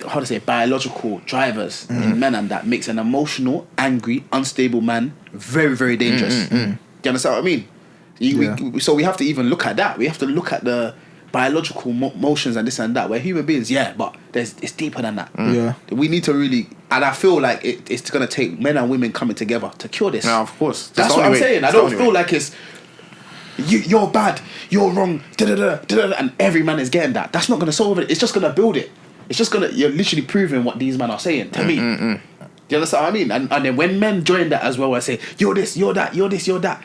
how to say, biological drivers in men and that makes an emotional, angry, unstable man very, very dangerous. Do you understand what I mean? So we have to even look at that. We have to look at the biological motions and this and that. We're human beings, but it's deeper than that. We need to really, and I feel like it's going to take men and women coming together to cure this. Yeah, of course. That's what I'm saying. I don't feel like it's you're bad, you're wrong, and every man is getting that. That's not going to solve it. It's just going to build it. It's just going to, you're literally proving what these men are saying to me. Do you understand what I mean? And then when men join that as well, I say, you're this, you're that, you're this, you're that.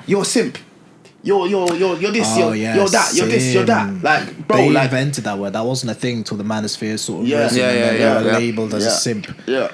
You're simp. You're this, you're that, you're this, you're that. Like, bro, they like, invented that word. That wasn't a thing till the Manosphere sort of. They were labeled as a simp. Yeah.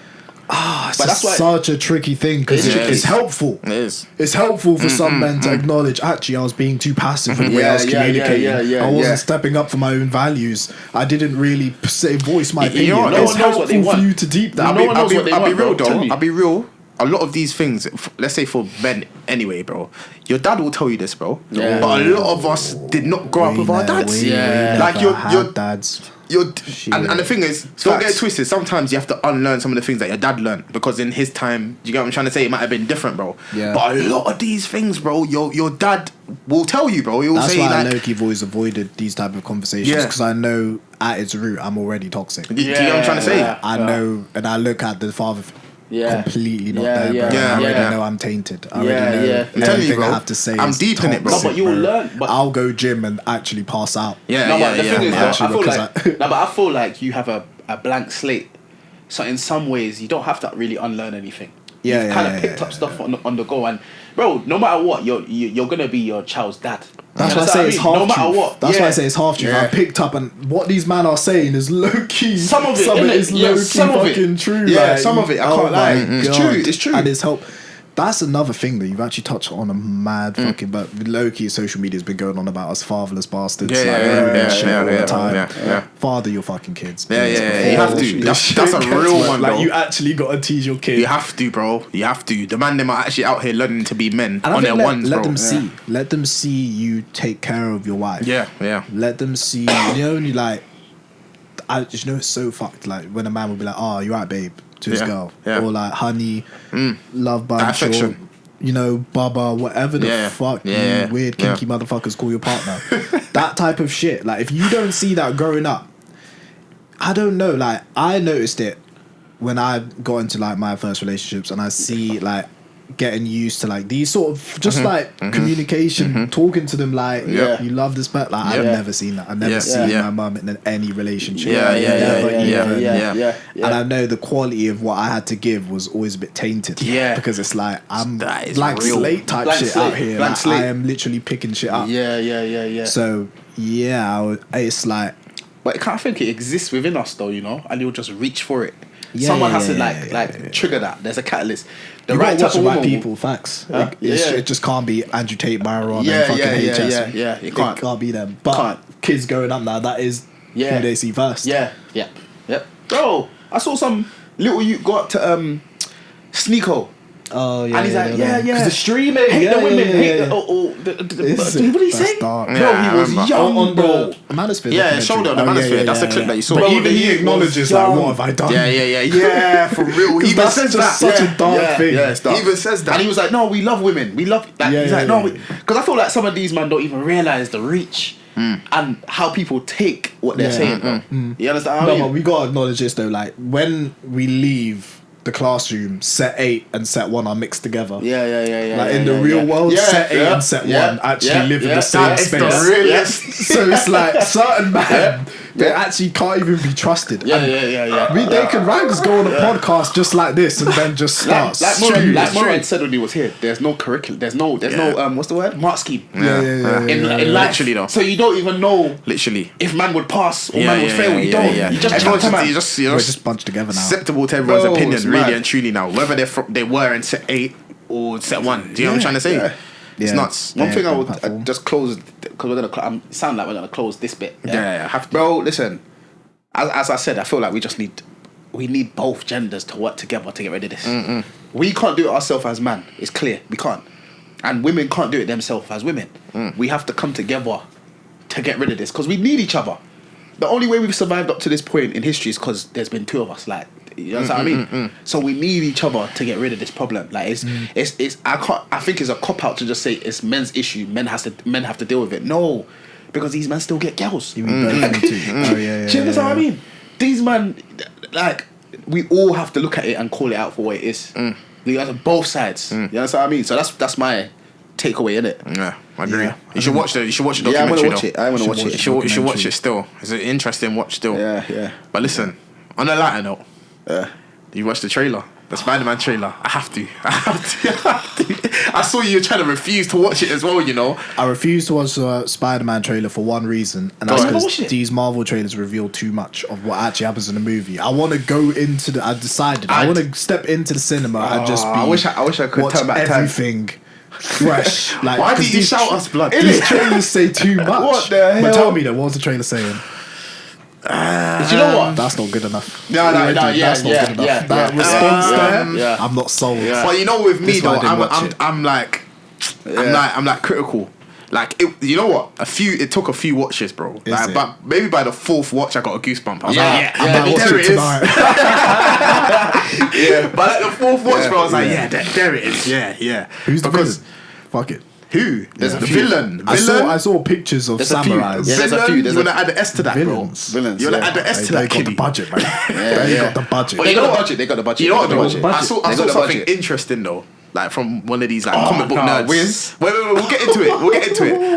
But that's such a tricky thing because it's helpful. It is. It's helpful for some men to acknowledge, actually, I was being too passive in the way I was communicating. I wasn't stepping up for my own values. I didn't really voice my opinion. It's helpful for you to deep that. I'll be real. A lot of these things, let's say for men anyway, bro, your dad will tell you this, bro. But a lot of us did not grow up with our dads. Like your dads. And the thing is, don't get it twisted. Sometimes you have to unlearn some of the things that your dad learned because in his time, you get what I'm trying to say, it might have been different, bro. But a lot of these things, bro, your dad will tell you, bro. He'll say, why Loki always avoided these type of conversations because I know at its root I'm already toxic. Do you get what I'm trying to say? I know, and I look at the father. Completely not there, bro. I already know I'm tainted. I already know everything I have to say. I'm deep in it, bro. No, but you will learn. But I'll go gym and actually pass out. But the thing is, I feel like you have a blank slate. So in some ways, you don't have to really unlearn anything. You've kind of picked up stuff on the go, and bro, no matter what, you're gonna be your child's dad. That's why I say it's half truth. No matter what. That's why I say it's half truth. Yeah. I picked up, and what these men are saying is low key. Some of it is low key fucking true. Yeah, like, some of it. I can't lie. It's true. It's true. And it's help. That's another thing that you've actually touched on a mad fucking. But low key, social media's been going on about us fatherless bastards. All the time. Father your fucking kids. Yeah. You have to. That's a real one. Like you actually got to tease your kid. You have to, bro. You have to. The man them are actually out here learning to be men on their ones, bro. Let them see. Let them see you take care of your wife. Yeah. Let them see. Only like, I just know it's so fucked. Like when a man will be like, "Oh, you're right, babe," to his girl, or like, "Honey, love bunch," or Baba, whatever the fuck you weird kinky motherfuckers call your partner. That type of shit. Like if you don't see that growing up, I don't know. Like I noticed it when I got into like my first relationships, and I see like getting used to like these sort of just like communication, talking to them like you love this pet. Like I've never seen that. I've never seen my mum in any relationship. And I know the quality of what I had to give was always a bit tainted. Because it's like I'm blank slate type shit out here. Like, I am literally picking shit up. So it's like, but I can't think it exists within us though, and you'll just reach for it. Someone has to like trigger that. There's a catalyst. The right type of right people. Facts. It just can't be Andrew Tate, Byron, and fucking HS. It can't be them. But kids growing up now, that is who they see first. Yep. Bro, I saw some little youth go up to Sneeko. Oh yeah, and he's like, because the streaming, hate the women, hate the what did he say? Dark. Bro, he was young, bro. Manosphere, showed on the Manosphere. That's the clip that you saw. But even he acknowledges like, what have I done? Yeah, for real. He even says that. Such a dark thing. He even says that, and he was like, "No, we love women. We love." He's like, "No," because I feel like some of these men don't even realize the reach and how people take what they're saying. You understand? No, but we gotta acknowledge this though. Like when we leave the classroom, set 8 and set 1 are mixed together. Like in the real world, set 8 and set 1 actually live in the same space. So it's like certain men, they actually can't even be trusted. They could ranks go on a podcast just like this and then just start. Like Murrad said when he was here, there's no curriculum. There's no what's the word? Mark scheme. In life, literally though. So you don't even know if man would pass or man would fail. You don't. You just we're just bunched together now. Acceptable to everyone's opinion. Really and truly now, whether they were in set 8 or set 1. Do you know what I'm trying to say? It's nuts. One thing I would just close because we're gonna sound like we're gonna close this bit. Bro, listen. As I said, I feel like we need both genders to work together to get rid of this. We can't do it ourselves as man. It's clear we can't, and women can't do it themselves as women. We have to come together to get rid of this because we need each other. The only way we've survived up to this point in history is because there's been two of us. Like You know what I mean? So we need each other to get rid of this problem. Like it's I think it's a cop out to just say it's men's issue. Men have to deal with it. No, because these men still get girls. You mean both too? Oh yeah. Do you understand what I mean? These men, like, we all have to look at it and call it out for what it is. You guys on both sides. You understand what I mean? So that's my takeaway in it. Yeah, I agree. Yeah. You should watch the documentary. Yeah, I'm gonna watch it. I want to watch it. You should watch it still. It's an interesting watch still. Yeah. But listen, on a lighter note, you watched the trailer, the Spider-Man trailer. I have to. I saw you trying to refuse to watch it as well. You know, I refuse to watch the Spider-Man trailer for one reason, and that's because these Marvel trailers reveal too much of what actually happens in the movie. I want to go into I decided I want to step into the cinema and just be. I wish I could turn back everything. Fresh. Like, why did you shout us blood? These trailers say too much. What the hell? But tell me though, what was the trailer saying? Do you know what? That's not good enough. No, that's not good enough. That response there, I'm not sold. Yeah. But you know, with me though, I'm like critical. Like you know what? It took a few watches, bro. Like, but maybe by the fourth watch, I got a goosebump. I was like, there it is. Yeah, but like the fourth watch, bro, I was like, there it is. Yeah. Who's the villain? Fuck it. Who? There's a villain. I saw pictures of samurais. Yeah, there's a few. You want to add the S to that, villains. bro? You want to add the S to that, They got the budget, man. They got the budget. They got the budget. You know what, though? I saw something budget. interesting though. Like from one of these like comic book nerds. Wait, we'll get into it.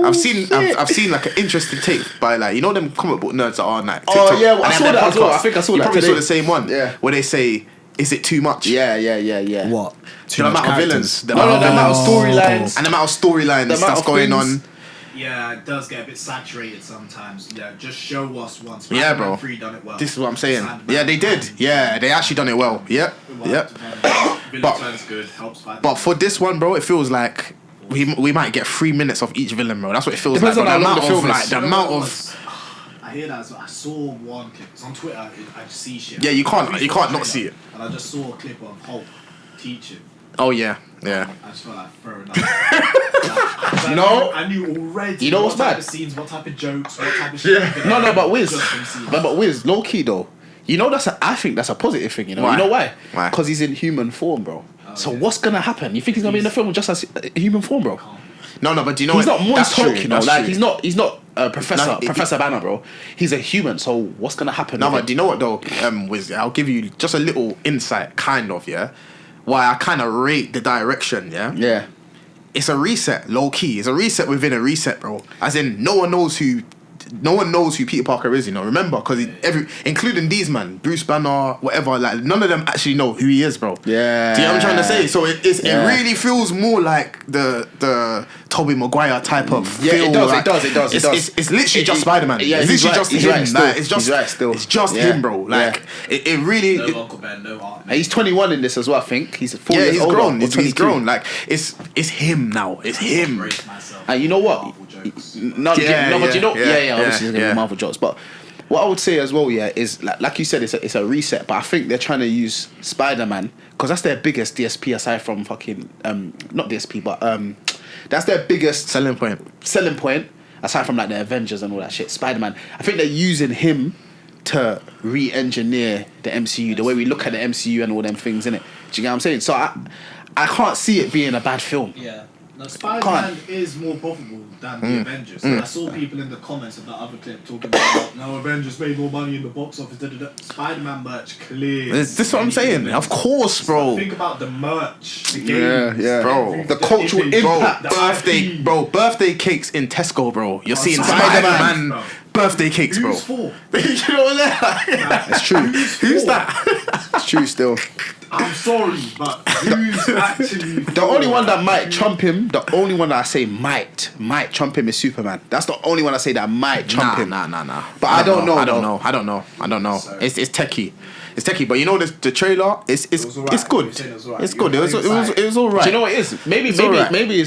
I've seen like an interesting take by like, you know them comic book nerds that are on like TikTok. Oh yeah, well, I saw that as well. I think I saw you that. You probably today. saw the same one. Yeah. Where they say, is it too much? Yeah. What? The amount of villains. The amount of storylines. And the amount of storylines that's going on. Yeah, it does get a bit saturated sometimes. Yeah, just show us once. Yeah, bro. 3 done it well. This is what I'm saying. Yeah, they did. Yeah, they actually done it well. Yep. Villain good, helps fight. But for this one, bro, it feels like we might get 3 minutes of each villain, bro. That's what it feels Depends like. on The how long amount the film of is. like the amount of. I hear that. I saw one clip. It's on Twitter. I just see shit. Yeah, you can't not see it. And I just saw a clip of Hulk teaching. Oh yeah. I just felt like throwing up. I knew already. You know what's what type bad? of scenes, what type of jokes, what type of shit. No, but Wiz, low key though. You know I think that's a positive thing. You know, Why? You know why? Why? Because he's in human form, bro. So what's gonna happen? You think he's gonna be in the film just as human form, bro? No, but do you know he's what? not Monster Hulk, you know. Like true. he's not Professor Banner, bro. He's a human. So what's gonna happen? No, but do you know what though? Wiz, I'll give you just a little insight, kind of, yeah. Why I kind of rate the direction, yeah. Yeah. It's a reset, low key. It's a reset within a reset, bro. As in, no one knows who Peter Parker is, you know. Remember, because including these man, Bruce Banner, whatever, like none of them actually know who he is, bro. Yeah. Do you know what I'm trying to say? So it really feels more like the Tobey Maguire type of feel. It does. Like, it does. It's literally just Spider-Man. Yeah, it's literally just him. Like, it's just It's just him, bro. Like it really. No Uncle Ben, no Aunt. And he's 21 in this as well. I think he's 4 years he's older. grown. He's 22. grown. Like it's him now. It's him. And you know what? But you know, obviously there's gonna be Marvel jokes. But what I would say as well, is like you said, it's a reset. But I think they're trying to use Spider-Man because that's their biggest DSP aside from fucking not DSP, but that's their biggest selling point aside from like the Avengers and all that shit. Spider-Man. I think they're using him to re-engineer the MCU, the way we look at the MCU and all them things, innit? Do you get what I'm saying? So I can't see it being a bad film. Yeah. No, Spider-Man is more profitable than the Avengers. I saw people in the comments of that other clip talking about no Avengers made more money in the box office. Spider-Man merch clear. This is what I'm saying. Of course, bro. Think about the merch, the games, bro. The cultural impact, birthday cakes in Tesco, bro. You're seeing Spider-Man birthday cakes, bro. Who's for? You know what that? It's true. Who's that? It's true still. I'm sorry, but who's actually The only one that might trump him, the only one that I say might trump him is Superman. That's the only one I say that might trump him. Nah. But I don't know. I don't know. It's techie. It's techie, but you know the trailer. It's good. It's good. It was alright. Do you know what it is? Maybe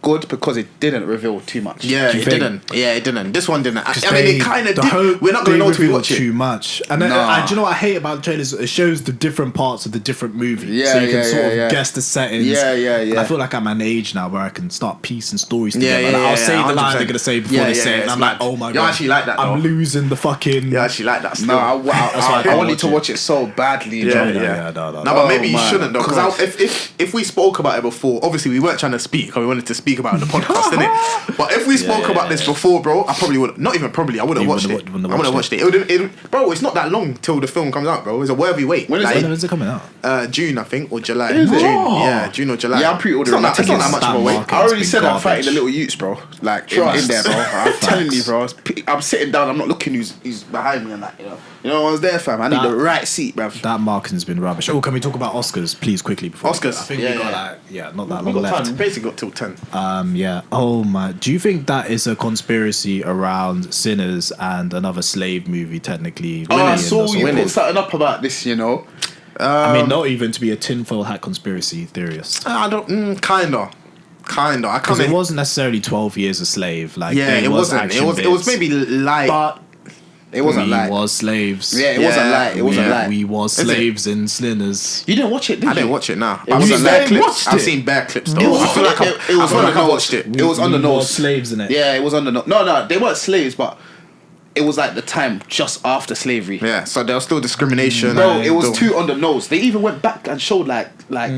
good because it didn't reveal too much. Yeah, it didn't. Yeah, it didn't. This one didn't. I mean, it kind of did. We're not going to know until we watch it. Too much. And do you know what I hate about the trailers? It shows the different parts of the different movies. Yeah, so you can sort of guess the settings. Yeah. I feel like I'm at an age now where I can start piecing stories together. Yeah, I'll say the line they're going to say before they say it. And I'm like, oh my God. You actually like that, I'm losing the fucking... You actually like that still. No, I want you to watch it so badly. Yeah. No, but maybe you shouldn't though. Because if we spoke about it before, obviously we weren't trying to speak because we wanted to speak about it on the podcast, innit? But if we spoke about this before, bro, I probably would. Not even probably. I would have watched it. I would have watched it. Bro, it's not that long till the film comes out, bro. It's a worthy wait. When is it coming out? June, I think, or July. Is it? June or July. Yeah, I'm pre-ordering. It's not that much of a wait. I already said I'm fighting the little youths, bro. Like in there, bro. I'm telling you, bro. I'm sitting down. I'm not looking who's behind me and that. You know what's there, fam. I need the right seat, bro. That marketing's been rubbish. Oh, can we talk about Oscars, please, quickly? Before Oscars. I think we got not that long got left. Time. Basically got till 10. Yeah. Oh my. Do you think that is a conspiracy around Sinners and another slave movie? Technically. I saw you put something up about this. I mean, not even to be a tinfoil hat conspiracy theorist. I don't. Kinda. Because it wasn't necessarily 12 years a slave. Like, it wasn't. It was maybe light. But it wasn't light. We was slaves. Yeah, it wasn't light. It wasn't light. We was slaves in Sinners. You didn't watch it, did you? I didn't watch it, nah. I've seen bare clips. I've seen bare clips, though. I feel like I watched it. It was on the nose. Was slaves in it. Yeah, it was on the nose. No, they weren't slaves, but it was like the time just after slavery. Yeah, so there was still discrimination. Bro, it was too on the nose. They even went back and showed like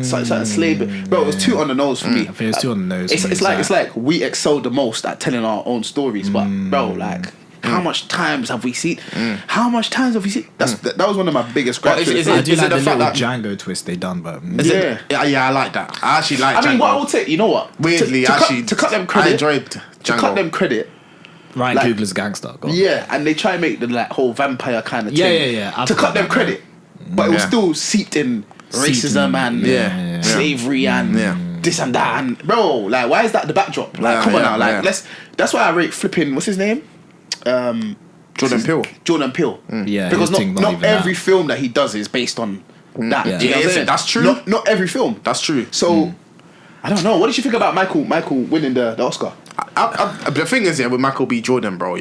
certain slave. Bro, it was too on the nose for me. I think it was too on the nose. It's like we excel the most at telling our own stories, but bro, like. How much times have we seen? How much times have we seen? That was one of my biggest gripes. I do like the little Django twist they done, but yeah, I like that. I actually like. I mean, what I would say, you know what? Weirdly, to cut them credit, I enjoyed Django. To cut them credit. Ryan Coogler's a gangster. Yeah, and they try and make the whole vampire kind of thing. Yeah. To cut them credit, but it was still seeped in racism and slavery and this and that. And bro, like, why is that the backdrop? Like, come on now, like, let's. That's why I rate flipping. What's his name? Jordan Peele. Yeah, because not every film that he does is based on that. Yeah, you know what I'm saying? That's true. Not every film. That's true. So I don't know. What did you think about Michael winning the Oscar? The thing is, with Michael B. Jordan, bro,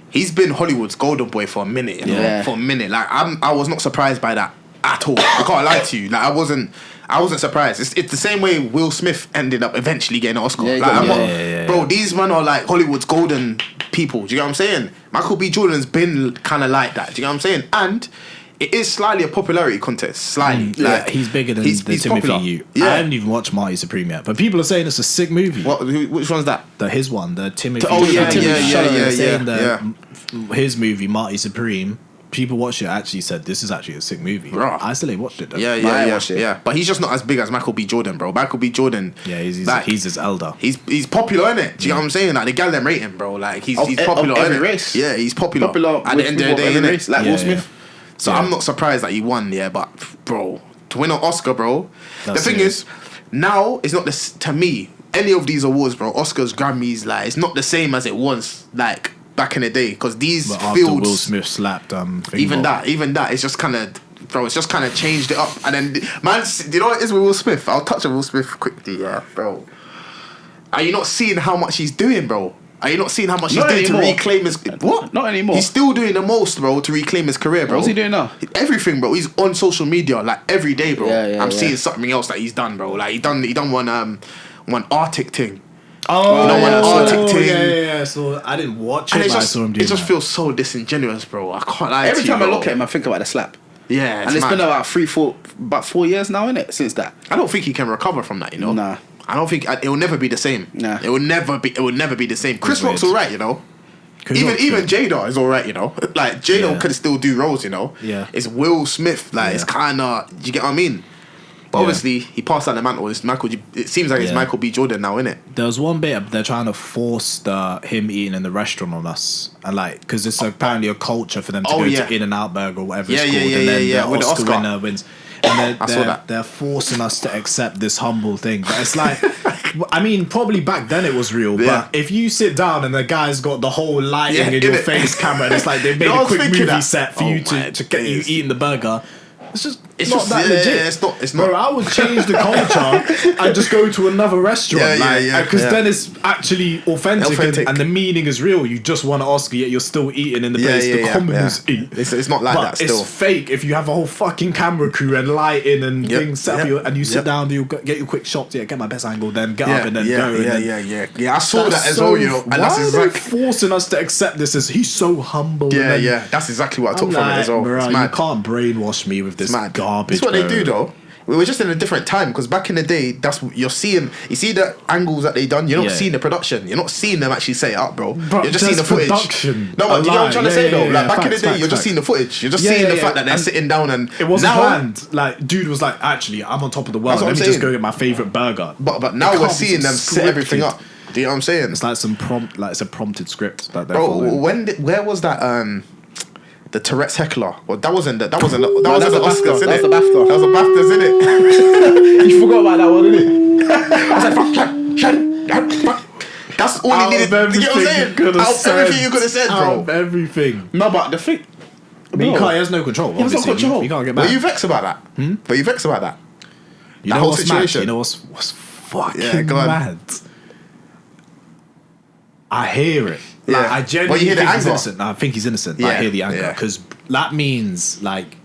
he's been Hollywood's golden boy for a minute. For a minute. Like, I was not surprised by that at all. I can't lie to you. Like, I wasn't surprised. It's the same way Will Smith ended up eventually getting an Oscar. Bro, these men are like Hollywood's golden people. Do you get what I'm saying? Michael B. Jordan's been kind of like that. Do you get what I'm saying? And it is slightly a popularity contest. Slightly. Like, he's bigger than the Timothy Yu. I haven't even watched Marty Supreme yet, but people are saying it's a sick movie. Which one's that? His one, the Timothy. His movie, Marty Supreme. People watched it, actually said this is actually a sick movie. Right. I still ain't watched it though. Yeah. But he's just not as big as Michael B. Jordan, bro. Michael B. Jordan. Yeah, he's his elder. He's popular, innit? Do you know what I'm saying? Like, the gal them rate him, bro. Like, he's popular. Every race. Yeah, he's popular. At the end of the day, innit? Like Will Smith. So I'm not surprised that he won, but bro, to win an Oscar, bro. The thing is, now it's not to me, any of these awards, bro, Oscars, Grammys, like, it's not the same as it was, like, back in the day, because these after fields, Will Smith slapped even that, it's just kind of, bro, it's just kind of changed it up. And then, man, you know what it is with Will Smith? I'll touch on Will Smith quickly, bro. Are you not seeing how much he's doing, bro? Are you not seeing how much he's doing to reclaim his... What? Not anymore. He's still doing the most, bro, to reclaim his career, bro. What's he doing now? Everything, bro. He's on social media, like, every day, bro. I'm seeing something else that he's done, bro. Like, he done one Arctic thing. Arctic thing. Yeah. So I didn't watch it, but I saw him do it. It just feels so disingenuous, bro. I can't lie to you, every time I look at him, I think about the slap. Yeah, and it's been about 4 years now, innit? Since that. I don't think he can recover from that, you know? Nah. I don't think it will never be the same. Nah. It will never be the same. Chris Rock's alright, you know. Even Jada is alright, you know. Like, Jada could still do roles, you know. Yeah. It's Will Smith, like, it's kinda, you get what I mean? But obviously he passed out the mantle. It seems like it's Michael B. Jordan now, innit? There was one bit they're trying to force him eating in the restaurant on us, and like, because it's apparently a culture for them to go to In-N-Out Burger or whatever it's called, and then the Oscar winner wins. And they're forcing us to accept this humble thing. But it's like, I mean, probably back then it was real. But if you sit down and the guy's got the whole lighting in your face camera, and it's like they made a quick movie set for you to get you eating the burger. it's not that legit. It's not. Bro, I would change the culture and just go to another restaurant. Because then it's actually authentic. And the meaning is real. You just want to Oscar, yet you're still eating in the place the commoners eat. It's not like that still. It's fake if you have a whole fucking camera crew and lighting and things set up and you sit down, you get your quick shots, get my best angle, then get up and then go. Yeah, I saw that as well, you know. And that's exactly forcing us to accept this as he's so humble. That's exactly what I took from it as well. Bro, you can't brainwash me with this garbage. That's what they do though. We were just in a different time because back in the day, that's what you're seeing. You see the angles that they done. You're not seeing the production. You're not seeing them actually set it up, bro. You're just seeing the footage. No, but you know what I'm trying to say though. Like back in the day, you're just seeing the footage. You're just seeing the fact that they're sitting down and it wasn't planned. Like dude was like, actually, I'm on top of the world. Let me just go get my favorite burger. But now we're seeing them set everything up. Do you know what I'm saying? It's like it's a prompted script. That bro, where was that? The Tourette's heckler. Well, that wasn't the Oscars, innit? That was the BAFTA. That was the BAFTAs, innit? You forgot about that one, innit? I was like, fuck. That's all you needed. You know what I'm saying? Out of everything you could have said, bro. Out of everything. No, but the thing. He has no control. He has no control. He can't get back. Were you vexed about that? Were you vexed about that? You know what's situation? Mad? You know what's fucking mad? I hear it. Like, I genuinely think he's innocent. I think he's innocent. I hear the anger because that means like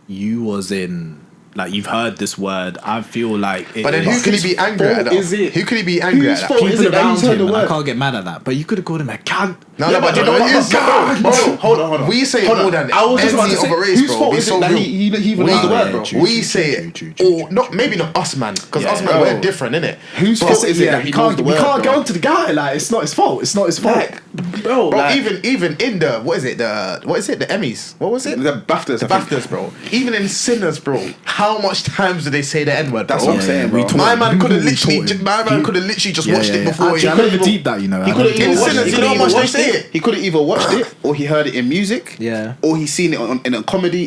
you was in. Like you've heard this word, I feel like. But then who could he be angry at? Who could he be angry at? People around him. I can't get mad at that. But you could have called him a cunt. No, but you know what? Hold on. We say it more than any other race, bro. Whose fault is it that he even knows the word, bro? We say it, or not. Maybe not us, man, because us, man, we're different, innit? Whose fault is it that he knows the word? We can't go to the guy. Like it's not his fault. It's not his fault, bro. Even in the what is it? The Emmys? What was it? The BAFTAs. The BAFTAs, bro. Even in Sinners, bro. How much times do they say the N word? That's what I'm saying, bro. My man could have literally just watched it before. He couldn't even deep that, you know. He could have in Sinners. You know how much they say it. He could have either watched it, or he heard it in music, or he's seen it in a comedy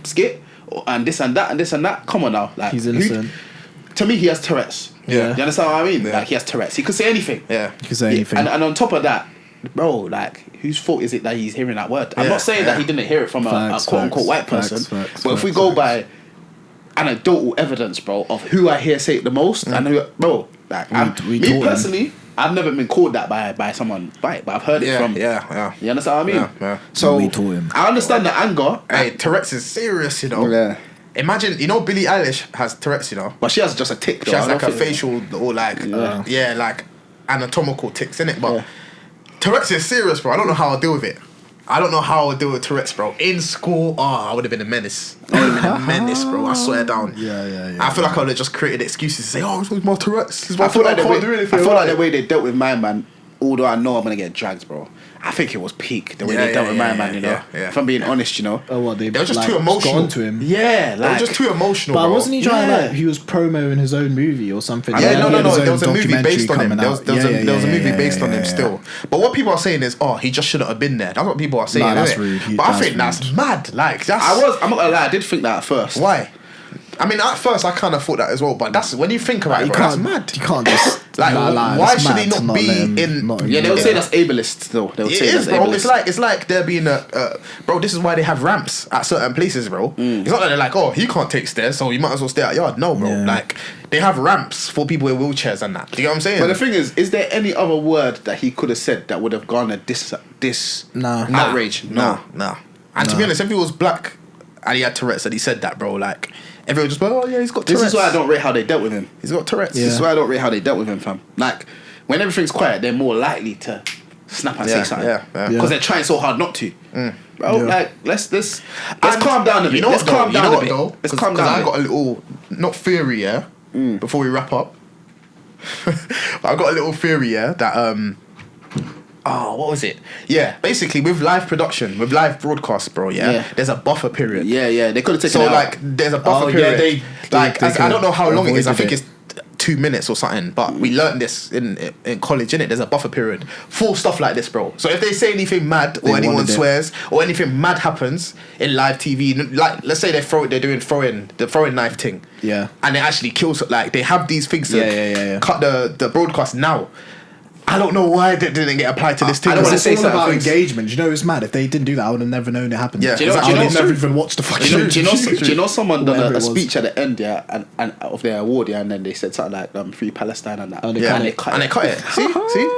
skit, and this and that. Come on now, like he's innocent. To me, he has Tourette's. Yeah, you understand what I mean? Like he has Tourette's. He could say anything. Yeah, he could say anything. And on top of that, bro, like whose fault is it that he's hearing that word? I'm not saying that he didn't hear it from a quote unquote white person, but if we go by anecdotal evidence, bro, of who I hear say it the most, and who, bro, like me personally, I've never been called that by someone white, but I've heard it from. Yeah. You understand what I mean? Yeah. So I understand the anger. Hey, Tourette's is serious, you know. Yeah. Imagine, you know, Billie Eilish has Tourette's, you know, but she has just a tick. She has like a facial or like like anatomical ticks, innit? But Tourette's is serious, bro. I don't know how I'll deal with it. I don't know how I would deal with Tourette's, bro. In school, I would have been a menace. Bro. I swear down. Yeah. I feel like I would have just created excuses to say, it's my Tourette's. I feel like the way they dealt with my man, although I know I'm going to get dragged, bro, I think it was peak, the way they dealt with my man, you know? Yeah. If I'm being honest, you know? Oh, what, they were just too emotional. To him. Yeah, they were just too emotional, but bro. wasn't he trying he was promoting his own movie or something? No. There was a movie based on him. There was a movie based on him still. But what people are saying is, he just shouldn't have been there. That's what people are saying. That's rude. But I think that's mad. Like, I'm not gonna lie, I did think that at first. Why? I mean, at first I kind of thought that as well, but that's when you think about it, bro, that's mad. You can't just like why should he not be in? Yeah, they'll say that's ableist though. They'll say that's bro. Ableist. It's like there being bro. This is why they have ramps at certain places, bro. It's not that they're like, he can't take stairs, so you might as well stay out yard. No, bro. Like they have ramps for people with wheelchairs and that. Do you know what I'm saying? But the thing is there any other word that he could have said that would have garnered this outrage? No. And to be honest, if he was black and he had Tourette's and he said that, bro, like. Everyone just he's got Tourette's. This is why I don't rate how they dealt with him. He's got Tourette's. This is why I don't rate how they dealt with him, fam. Like, when everything's quiet, they're more likely to snap and say something. Because they're trying so hard not to. Bro, like, let's calm down a bit. Let's calm down a bit. Let's calm down a bit. I got a little, not theory, before we wrap up. I got a little theory, that, what was it? Yeah, basically with live production, with live broadcast, bro. There's a buffer period. Yeah. They could have taken it out. So like, there's a buffer period. I don't know how long it is. I think it's 2 minutes or something. But we learned this in college, innit? There's a buffer period for stuff like this, bro. So if they say anything mad or anyone swears or anything mad happens in live TV, like let's say they're doing the throwing knife thing. Yeah. And it actually kills. Like they have these things to cut the broadcast now. I don't know why that didn't get applied to this thing. I don't want to say something about things. engagement. You know, it's mad. If they didn't do that, I would have never known it happened. Yeah. Do you know, Exactly. I would have never even watched the fucking show. Do you know someone done Whatever a it was. speech at the end, yeah, and of their award, yeah, and then they said something like Free Palestine and that. And they Yeah, cut and they cut it. See?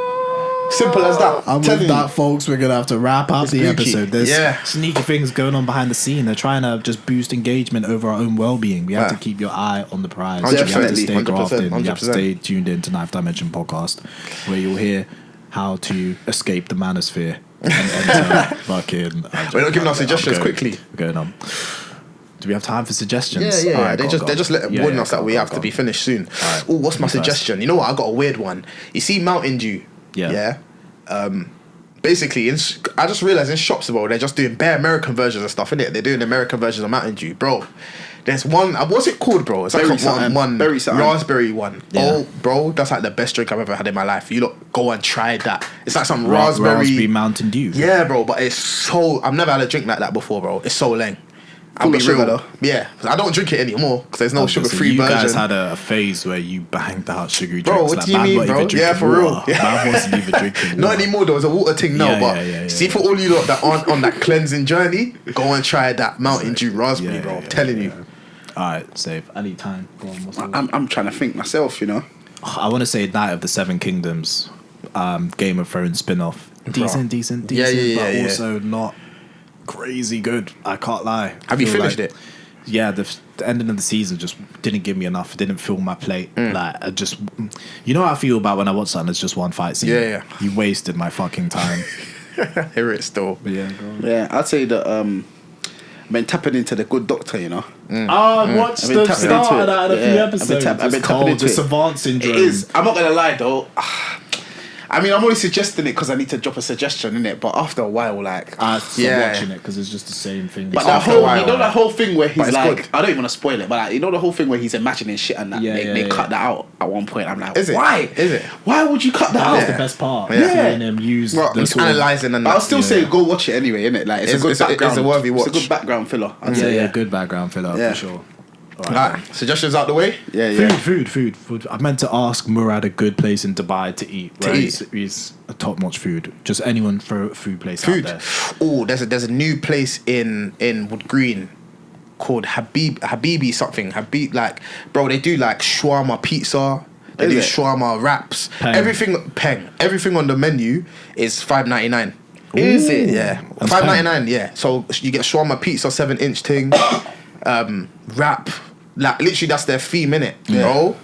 Simple as that. And with that, folks, we're gonna have to wrap up the spooky. episode. There's Yeah. sneaky things going on behind the scene. They're trying to just boost engagement over our own well-being. We have to Yeah. keep your eye on the prize. 100%, You have to stay 100%, grafted. You have to 100%. stay tuned in to Ninth Dimension Podcast, where you'll hear how to escape the Manosphere and enter fucking. We're not giving our suggestions I'm quickly. Going on. Do we have time for suggestions? Yeah. Alright, They're just warning us that we have to go. be finished soon. Alright. Oh, what's my You first. suggestion? You know what? I got a weird one. You see Mountain Dew. Yeah. Basically, I just realized in shops, bro, they're just doing bare American versions of stuff, innit? They're doing American versions of Mountain Dew, bro. There's one. What's it called, bro? It's like Berry a something. one Berry something. raspberry one. Yeah. Oh, bro, that's like the best drink I've ever had in my life. You look, go and try that. It's like some raspberry. Mountain Dew. Yeah, bro, but it's so. I've never had a drink like that before, bro. It's so lame. I'll Full be of sugar, real. though. Yeah, I don't drink it anymore because there's no sugar-free you version. guys had a phase where you banged out sugary Bro, drinks. what do you mean, bro? Yeah, for real. Man wasn't even drinking water. Not anymore though, it's a water thing now, Yeah, but yeah. see for all you lot that aren't on that cleansing journey, go and try that Mountain Dew raspberry, Yeah, bro. I'm yeah, telling you. Alright, safe. I need time. Go on, what's the- I'm trying to think myself, you know. I want to say Night of the Seven Kingdoms, Game of Thrones spin-off. Decent, Yeah, but yeah. also not crazy good. I can't lie. Have you Feel finished like- it? Yeah, the ending of the season just didn't give me enough. It didn't fill my plate. Like, I just, you know how I feel about when I watch something. It's just one fight scene. Yeah. You wasted my fucking time. Hear it still. But yeah, go on. Yeah, I'd say that I've been tapping into The Good Doctor, you know. I watched I've been the tapping start into of that in a it. few Yeah, episodes. I've been It's tapping called into the it. Savant Syndrome. It is. I'm not gonna lie though. I mean, I'm only suggesting it because I need to drop a suggestion in it. But after a while, like, I stopped Yeah. watching it because it's just the same thing. but It's that after whole, a while, you know, that whole thing where he's it's like, good. I don't even want to spoil it, but like, you know, the whole thing where he's imagining shit and that they cut that out at one point. I'm like, Is it? why? Is it? Why would you cut that That's out? the best part. Yeah. Seeing him use Well, the he's sort of- analysing and But I'll that. still say go watch it anyway, innit? Like, it's a good background. It's a worthy watch. It's a good background filler. I'd Yeah, say, yeah, good background filler Yeah. for sure. Alright, suggestions out the way. Yeah. Food. I meant to ask Murrad a good place in Dubai to eat. To eat? He's a top-notch food. Just anyone for a food place Food. out there. Oh, there's a new place in Wood Green called Habibi something. Like, bro, they do like shawarma pizza. They Is do it? shawarma wraps. Peng. Everything on the menu is $5.99. Is it? Yeah, That's $5.99. Yeah, so you get shawarma pizza, 7-inch thing, wrap. Like literally, that's their theme, innit, bro?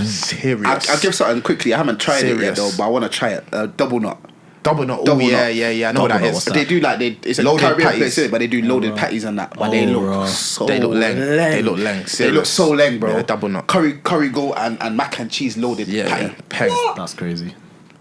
Serious. I'll give something quickly. I haven't tried it yet Serious. though, but I want to try it. Double nut. double nut. Oh Double yeah, nut. yeah. I know what Double that nut, is. what's that? They do like it's a Loaded Caribbean patties. place, isn't it? But they do loaded patties and that. But they look right. so They look leng. They look leng. They look Serious. so leng, bro. Yeah, double nut. Curry goat and mac and cheese loaded patty. Peng. That's crazy.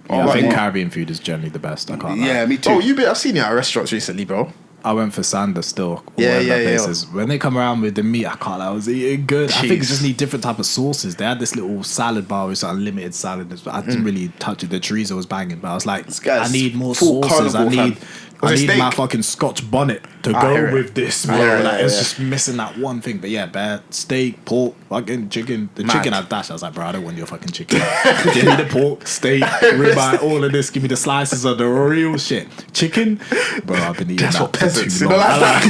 Oh, Yeah, I right, think yeah. Caribbean food is generally the best. I can't lie. Yeah, me too. Oh, I've seen you at restaurants recently, bro. I went for Sander still. Yeah, whatever that yeah. place is. When they come around with the meat, I can't lie, I was eating good. I think you Jeez. just need different type of sauces. They had this little salad bar with unlimited salad. But I didn't really touch it. The chorizo was banging, but I was like, guy's I need more full sauces. I carnivore, need, fam. I Was it need my steak? fucking Scotch bonnet to I go hear it. with this, bro. I hear it, Like, it's yeah. just missing that one thing. But yeah, bad steak, pork, fucking chicken. The Mad. chicken I dashed. I was like, bro, I don't want your fucking chicken. Give me the pork, steak, ribeye, all of this. Give me the slices of the real shit. Chicken, bro. I've been eating That's that what for peasants, too you know, long. like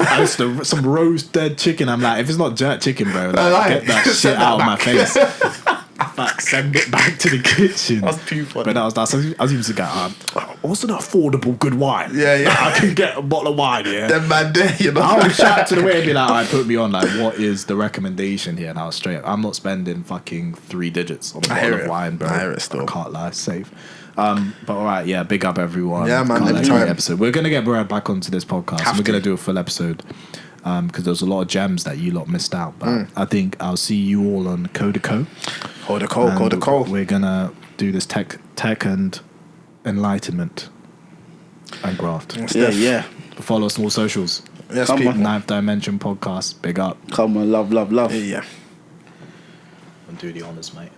I used to some roast dead chicken. I'm like, if it's not jerk chicken, bro, like, like get that it. shit out of my face. Like, send it back to the kitchen. That's too funny. But that was I was even to get what's an affordable good wine? Yeah. I can get a bottle of wine. Yeah. Them man there, you know. I would shout to the way and be like, "Alright, put me on. Like, what is the recommendation here?" And I was straight. I'm not spending fucking 3 digits on a I hear bottle of it. wine, bro. I hear it still. I can't lie, safe. But all right, yeah, big up everyone. Yeah, man, Can't let anytime. the episode. We're gonna get Murrad back onto this podcast. Have We're to. gonna do a full episode because there's a lot of gems that you lot missed out. But I think I'll see you all on CoderCo. CoderCo. We're gonna do this tech and enlightenment and graft. Yeah. Follow us on all socials. Yes, Come people. on. Ninth Dimension Podcast. Big up. Come on, love. Yeah. And do the honors, mate.